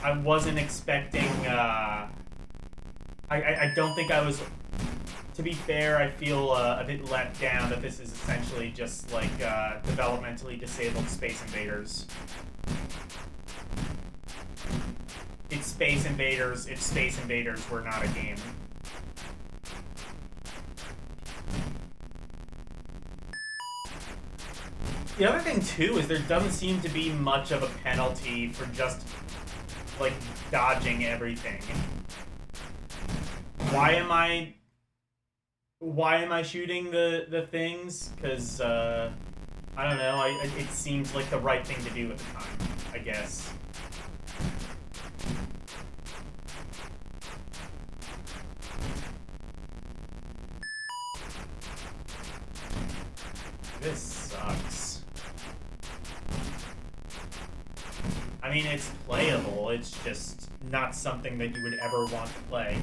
I wasn't expecting, I don't think I was... To be fair, I feel a bit let down that this is essentially just like developmentally disabled Space Invaders. It's Space Invaders if Space Invaders were not a game. The other thing, too, is there doesn't seem to be much of a penalty for just, like, dodging everything. Why am I shooting the things? Because, I don't know, it seems like the right thing to do at the time, I guess. This sucks. mean, it's playable. It's just not something that you would ever want to play.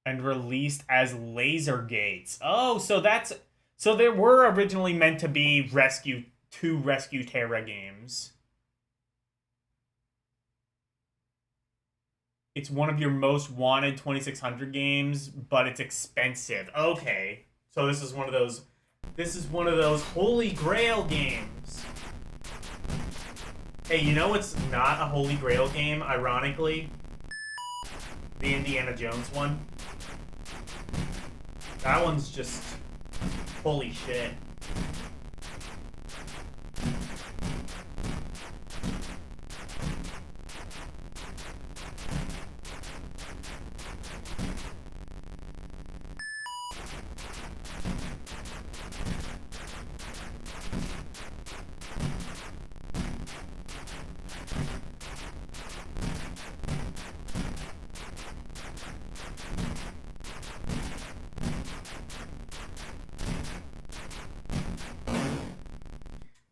And released as laser gates. Oh, so that's... So there were originally meant to be two Rescue Terra games. It's one of your most wanted 2600 games, but it's expensive. Okay. So this is one of those Holy Grail games. Hey, you know what's not a Holy Grail game, ironically? The Indiana Jones one. That one's just... holy shit.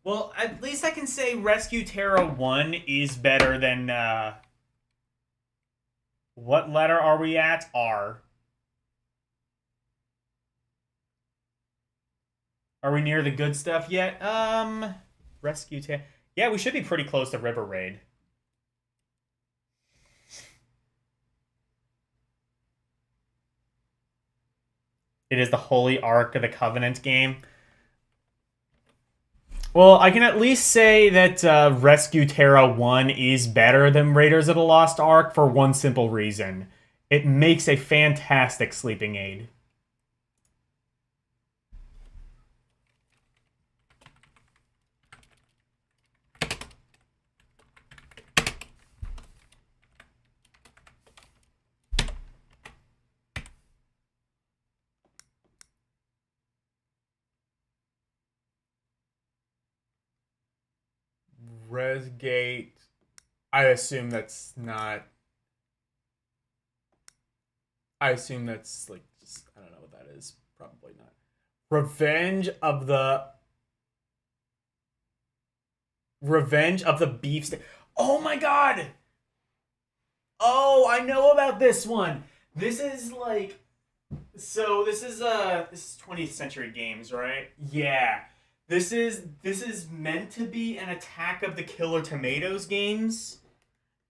Well, at least I can say Rescue Terra 1 is better than, what letter are we at? R. Are we near the good stuff yet? Rescue Terra... Yeah, we should be pretty close to River Raid. It is the Holy Ark of the Covenant game. Well, I can at least say that Rescue Terra 1 is better than Raiders of the Lost Ark for one simple reason. It makes a fantastic sleeping aid. Resgate. I assume that's not... I assume that's, like, just... I don't know what that is. Probably not. Revenge of the Beefsteak. Oh my god! Oh, I know about this one! This is, like... So, this is 20th Century Games, right? Yeah. This is meant to be an Attack of the Killer Tomatoes games.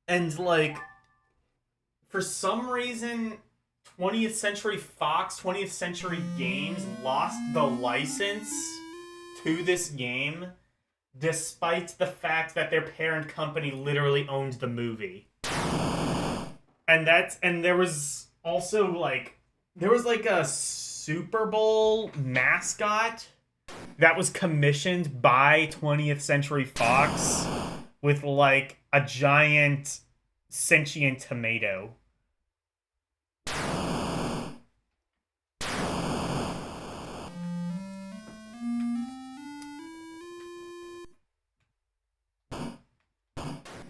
And, like, for some reason, 20th Century Fox, 20th Century Games lost the license to this game, despite the fact that their parent company literally owned the movie. And there was also, like, a Super Bowl mascot that was commissioned by 20th Century Fox with, like, a giant sentient tomato.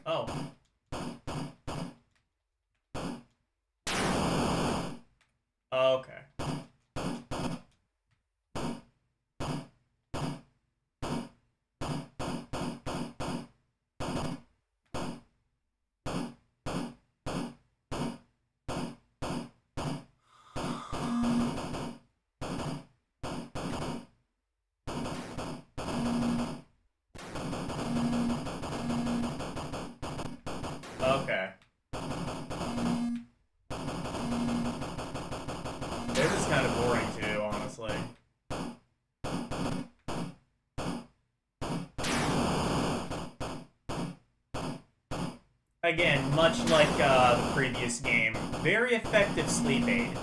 Oh. Okay. Okay. This is kind of boring too, honestly. Again, much like the previous game, very effective sleep aid.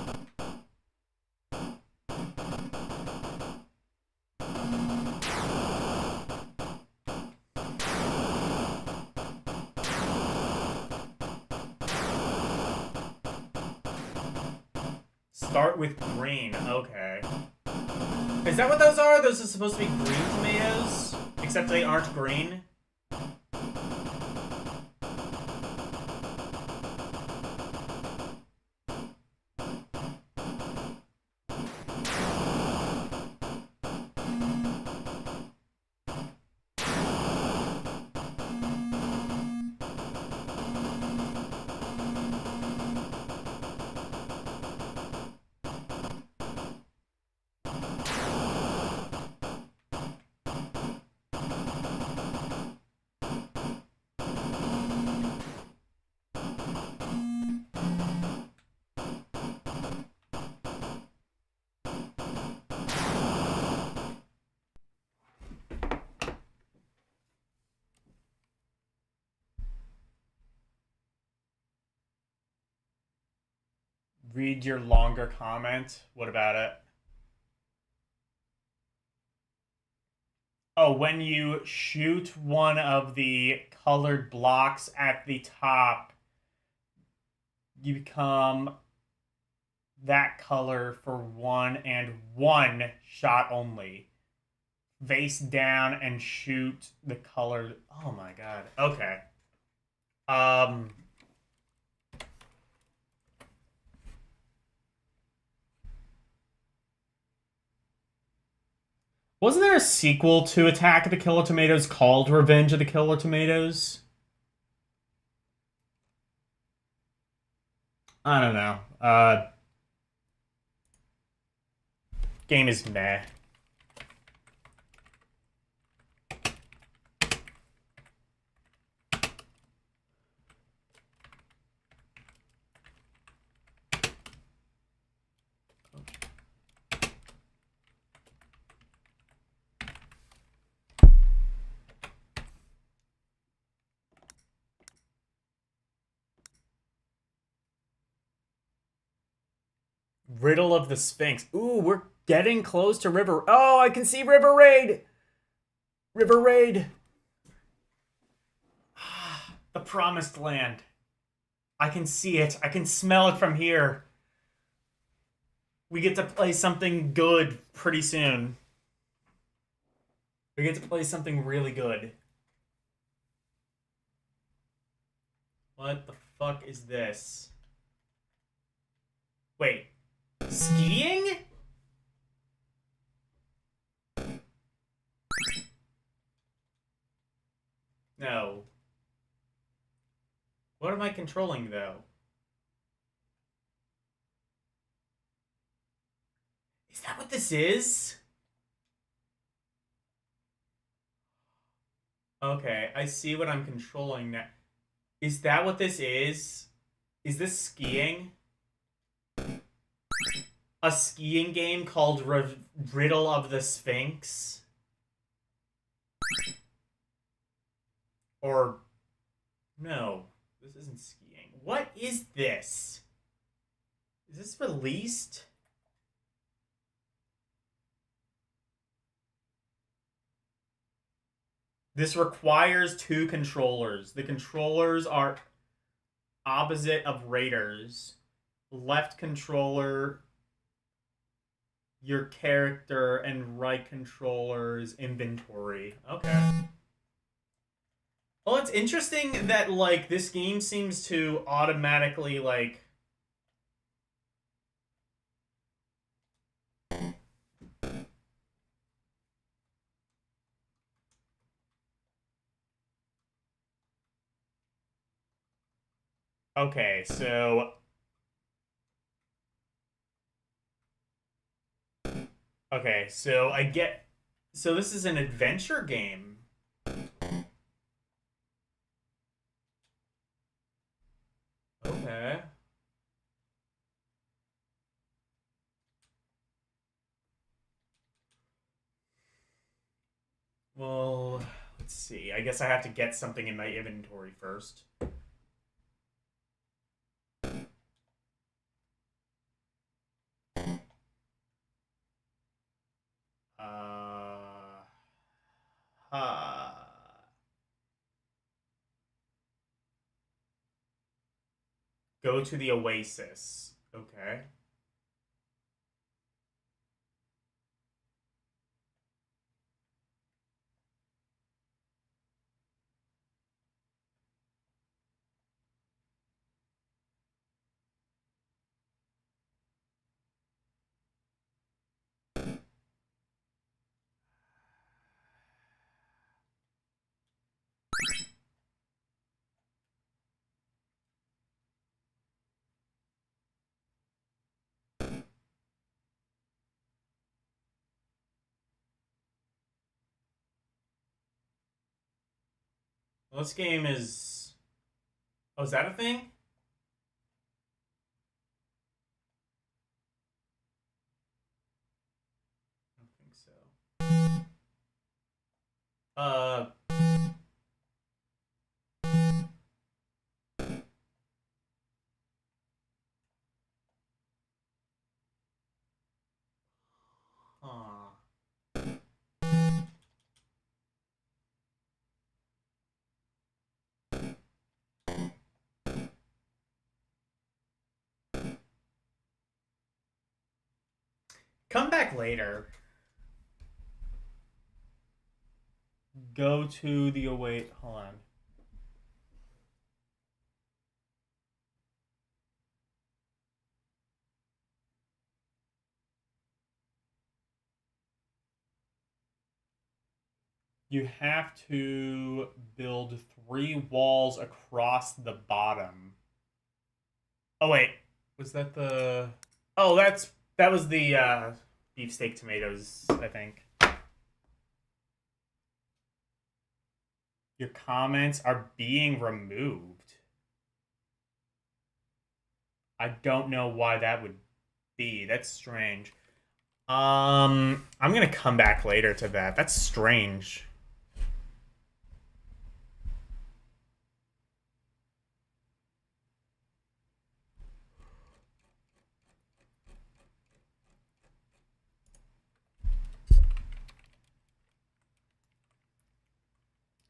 Start with green, okay. Is that what those are? Those are supposed to be green tomatoes? Except they aren't green? read your longer comment. What about it? Oh, when you shoot one of the colored blocks at the top, you become that color for one shot only. Face down and shoot the colored. Oh my god. Okay. Wasn't there a sequel to Attack of the Killer Tomatoes called Revenge of the Killer Tomatoes? I don't know. Game is meh. Riddle of the Sphinx. Ooh, we're getting close to River. Oh, I can see River Raid. River Raid. The Promised Land. I can see it. I can smell it from here. We get to play something good pretty soon. We get to play something really good. What the fuck is this? Wait. Skiing? No. What am I controlling, though? Is that what this is? Okay, I see what I'm controlling now. Is that what this is? Is this skiing? A skiing game called Riddle of the Sphinx? Or... no, this isn't skiing. What is this? Is this released? This requires 2 controllers. The controllers are opposite of Raiders. Left controller, your character, and right controller's inventory. Okay. Well, it's interesting that, like, this game seems to automatically, like... Okay, so... okay, so I get... so this is an adventure game. Okay. Well, let's see. I guess I have to get something in my inventory first. Uh... Go to the Oasis. Okay. Well, this game is... oh, is that a thing? I don't think so. Come back later. Go to the await. Hold on. You have to build 3 walls across the bottom. Oh wait, was that the? Oh, that was the beefsteak tomatoes, I think. Your comments are being removed. I don't know why that would be. That's strange. I'm gonna come back later to that. That's strange.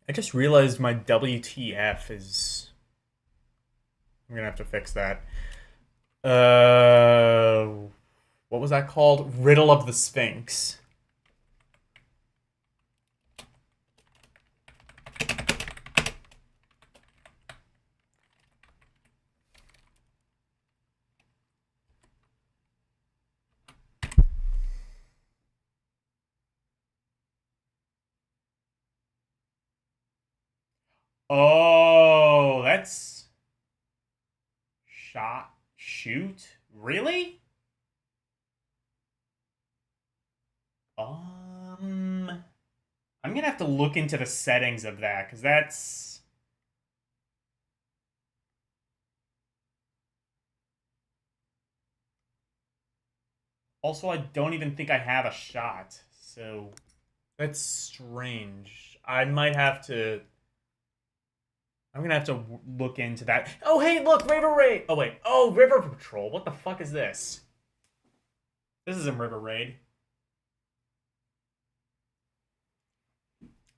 I just realized my WTF is... I'm gonna have to fix that. What was that called? Riddle of the Sphinx. Oh, that's... Shoot? Really? I'm gonna have to look into the settings of that, because that's... Also, I don't even think I have a shot, so... That's strange. I might have to... I'm gonna have to look into that. Oh, hey, look, River Raid! Oh, wait. Oh, River Patrol. What the fuck is this? This isn't River Raid.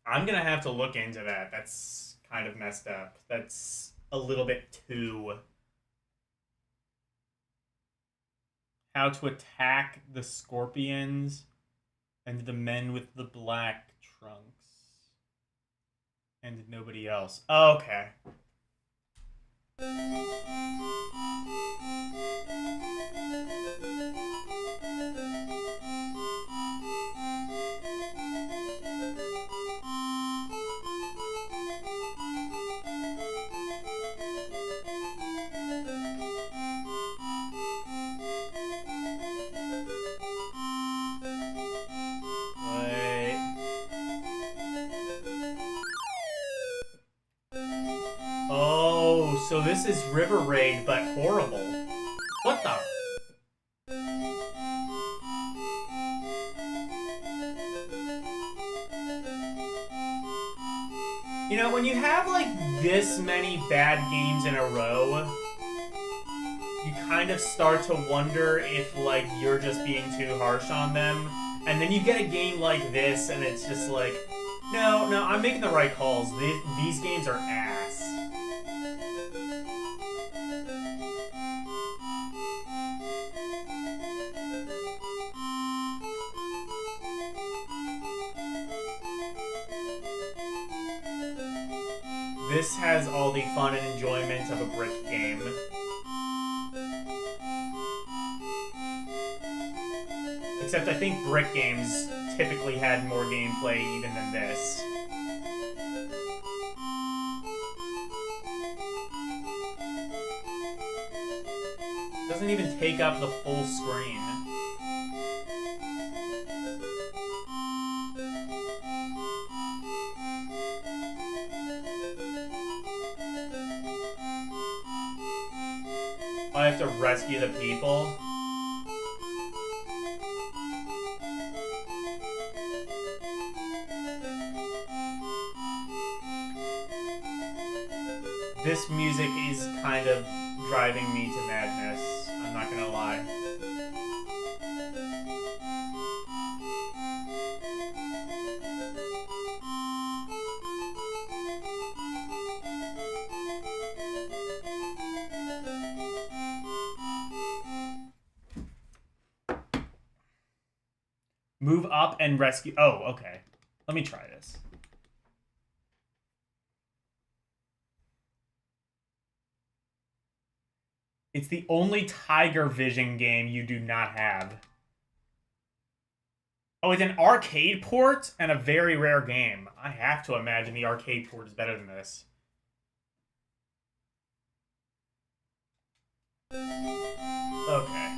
I'm gonna have to look into that. That's kind of messed up. That's a little bit too... How to attack the scorpions and the men with the black trunks. And nobody else. Oh, okay. Oh, so this is River Raid, but horrible. What the? You know, when you have, like, this many bad games in a row, you kind of start to wonder if, like, you're just being too harsh on them. And then you get a game like this, and it's just like, no, I'm making the right calls. These games are ass. This has all the fun and enjoyment of a brick game. Except I think brick games typically had more gameplay even than this. Doesn't even take up the full screen. I have to rescue the people. This music is kind of driving me to madness. I'm not gonna lie. Move up and rescue. Oh, okay. Let me try this. It's the only Tiger Vision game you do not have. Oh, it's an arcade port and a very rare game. I have to imagine the arcade port is better than this. Okay.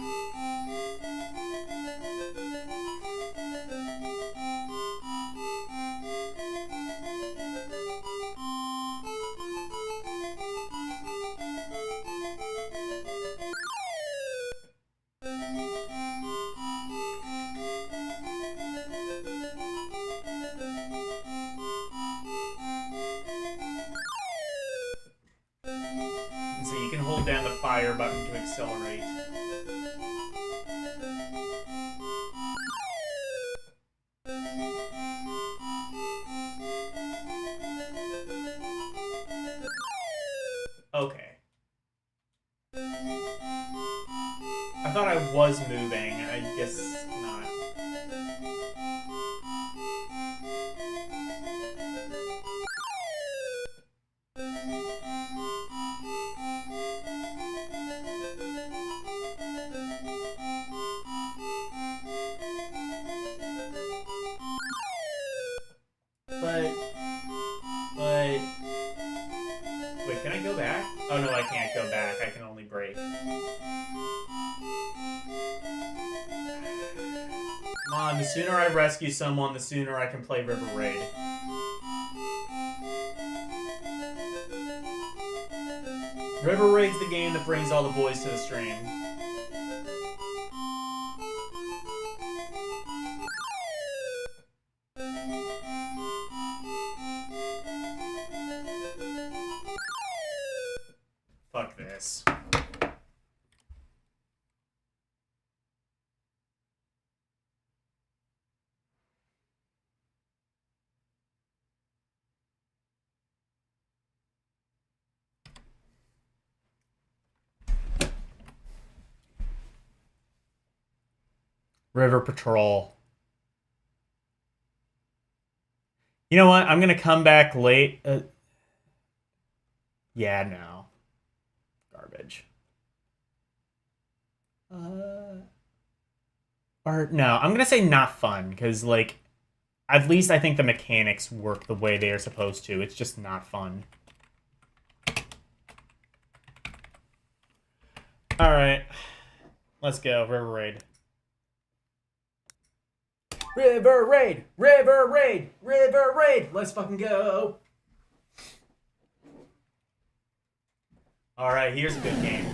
So you can hold down the fire button to accelerate. Okay. I thought I was moving. I guess not. But... Wait, can I go back? Oh no, I can't go back. I can only break. Come on, the sooner I rescue someone, the sooner I can play River Raid. River Raid's the game that brings all the boys to the stream. Fuck this. River Patrol. You know what? I'm gonna come back late. Yeah, no. Garbage. Or no, I'm gonna say not fun, because like, at least I think the mechanics work the way they are supposed to. It's just not fun. All right, let's go. River Raid. River Raid! River Raid! River Raid! Let's fucking go! Alright, here's a good game.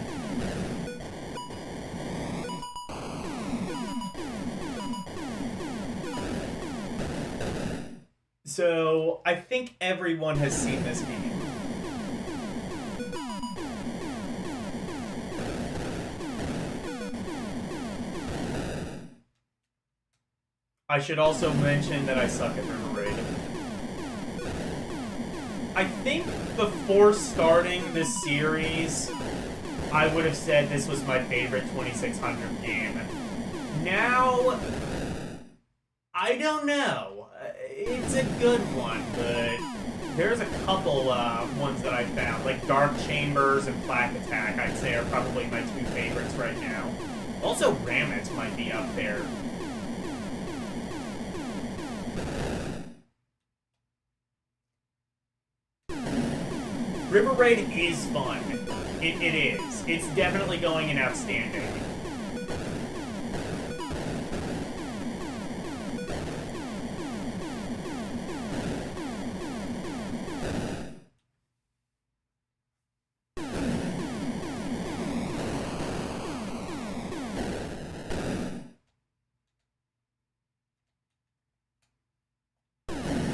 So, I think everyone has seen this game. I should also mention that I suck at River Raid. I think before starting this series, I would have said this was my favorite 2600 game. Now, I don't know. It's a good one, but there's a couple ones that I found, like Dark Chambers and Plaque Attack, I'd say are probably my two favorites right now. Also, Rammet might be up there. River Raid is fun. It is. It's definitely going in outstanding.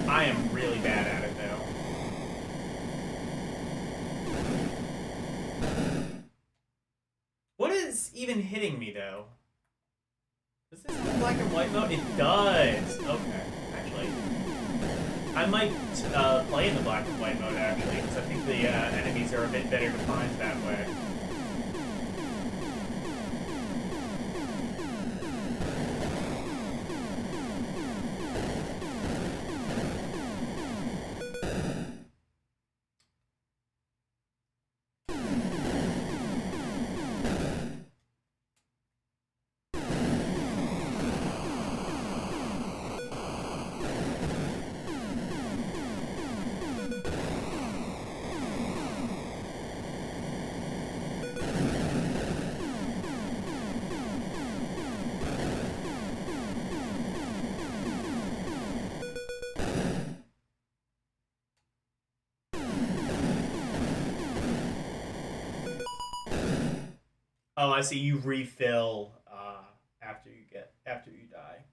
I am really bad at it, though. What is even hitting me, though? Does this have black and white mode? It does! Okay, actually. I might play in the black and white mode, actually, because I think the enemies are a bit better defined that way. Oh, I see. You refill after you die.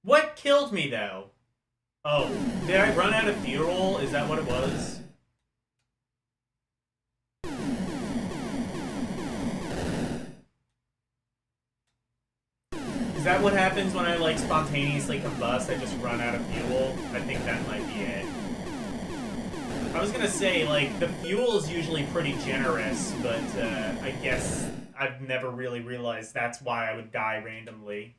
What killed me, though? Oh, did I run out of fuel? Is that what it was? Is that what happens when I, like, spontaneously combust? I just run out of fuel? I think that might be it. I was gonna say, like, the fuel is usually pretty generous, but, I guess I've never really realized that's why I would die randomly.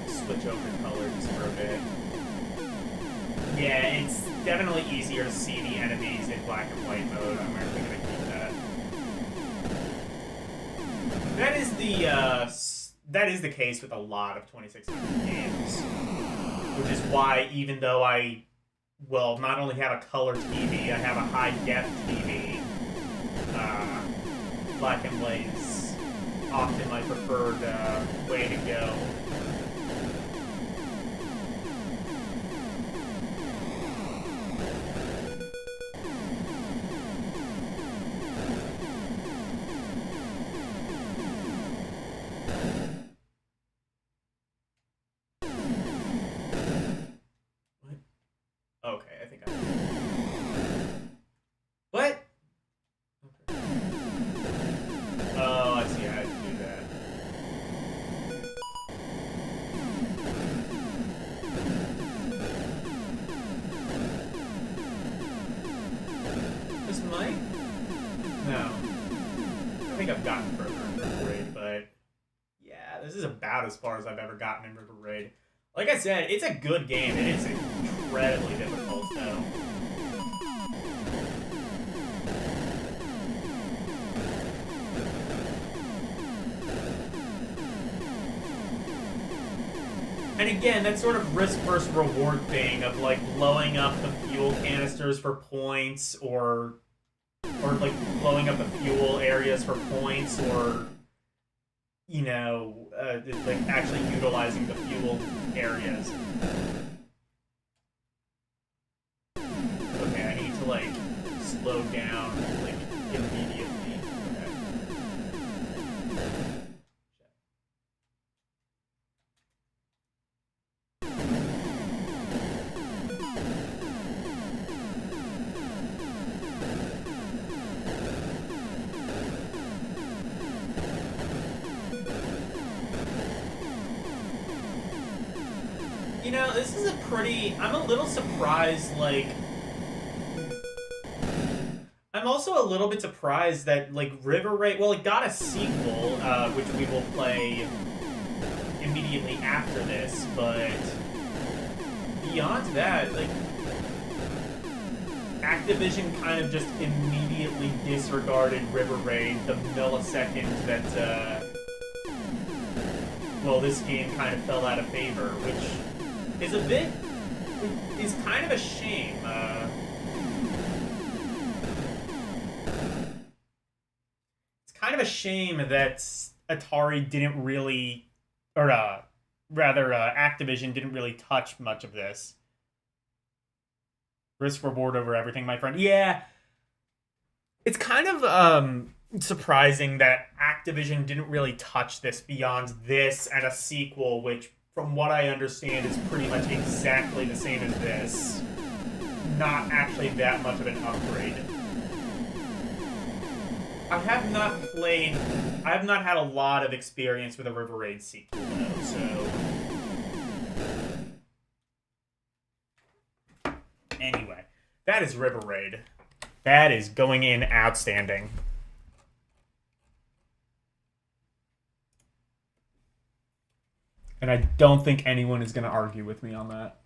Switch over colors for a bit. Yeah, it's definitely easier to see the enemies in black and white mode. I'm actually gonna keep that. That is the case with a lot of 2600 games, which is why even though I, well, not only have a color TV, I have a high def TV. Black and white is often my preferred way to go. Okay, I think I... What? Okay. Oh, I see. I had to do that. This might? No. I think I've gotten further in River Raid, but... Yeah, this is about as far as I've ever gotten in River Raid. Like I said, it's a good game. It is incredibly difficult, though. And again, that sort of risk versus reward thing of like blowing up the fuel canisters for points, or like blowing up the fuel areas for points, or you know, like actually utilizing the fuel areas. Okay, I need to like slow down like immediately. You know, this is a pretty... I'm a little surprised, like... I'm also a little bit surprised that, like, River Raid... Well, it got a sequel, which we will play immediately after this, but... Beyond that, like... Activision kind of just immediately disregarded River Raid the millisecond that, well, this game kind of fell out of favor, which... is kind of a shame. It's kind of a shame that Atari didn't really, or rather, Activision didn't really touch much of this. Risk reward over everything, my friend. Yeah, it's kind of surprising that Activision didn't really touch this beyond this and a sequel, which, from what I understand, is pretty much exactly the same as this. Not actually that much of an upgrade. I have not had a lot of experience with a River Raid sequel, though, so... Anyway, that is River Raid. That is going in outstanding. And I don't think anyone is going to argue with me on that.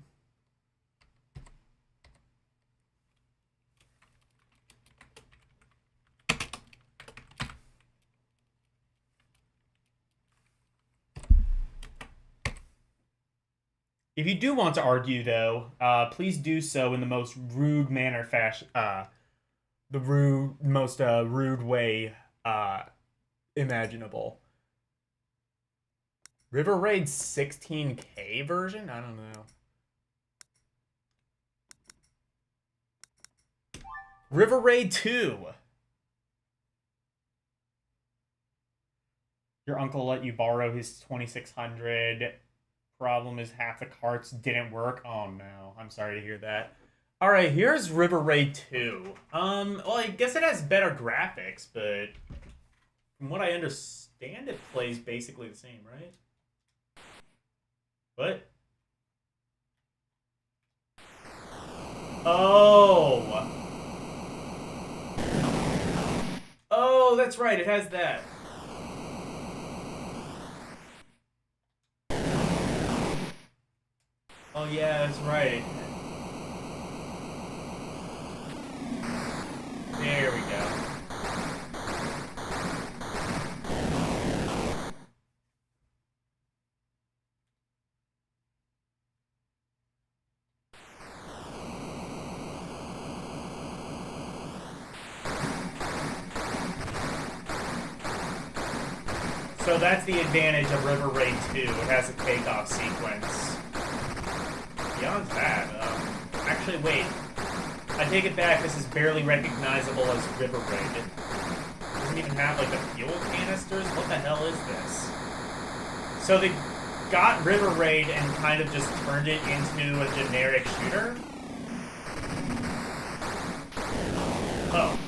If you do want to argue, though, please do so in the most rude manner fashion, most rude way imaginable. River Raid 16K version? I don't know. River Raid 2. Your uncle let you borrow his 2600. Problem is half the carts didn't work. Oh no, I'm sorry to hear that. All right, here's River Raid 2. Well, I guess it has better graphics, but from what I understand, it plays basically the same, right? What? Oh. Oh, that's right. It has that. Oh, yeah, that's right. There we go. So that's the advantage of River Raid 2. It has a takeoff sequence. Beyond that, actually, wait. I take it back. This is barely recognizable as River Raid. It doesn't even have, like, the fuel canisters? What the hell is this? So they got River Raid and kind of just turned it into a generic shooter? Oh.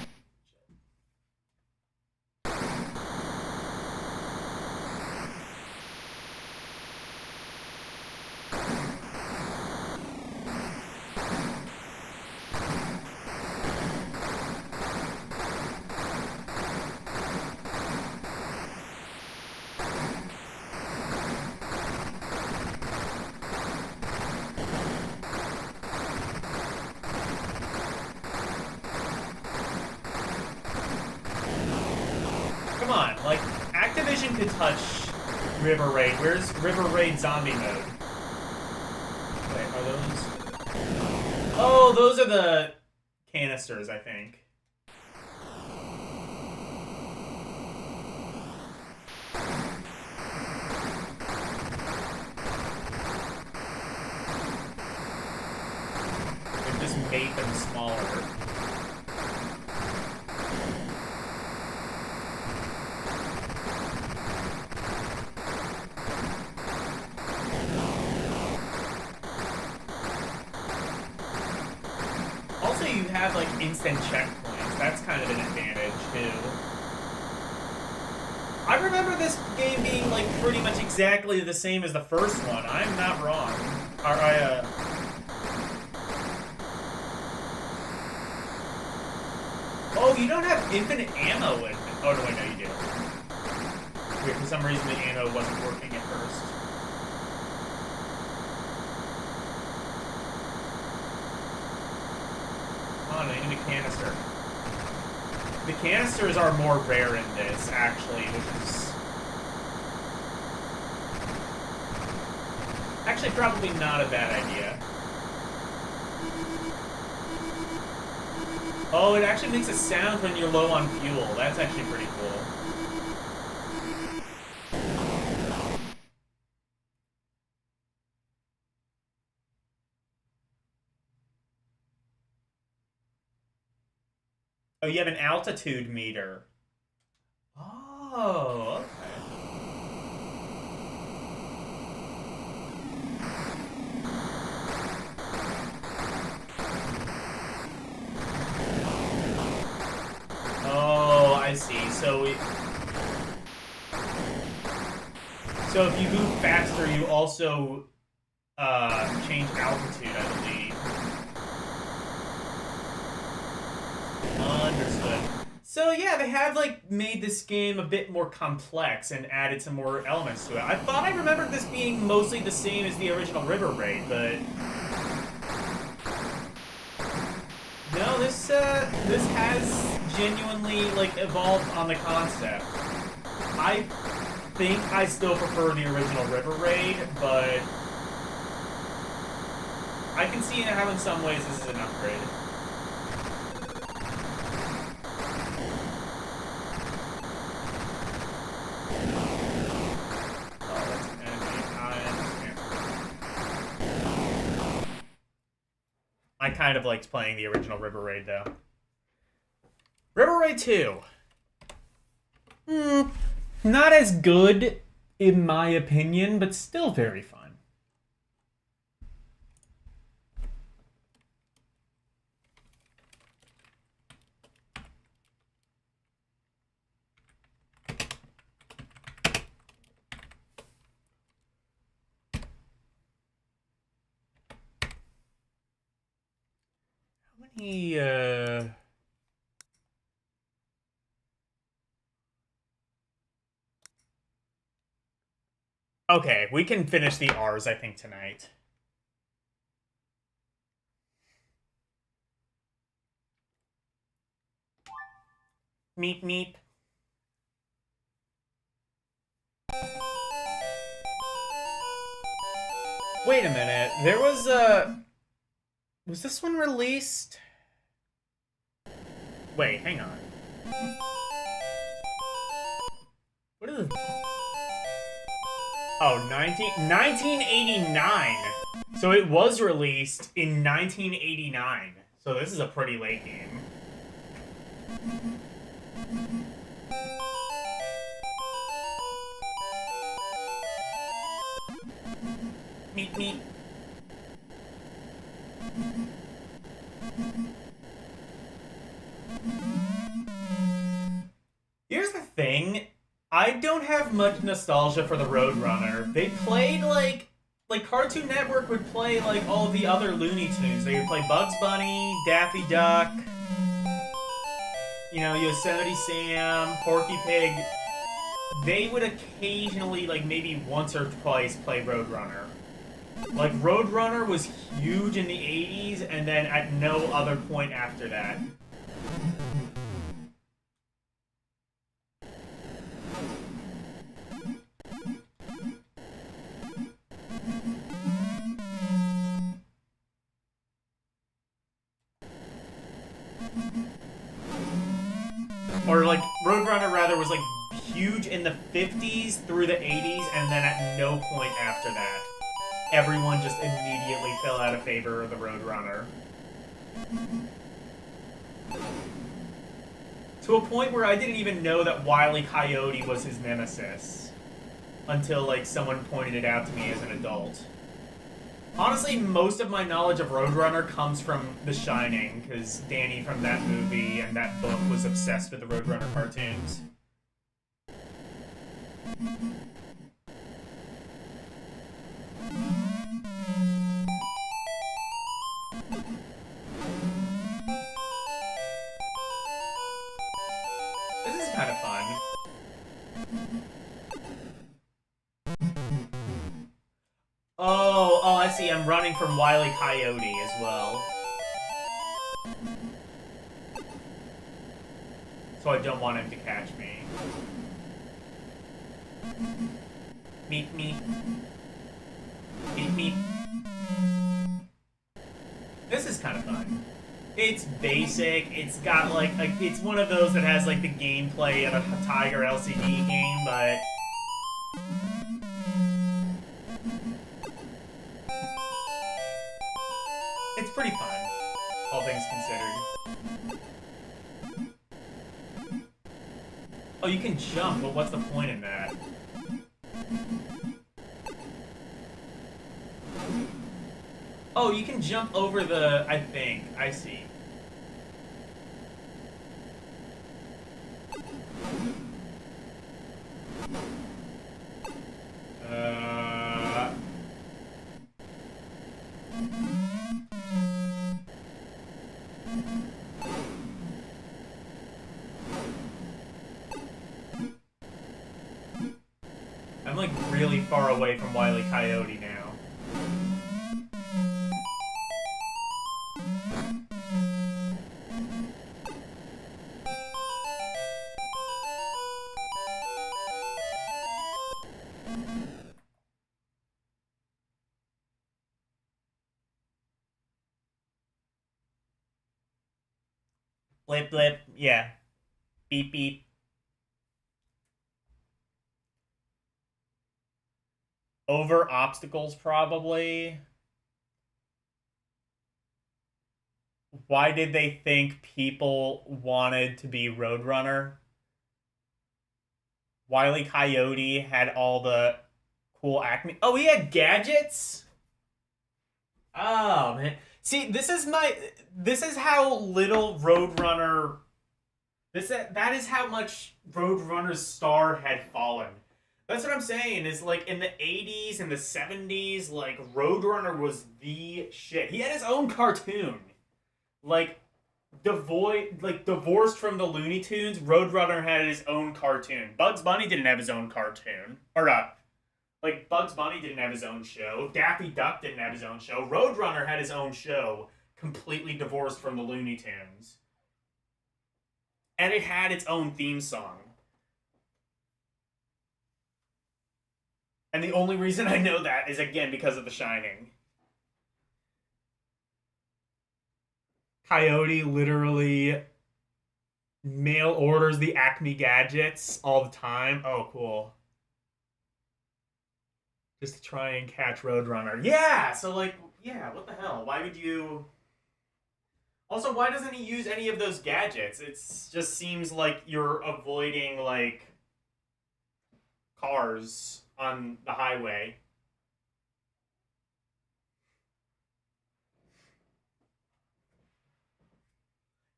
Come on, like, Activision could touch River Raid. Where's River Raid zombie mode? Wait, are those... Oh, those are the canisters, I think. They've just made them smaller. Also, you have, like, instant checkpoints. That's kind of an advantage, too. I remember this game being, like, pretty much exactly the same as the first one. I'm not wrong. Oh, you don't have infinite ammo in... Oh, no, wait, no, you do. Weird, for some reason the ammo wasn't working at first. Oh, no, you need a canister. The canisters are more rare in this, actually, which is... actually probably not a bad idea. Oh, it actually makes a sound when you're low on fuel. That's actually pretty cool. Oh, you have an altitude meter. Oh, okay. Oh, I see. So if you move faster, you also change altitude, I believe. Understood. So yeah, they have like made this game a bit more complex and added some more elements to it. I thought I remembered this being mostly the same as the original River Raid, but no, this has genuinely like evolved on the concept. I think I still prefer the original River Raid, but I can see how in some ways this is an upgrade. Oh, that's an enemy. I kind of liked playing the original River Raid, though. River Raid 2. Not as good, in my opinion, but still very fun. How many, Okay, we can finish the R's, I think, tonight. Meep, meep. Wait a minute. There was a... Was this one released? Wait, hang on. What is it? Oh, 1989. So it was released in 1989. So this is a pretty late game. Meep, meep. Here's the thing. I don't have much nostalgia for the Roadrunner. They played like Cartoon Network would play like all of the other Looney Tunes. They would play Bugs Bunny, Daffy Duck, you know, Yosemite Sam, Porky Pig. They would occasionally, like maybe once or twice, play Roadrunner. Like Roadrunner was huge in the 80s, and then at no other point after that. Or like Roadrunner rather was like huge in the 50s through the 80s, and then at no point after that, everyone just immediately fell out of favor of the Roadrunner. To a point where I didn't even know that Wile E. Coyote was his nemesis until like someone pointed it out to me as an adult. Honestly, most of my knowledge of Roadrunner comes from The Shining, because Danny from that movie and that book was obsessed with the Roadrunner cartoons. This is kind of fun. Oh, I see. I'm running from Wile E. Coyote as well. So I don't want him to catch me. Meep, meep. Meep, meep. This is kind of fun. It's basic. It's got like it's one of those that has like the gameplay of a Tiger LCD game, but it's pretty fun, all things considered. Oh, you can jump, but what's the point in that? Oh, you can jump over the... I think. I see. I'm like really far away from Wile E. Coyote now. Blip blip, yeah. Beep beep. Over obstacles, probably. Why did they think people wanted to be Roadrunner? Wile E. Coyote had all the cool Acme. Oh, he had gadgets? Oh, man. See, this is my. This is how little Roadrunner. That is how much Roadrunner's star had fallen. That's what I'm saying. Is like in the 80s and the 70s, like Roadrunner was the shit. He had his own cartoon, like divorced from the Looney Tunes. Roadrunner had his own cartoon. Bugs Bunny didn't have his own cartoon, or not. Like Bugs Bunny didn't have his own show. Daffy Duck didn't have his own show. Roadrunner had his own show, completely divorced from the Looney Tunes, and it had its own theme song. And the only reason I know that is, again, because of The Shining. Coyote literally mail orders the Acme gadgets all the time. Oh, cool. Just to try and catch Roadrunner. Yeah! So, like, yeah, what the hell? Why would you... Also, why doesn't he use any of those gadgets? It just seems like you're avoiding, like, cars on the highway.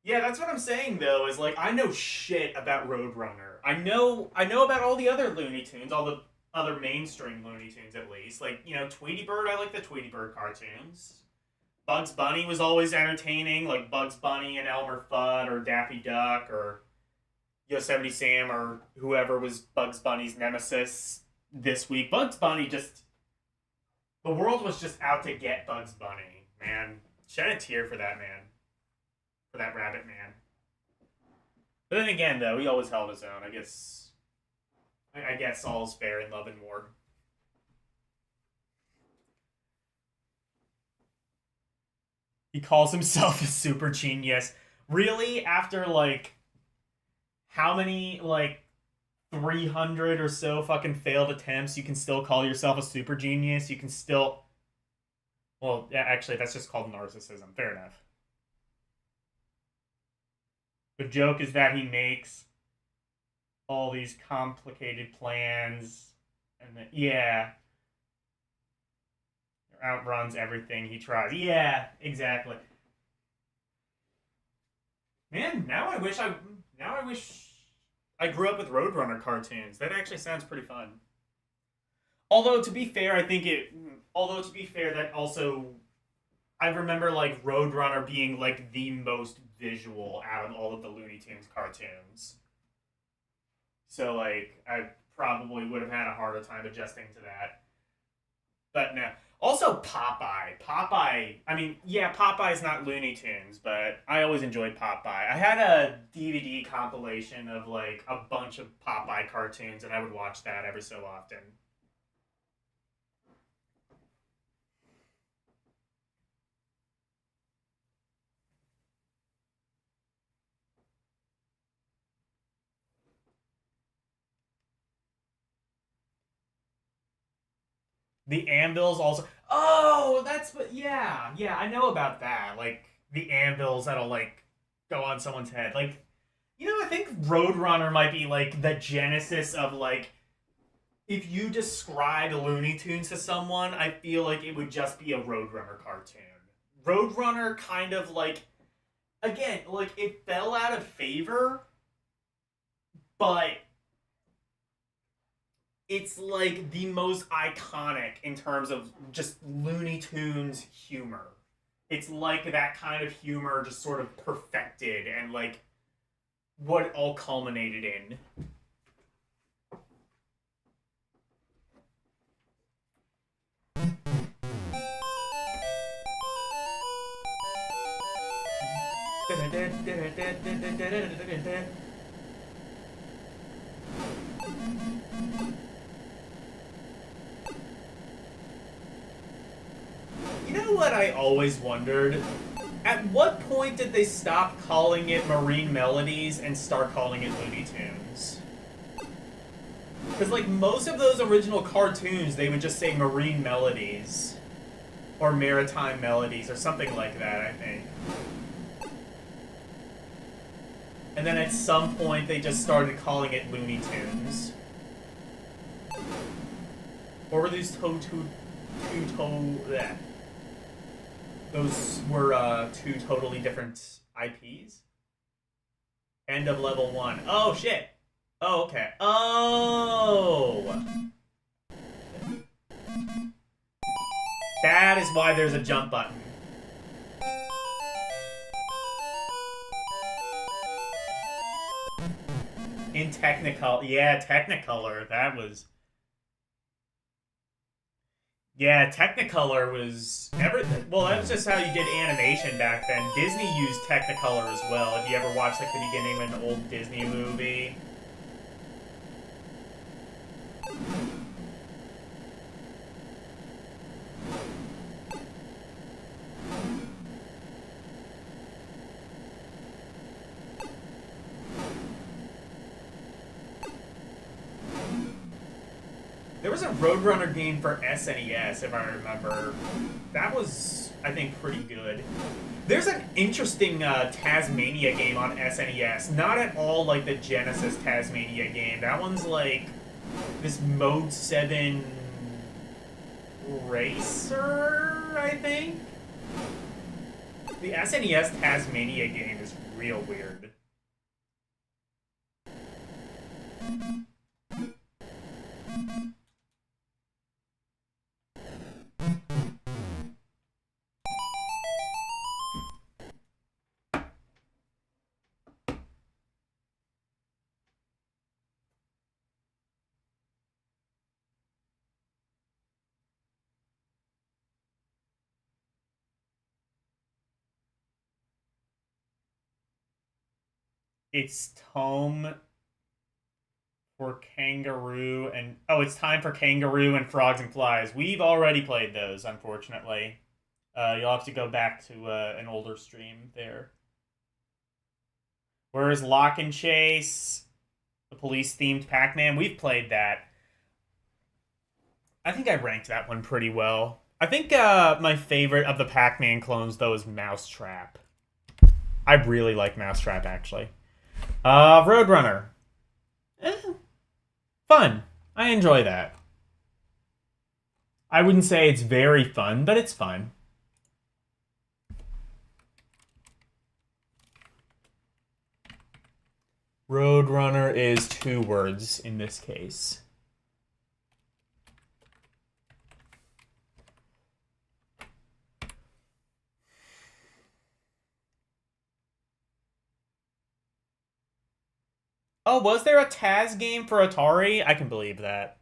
Yeah, that's what I'm saying though, is like I know shit about Roadrunner. I know about all the other Looney Tunes, all the other mainstream Looney Tunes at least. Like, you know, Tweety Bird, I like the Tweety Bird cartoons. Bugs Bunny was always entertaining, like Bugs Bunny and Elmer Fudd or Daffy Duck or Yosemite Sam or whoever was Bugs Bunny's nemesis this week. Bugs Bunny just... The world was just out to get Bugs Bunny, man. Shed a tear for that man. For that rabbit man. But then again, though, he always held his own. I guess all's fair in love and war. He calls himself a super genius. Really? After, like, how many, like, 300 or so fucking failed attempts, you can still call yourself a super genius? You can still... Well, yeah, actually, that's just called narcissism. Fair enough. The joke is that he makes all these complicated plans, and then, yeah, outruns everything he tries. Yeah, exactly. Man, now I wish I grew up with Roadrunner cartoons. That actually sounds pretty fun. Although to be fair, that also I remember like Roadrunner being like the most visual out of all of the Looney Tunes cartoons. So like I probably would have had a harder time adjusting to that. But no. Also Popeye. I mean, yeah, Popeye's not Looney Tunes, but I always enjoyed Popeye. I had a DVD compilation of like a bunch of Popeye cartoons and I would watch that every so often. The anvils also. Oh, that's what. Yeah, yeah, I know about that. Like the anvils that'll like go on someone's head. Like, you know, I think Roadrunner might be like the genesis of like. If you describe Looney Tunes to someone, I feel like it would just be a Roadrunner cartoon. Roadrunner kind of like, again, like it fell out of favor, but it's like the most iconic in terms of just Looney Tunes humor. it's like that kind of humor just sort of perfected and like what it all culminated in. You know what I always wondered? At what point did they stop calling it Marine Melodies and start calling it Looney Tunes? Because, like, most of those original cartoons, they would just say Marine Melodies. Or Maritime Melodies, or something like that, I think. And then at some point, they just started calling it Looney Tunes. Or were these those were two totally different IPs? End of level 1. Oh, shit! Oh, okay. Oh! That is why there's a jump button. In Technicolor. Yeah, Technicolor. That was... Yeah, Technicolor was... Well, that was just how you did animation back then. Disney used Technicolor as well. If you ever watched, like, the beginning of an old Disney movie... There was a Roadrunner game for SNES, if I remember. That was, I think, pretty good. There's an interesting Tasmania game on SNES. Not at all like the Genesis Tasmania game. That one's like this Mode 7 racer, I think? The SNES Tasmania game is real weird. It's Tome for Kangaroo and... Oh, it's time for Kangaroo and Frogs and Flies. We've already played those, unfortunately. You'll have to go back to an older stream there. Whereas Lock and Chase, the police-themed Pac-Man, we've played that. I think I ranked that one pretty well. I think my favorite of the Pac-Man clones, though, is Mousetrap. I really like Mousetrap, actually. Roadrunner. Fun. I enjoy that. I wouldn't say it's very fun, but it's fun. Roadrunner is 2 words in this case. Oh, was there a Taz game for Atari? I can believe that.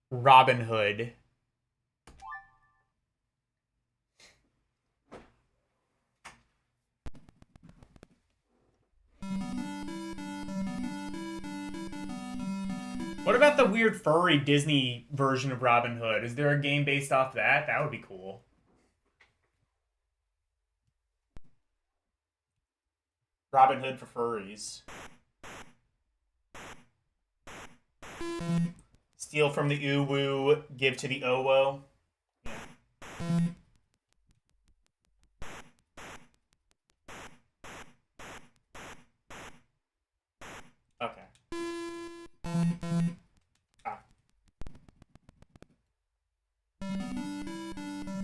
Robin Hood. What about the weird furry Disney version of Robin Hood? Is there a game based off that? That would be cool. Robin Hood for furries. Steal from the Uwu, give to the Owo. Yeah. Okay.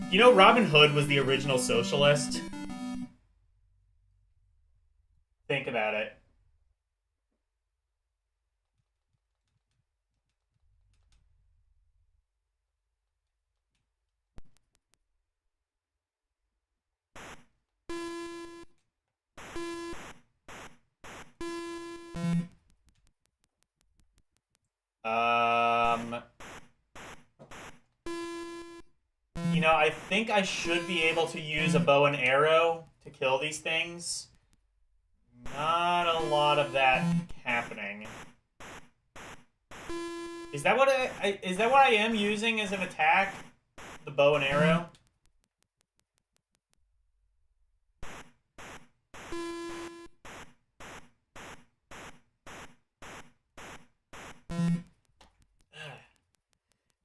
You know, Robin Hood was the original socialist. Think about it. know, I think I should be able to use a bow and arrow to kill these things. Not a lot of that happening. Is that what is that what I am using as an attack? The bow and arrow?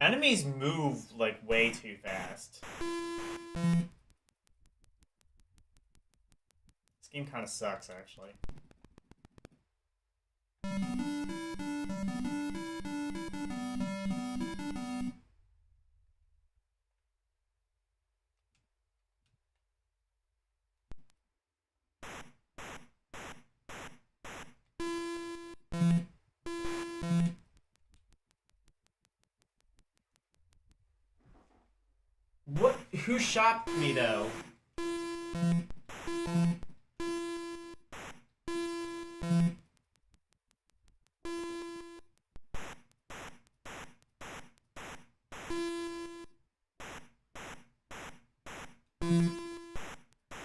Enemies move, like, way too fast. This game kind of sucks, actually. What? Who shot me, though?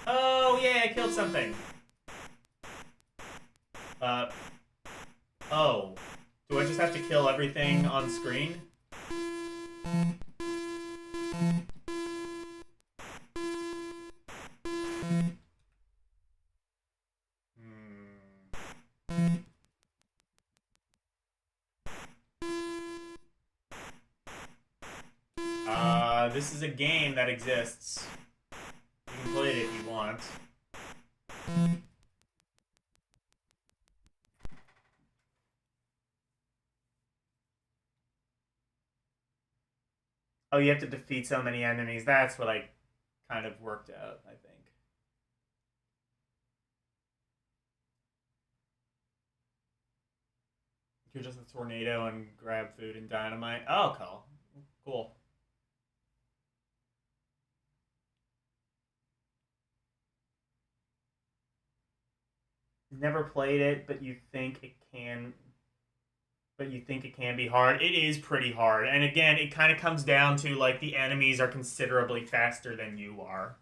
Oh, yeah, I killed something. Oh. Do I just have to kill everything on screen? This is a game that exists. You can play it if you want. Oh, you have to defeat so many enemies. That's what I kind of worked out, I think. You're just a tornado and grab food and dynamite. Oh, cool. Cool. Never played it, but you think it can be hard. It is pretty hard. And again, it kind of comes down to, like, the enemies are considerably faster than you are.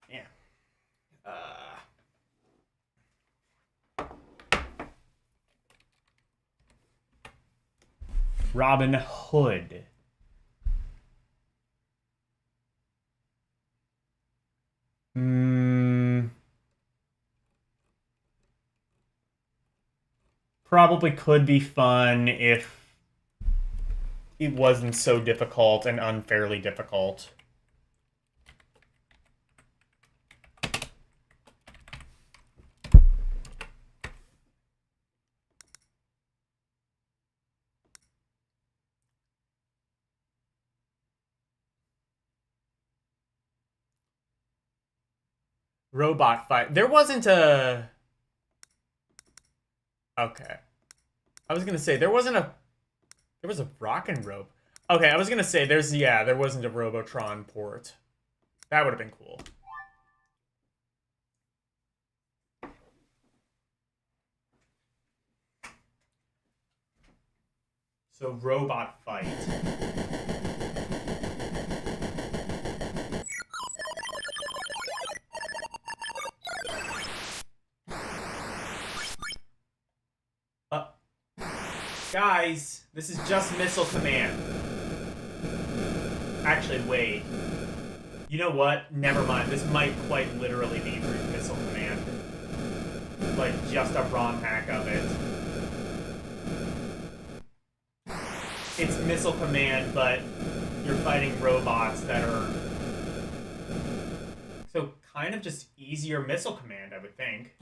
Yeah. Robin Hood. Probably could be fun if it wasn't so difficult and unfairly difficult. Robot fight. There wasn't a... Okay. I was gonna say, there wasn't a... There was a rock and rope. Okay, I was gonna say, there wasn't a Robotron port. That would have been cool. So, robot fight. Guys, this is just Missile Command. Actually, wait. You know what? Never mind. This might quite literally be Missile Command. Like, just a ROM hack of it. It's Missile Command, but you're fighting robots that are... So, kind of just easier Missile Command, I would think.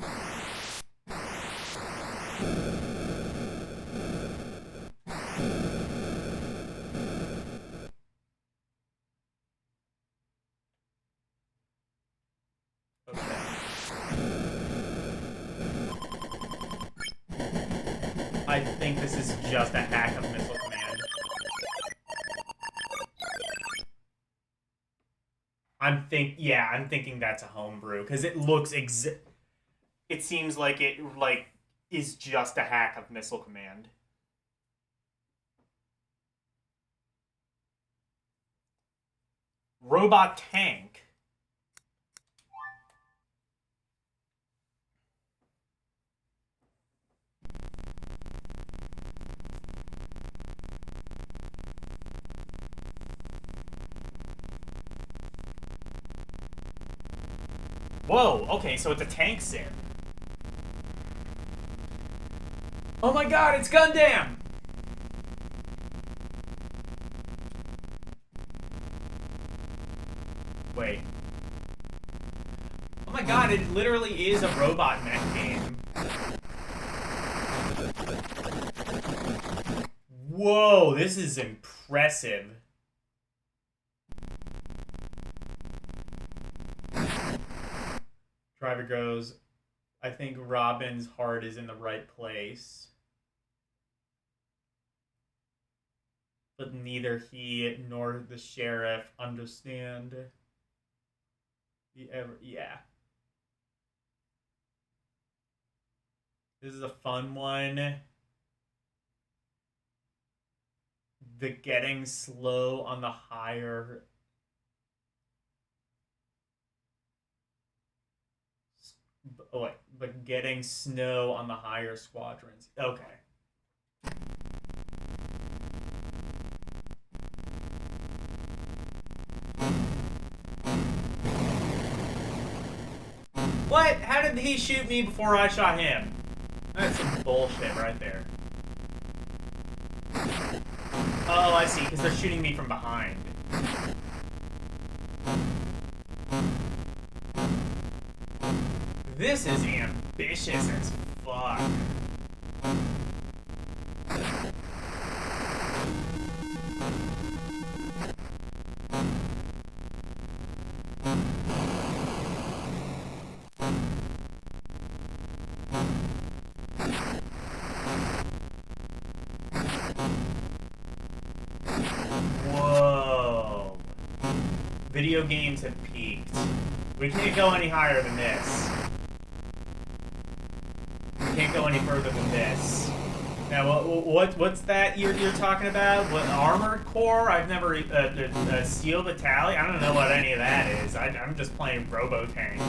I think this is just a hack of Missile Command. I'm thinking that's a homebrew because it looks it seems like it is just a hack of Missile Command. Robot Tank. Whoa, okay, so it's a tank sim. Oh my god, it's Gundam! Wait. Oh my god, it literally is a robot mech game. Whoa, this is impressive. Driver goes, I think Robin's heart is in the right place. But neither he nor the sheriff understand. Yeah. This is a fun one. The getting slow on the higher... Oh, wait, but getting snow on the higher squadrons. Okay. What? How did he shoot me before I shot him? That's some bullshit right there. Oh, I see, because they're shooting me from behind. This is ambitious as fuck. Whoa. Video games have peaked. We can't go any higher than this. We can't go any further than this. Now, what's that you're talking about? What, Armored Core? I've never... Steel Battalion? I don't know what any of that is. I'm just playing Robo-Tank.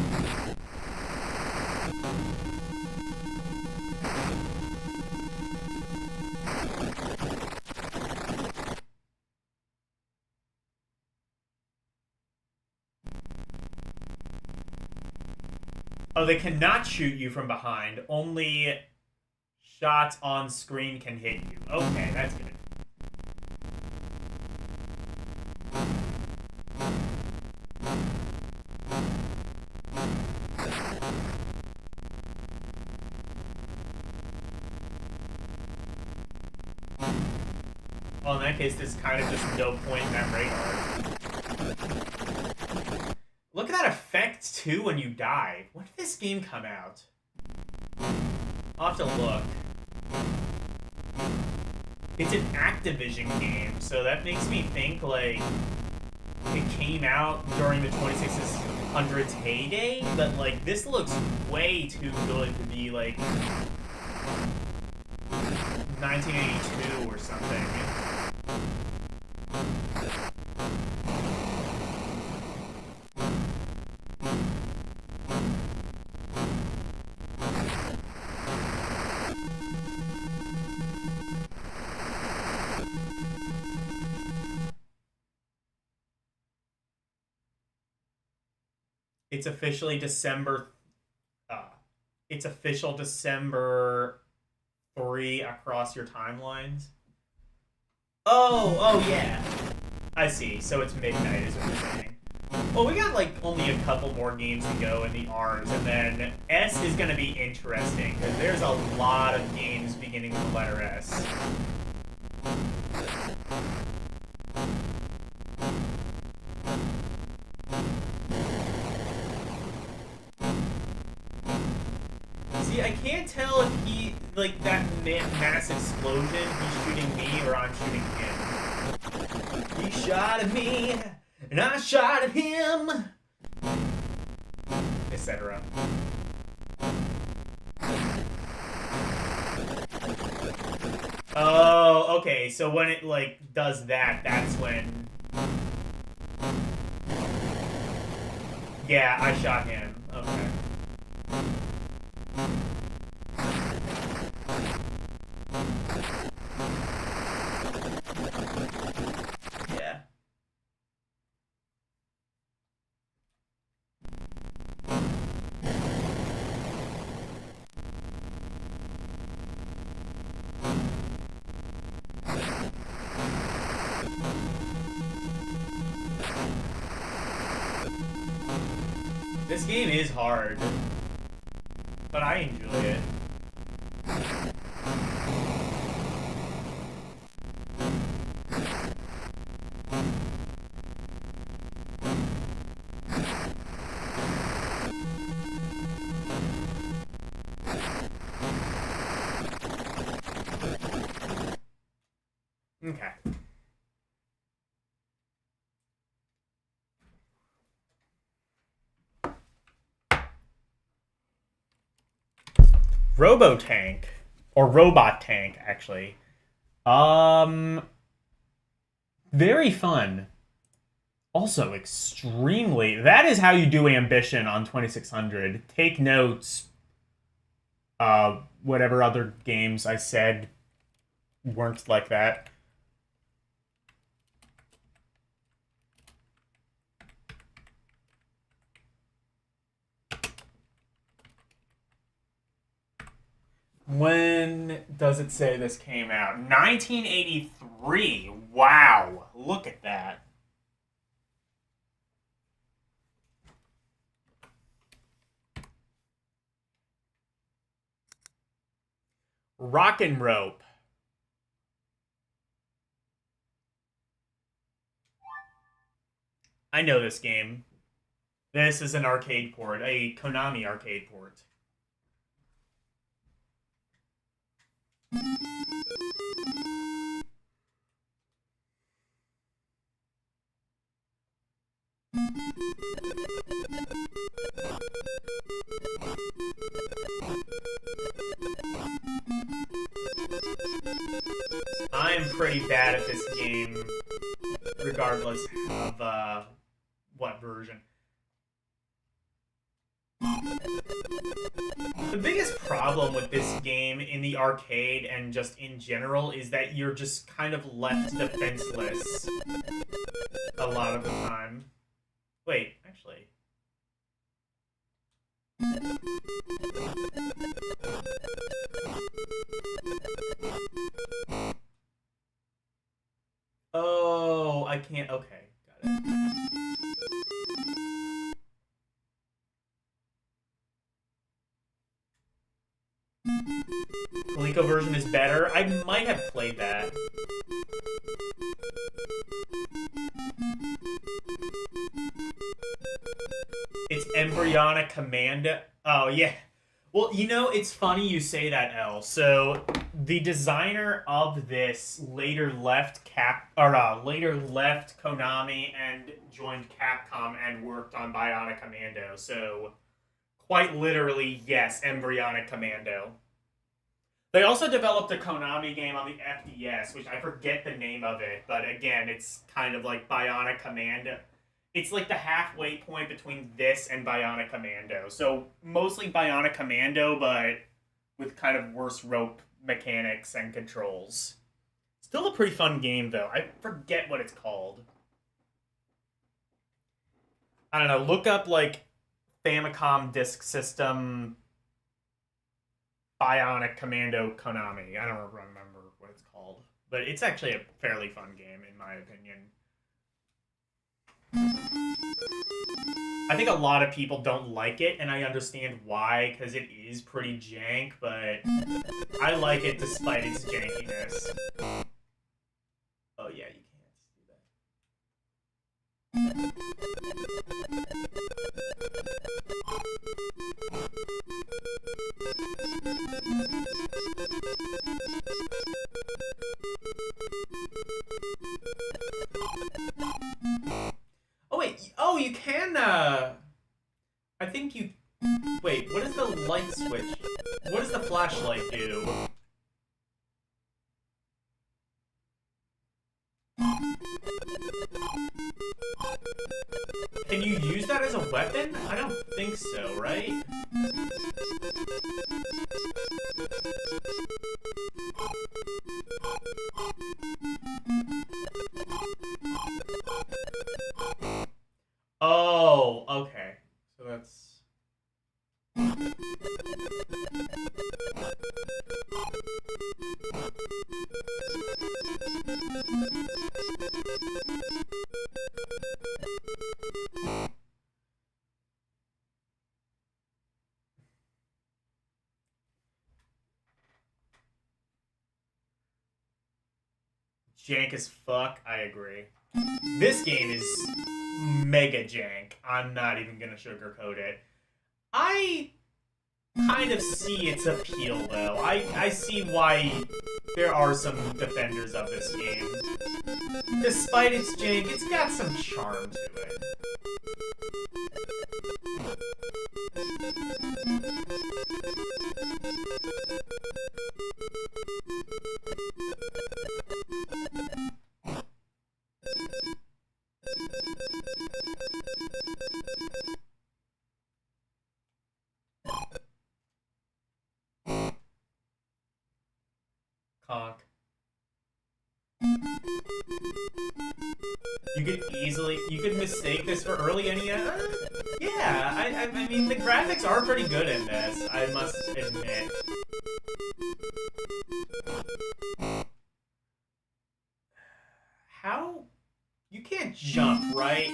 Oh, they cannot shoot you from behind. Only shots on screen can hit you. Okay, that's good. Well, in that case, there's kind of just no point in that radar. Look at that effect, too, when you die. When did this game come out? I'll have to look. It's an Activision game, so that makes me think, like, it came out during the 2600's heyday, but, like, this looks way too good to be, like, 1982 or something. It's officially December. It's official December 3 across your timelines. Oh yeah. I see. So it's midnight, is what you're saying. Well, we got like only a couple more games to go in the R's, and then S is going to be interesting because there's a lot of games beginning with the letter S. See, I can't tell if he, like, that mass explosion, he's shooting me or I'm shooting him. He shot at me, and I shot at him, etc. Oh, okay. So when it like does that, that's when. Yeah, I shot him. Okay. Yeah. This game is hard, but I enjoy it. Okay. Robotank, or Robot Tank, actually. Very fun. Also extremely. That is how you do ambition on 2600. Take notes. Whatever other games I said weren't like that. When does it say this came out? 1983. Wow. Look at that. Rock and Rope. I know this game. This is an arcade port, a Konami arcade port. I'm pretty bad at this game, regardless of what version. The biggest problem with this game in the arcade and just in general is that you're just kind of left defenseless a lot of the time. Wait, actually. Oh, I can't. Okay, got it. Coleco version is better. I might have played that. It's Embryonic Commando. Oh, yeah. Well, you know, it's funny you say that, El. So, the designer of this later left Konami and joined Capcom and worked on Bionic Commando. So, quite literally, yes, Embryonic Commando. They also developed a Konami game on the FDS, which I forget the name of it, but again, it's kind of like Bionic Commando. It's like the halfway point between this and Bionic Commando. So mostly Bionic Commando, but with kind of worse rope mechanics and controls. Still a pretty fun game, though. I forget what it's called. I don't know. Look up, like, Famicom Disk System Bionic Commando Konami. I don't remember what it's called. But it's actually a fairly fun game, in my opinion. I think a lot of people don't like it, and I understand why, because it is pretty jank, but I like it despite its jankiness. Oh yeah, you can't do that. you can, I think you... Wait, what is the light switch? What does the flashlight do? Can you use that as a weapon? I don't think so, right? Oh, okay. So that's... Jank as fuck, I agree. This game is mega jank. I'm not even gonna sugarcoat it. I kind of see its appeal, though. I see why there are some defenders of this game. Despite its jank, it's got some charm to it. Conk. You could mistake this for early NES? Yeah, I mean, the graphics are pretty good in this, I must admit. How? You can't jump, right?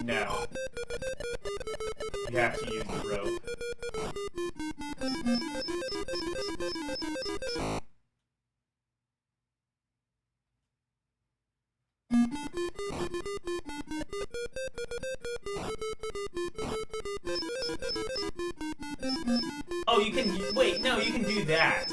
No. You have to use the rope. Oh, you can... Wait, no, you can do that.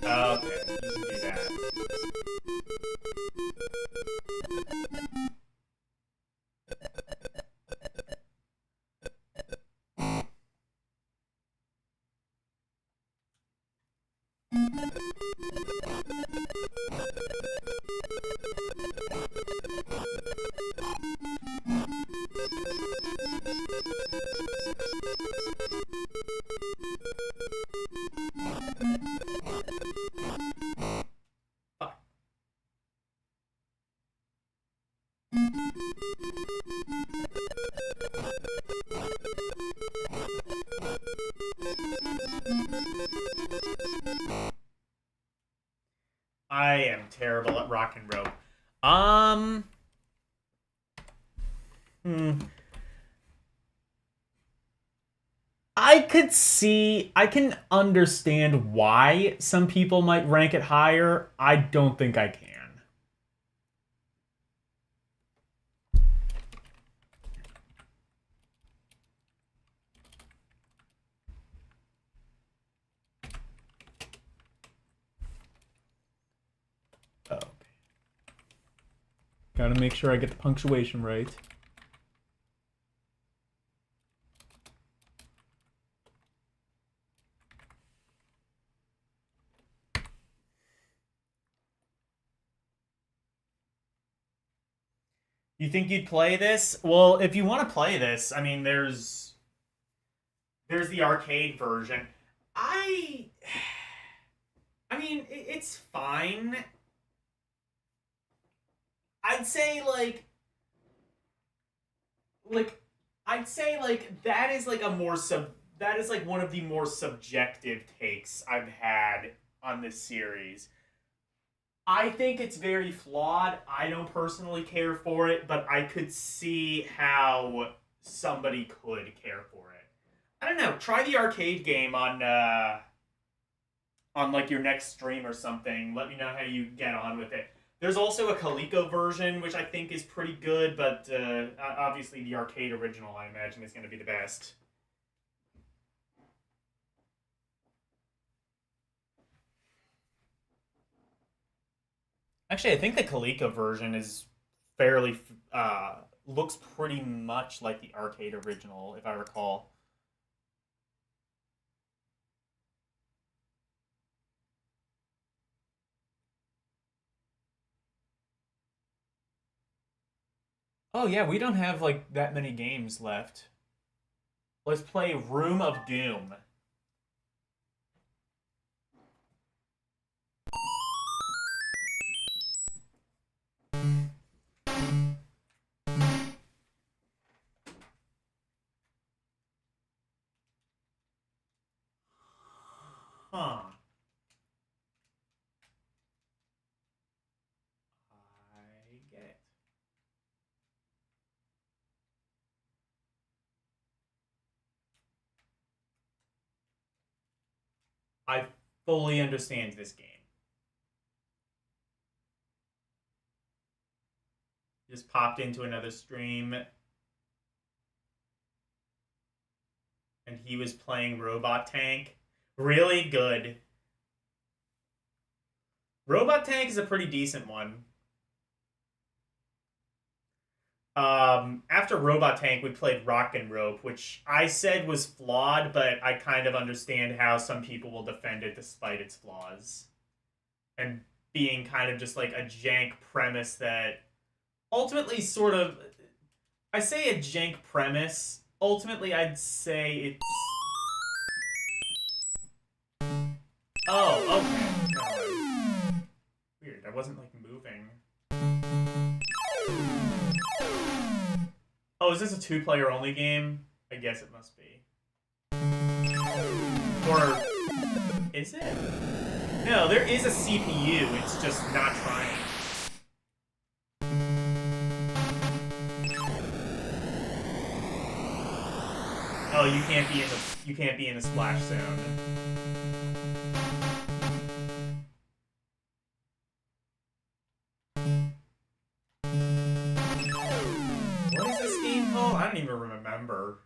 Okay, you can do that. I am terrible at rock and rope. I can understand why some people might rank it higher. I don't think I can. Okay. Gotta make sure I get the punctuation right. You think you'd play this? Well, if you want to play this, I mean, there's the arcade version. I mean, it's fine. I'd say that is like that is like one of the more subjective takes I've had on this series. I think it's very flawed. I don't personally care for it, but I could see how somebody could care for it. I don't know. Try the arcade game on like your next stream or something. Let me know how you get on with it. There's also a Coleco version, which I think is pretty good, but obviously the arcade original, I imagine, is going to be the best. Actually, I think the Coleco version is fairly looks pretty much like the arcade original, if I recall. Oh yeah, we don't have like that many games left. Let's play Room of Doom. Huh. I get it. I fully understand this game. Just popped into another stream and he was playing Robot Tank. Really good. Robot Tank is a pretty decent one. After Robot Tank, we played Rock and Rope, which I said was flawed, but I kind of understand how some people will defend it despite its flaws. And being kind of just like a jank premise that ultimately sort of... I say a jank premise. Ultimately, I'd say it's... Oh, okay. Weird, I wasn't like moving. Oh, is this a 2-player only game? I guess it must be. Or is it? No, there is a CPU, it's just not trying. Oh, you can't be in the splash zone. What is this game called? I don't even remember.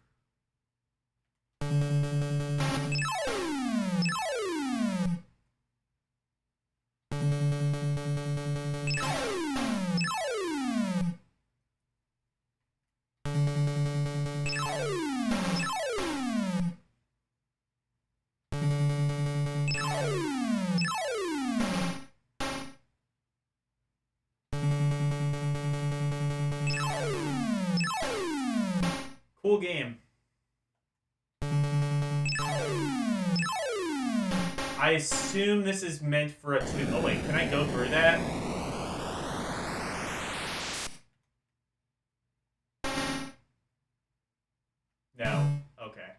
Cool game. I assume this is meant for a 2... Oh wait, can I go through that? No. Okay.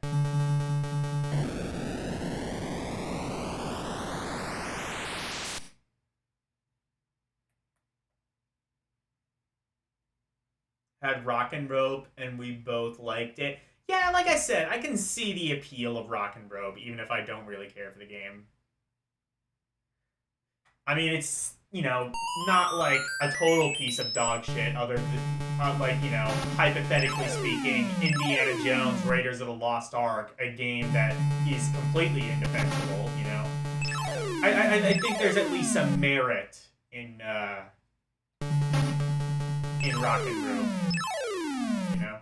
Had Rock and Rope, and we both liked it. Yeah, like I said, I can see the appeal of Rock and Rope, even if I don't really care for the game. I mean, it's, you know, not like a total piece of dog shit, other than, like, you know, hypothetically speaking, Indiana Jones, Raiders of the Lost Ark, a game that is completely indefensible, you know. I think there's at least some merit in Rock and Rope. You know?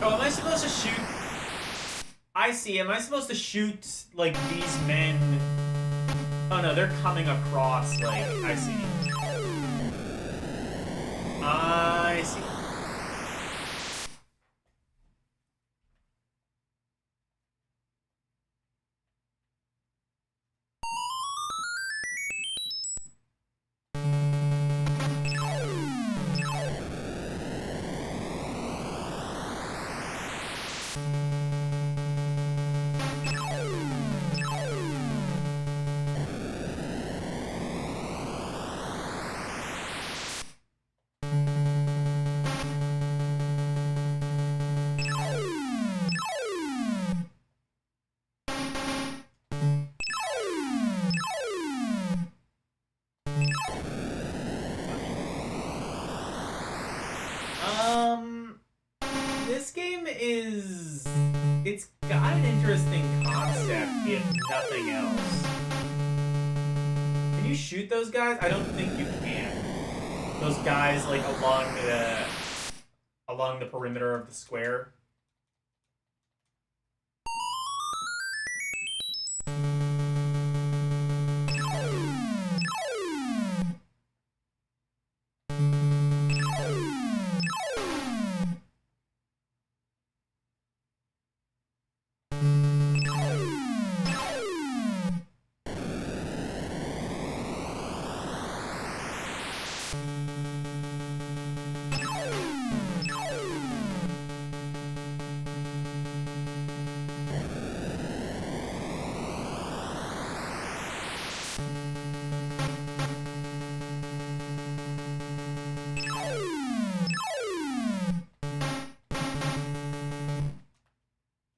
Oh, am I supposed to shoot? I see. Am I supposed to shoot, like, these men? Oh, no, they're coming across, like, I see. I see. This game is... It's got an interesting concept, if nothing else. Can you shoot those guys? I don't think you can. Those guys, like, along the perimeter of the square.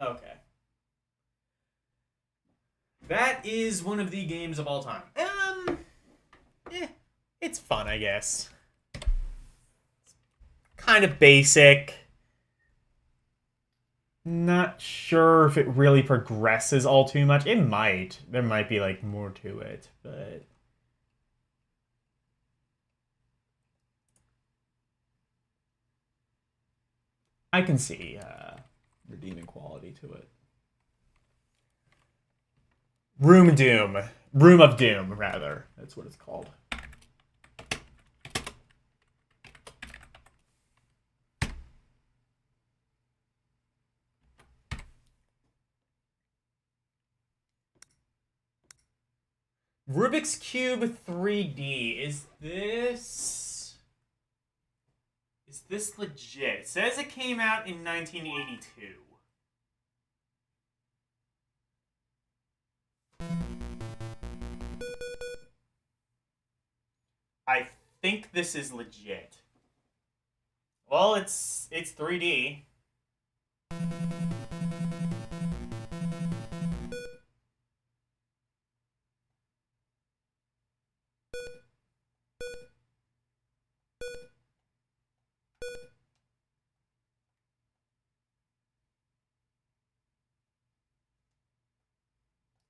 Okay. That is one of the games of all time. It's fun, I guess. Kind of basic. Not sure if it really progresses all too much. It might. There might be, like, more to it, but... I can see redeeming quality to it. Room of Doom, rather. That's what it's called. Rubik's Cube 3D. Is this legit? It says it came out in 1982. I think this is legit. Well, it's 3D.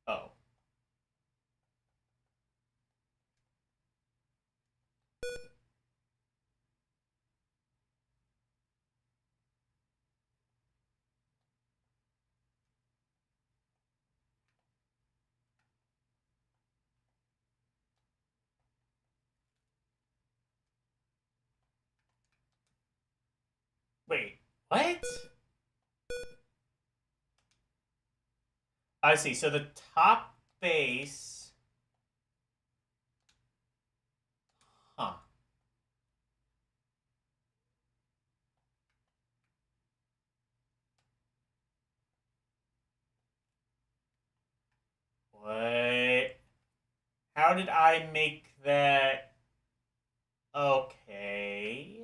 Oh. Wait, what? I see. So the top base... Huh. What? How did I make that? Okay.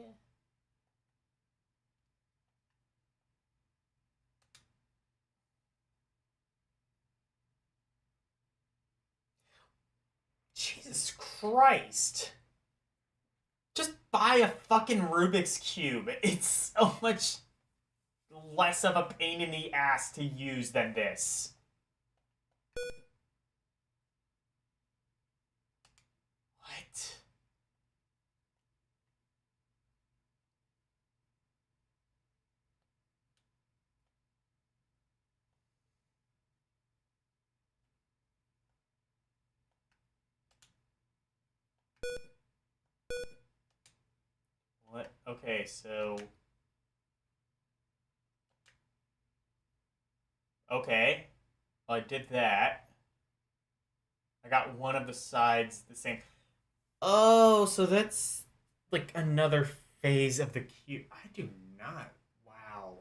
Jesus Christ. Just buy a fucking Rubik's Cube. It's so much less of a pain in the ass to use than this. What? What? Okay, so... Okay. Well, I did that. I got one of the sides the same. Oh, so that's like another phase of the cube. I do not. Wow.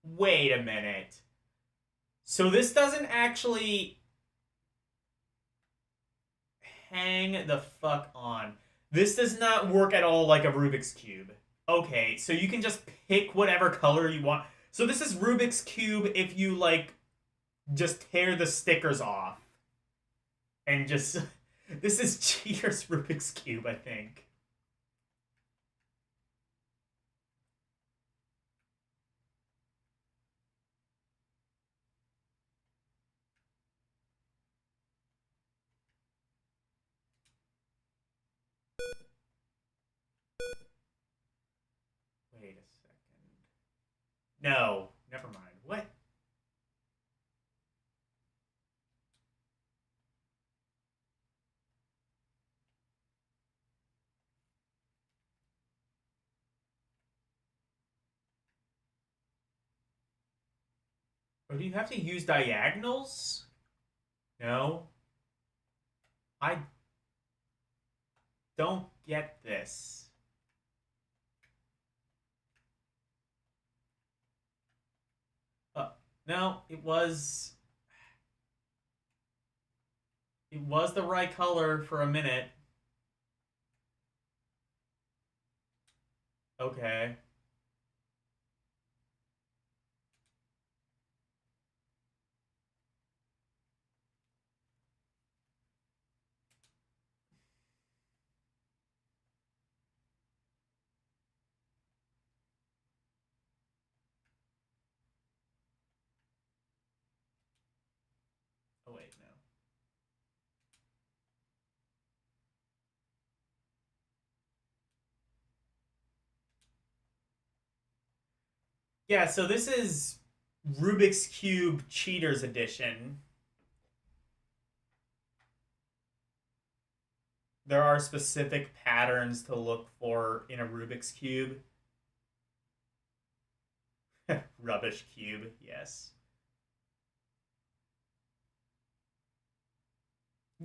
Wait a minute. So this doesn't actually hang the fuck on. This does not work at all like a Rubik's Cube. Okay, so you can just pick whatever color you want. So this is Rubik's Cube if you, like, just tear the stickers off. And just... This is Cheater's Rubik's Cube, I think. Wait a second. No, never mind. What? Or do you have to use diagonals? No. I don't get this. No, it was the right color for a minute. Okay. Oh wait, no. Yeah, so this is Rubik's Cube Cheaters Edition. There are specific patterns to look for in a Rubik's Cube. Rubbish Cube, yes.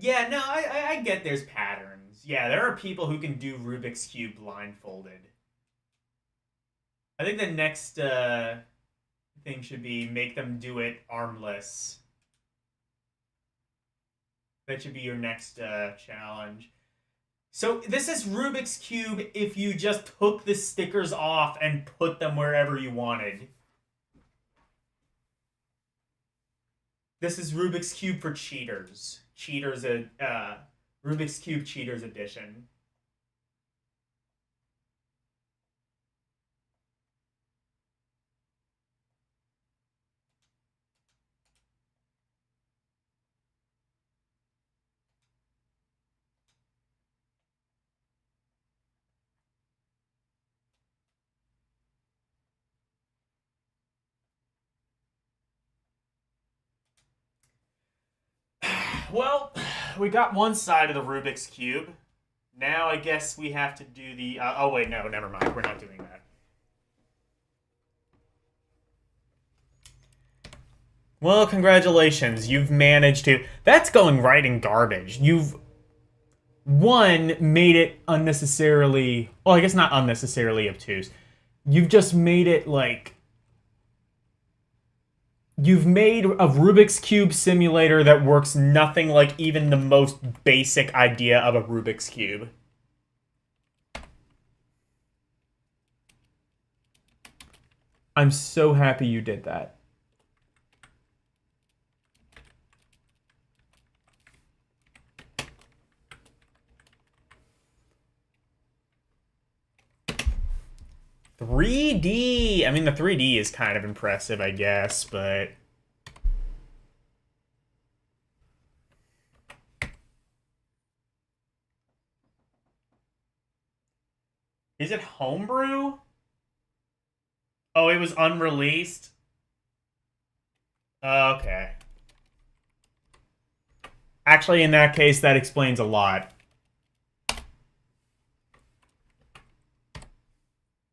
Yeah, no, I get there's patterns. Yeah, there are people who can do Rubik's Cube blindfolded. I think the next thing should be make them do it armless. That should be your next challenge. So this is Rubik's Cube if you just took the stickers off and put them wherever you wanted. This is Rubik's Cube for cheaters. Cheaters, Rubik's Cube Cheaters Edition. Well, we got one side of the Rubik's Cube. Now I guess we have to do the... oh, wait, no, never mind. We're not doing that. Well, congratulations. You've managed to... That's going right in garbage. You've, one, made it unnecessarily... Well, I guess not unnecessarily obtuse. You've just made it, like... You've made a Rubik's Cube simulator that works nothing like even the most basic idea of a Rubik's Cube. I'm so happy you did that. 3D. I mean, the 3D is kind of impressive, I guess, but is it homebrew? Oh, it was unreleased? Okay. Actually, in that case, that explains a lot.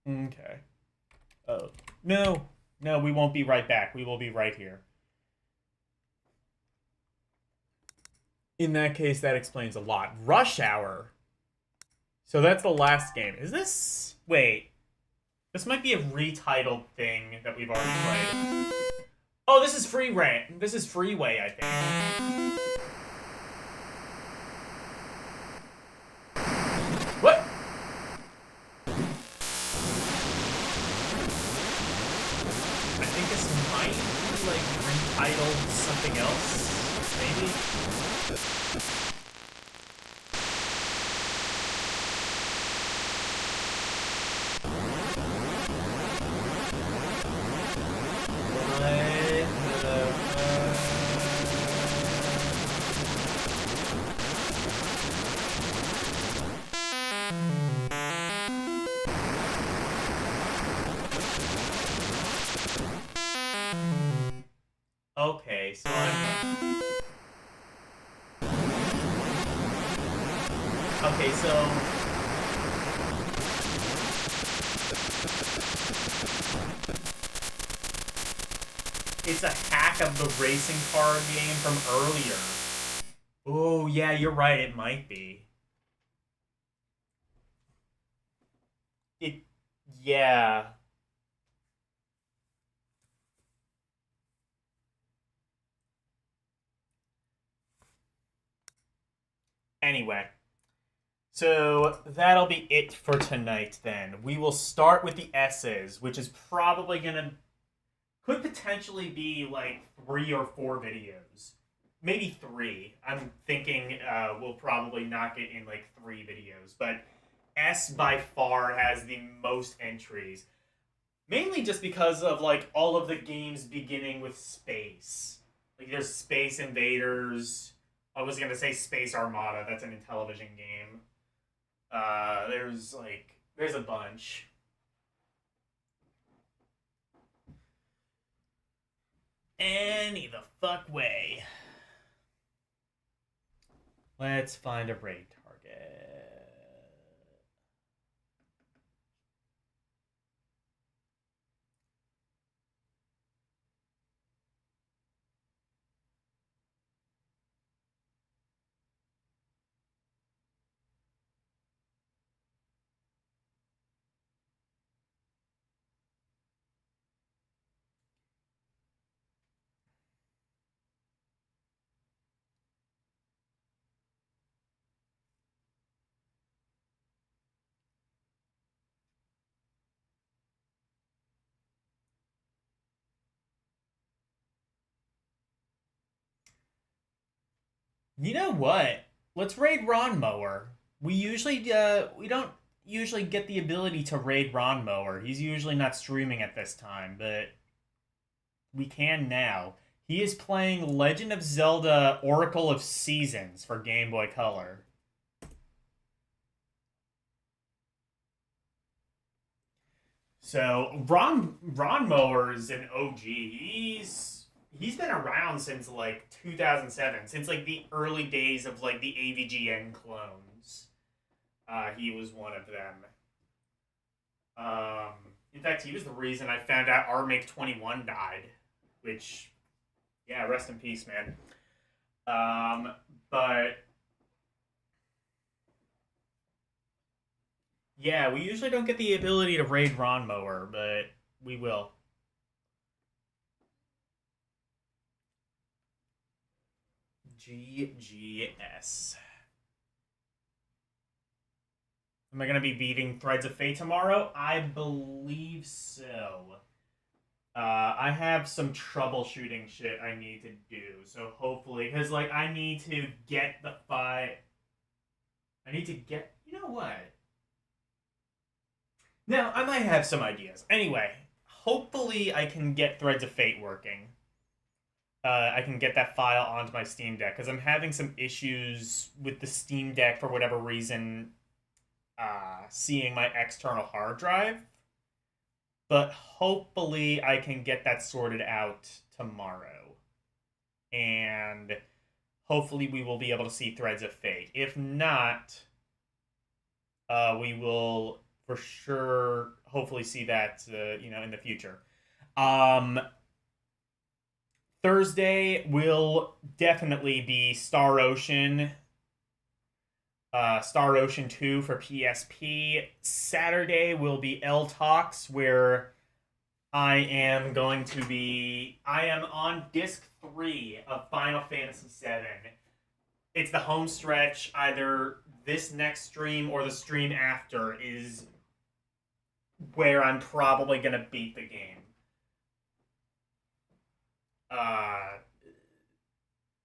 Okay. Oh. No. No, we won't be right back. We will be right here. In that case, that explains a lot. Rush Hour. So that's the last game. Is this... Wait. This might be a retitled thing that we've already played. Oh, this is Freeway. This is Freeway, I think. What? I think this might be, like, retitled something else. Maybe? Okay, so I'm... Okay, so... It's a hack of the racing car game from earlier. Oh, yeah, you're right, it might be. Yeah. Anyway. So, that'll be it for tonight, then. We will start with the S's, which is probably gonna... Could potentially be, like, 3 or 4 videos. Maybe 3. I'm thinking we'll probably knock it in, like, 3 videos. But S, by far, has the most entries. Mainly just because of, like, all of the games beginning with space. Like, there's Space Invaders. I was gonna say Space Armada. That's an Intellivision game. There's a bunch. Any the fuck way. Let's find a raid target. You know what? Let's raid Ron Mower. We don't usually get the ability to raid Ron Mower. He's usually not streaming at this time, but we can now. He is playing Legend of Zelda Oracle of Seasons for Game Boy Color. So Ron Mower is an OG. He's been around since like 2007, since like the early days of like the AVGN clones. He was one of them. In fact, he was the reason I found out Make 21 died, which, yeah, rest in peace, man. But yeah, we usually don't get the ability to raid Ron Mower, but we will. GGS. Am I going to be beating Threads of Fate tomorrow? I believe so. I have some troubleshooting shit I need to do, so hopefully, because, like, I need to get the file. I need to get, you know what? Now, I might have some ideas. Anyway, hopefully I can get Threads of Fate working. I can get that file onto my Steam Deck, because I'm having some issues with the Steam Deck for whatever reason, seeing my external hard drive. But hopefully I can get that sorted out tomorrow. And hopefully we will be able to see Threads of Fate. If not, we will for sure hopefully see that in the future. Thursday will definitely be Star Ocean 2 for PSP. Saturday will be L Talks, where I am on disc 3 of Final Fantasy VII. It's the home stretch. Either this next stream or the stream after is where I'm probably going to beat the game.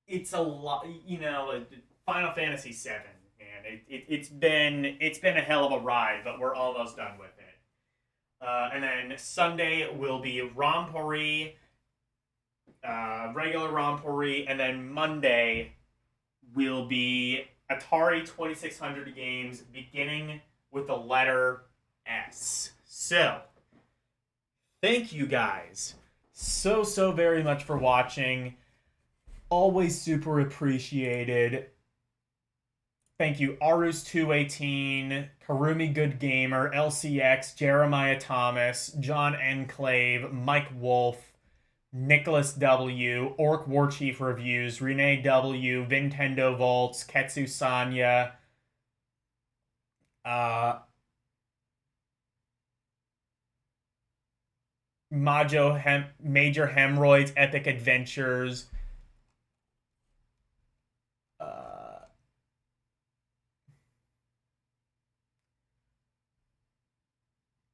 It's a lot, Final Fantasy VII, man. It's been a hell of a ride, but we're almost done with it. And then Sunday will be Rompori, regular Rompori, and then Monday will be Atari 2600 games, beginning with the letter S. So, thank you guys so very much for watching. Always super appreciated. Thank you, Arus218, Karumi Good Gamer, LCX, Jeremiah Thomas, John Enclave, Mike Wolf, Nicholas W, Orc Warchief Reviews, Renee W, Nintendo Volts, Ketsu Sanya, Major Hemorrhoids, Epic Adventures,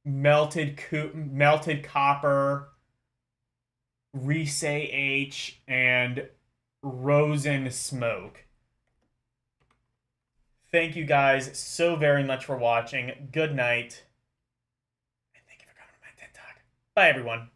Melted Copper, Rise H, and Rosen Smoke. Thank you guys so very much for watching. Good night. And thank you for coming to my TED Talk. Bye, everyone.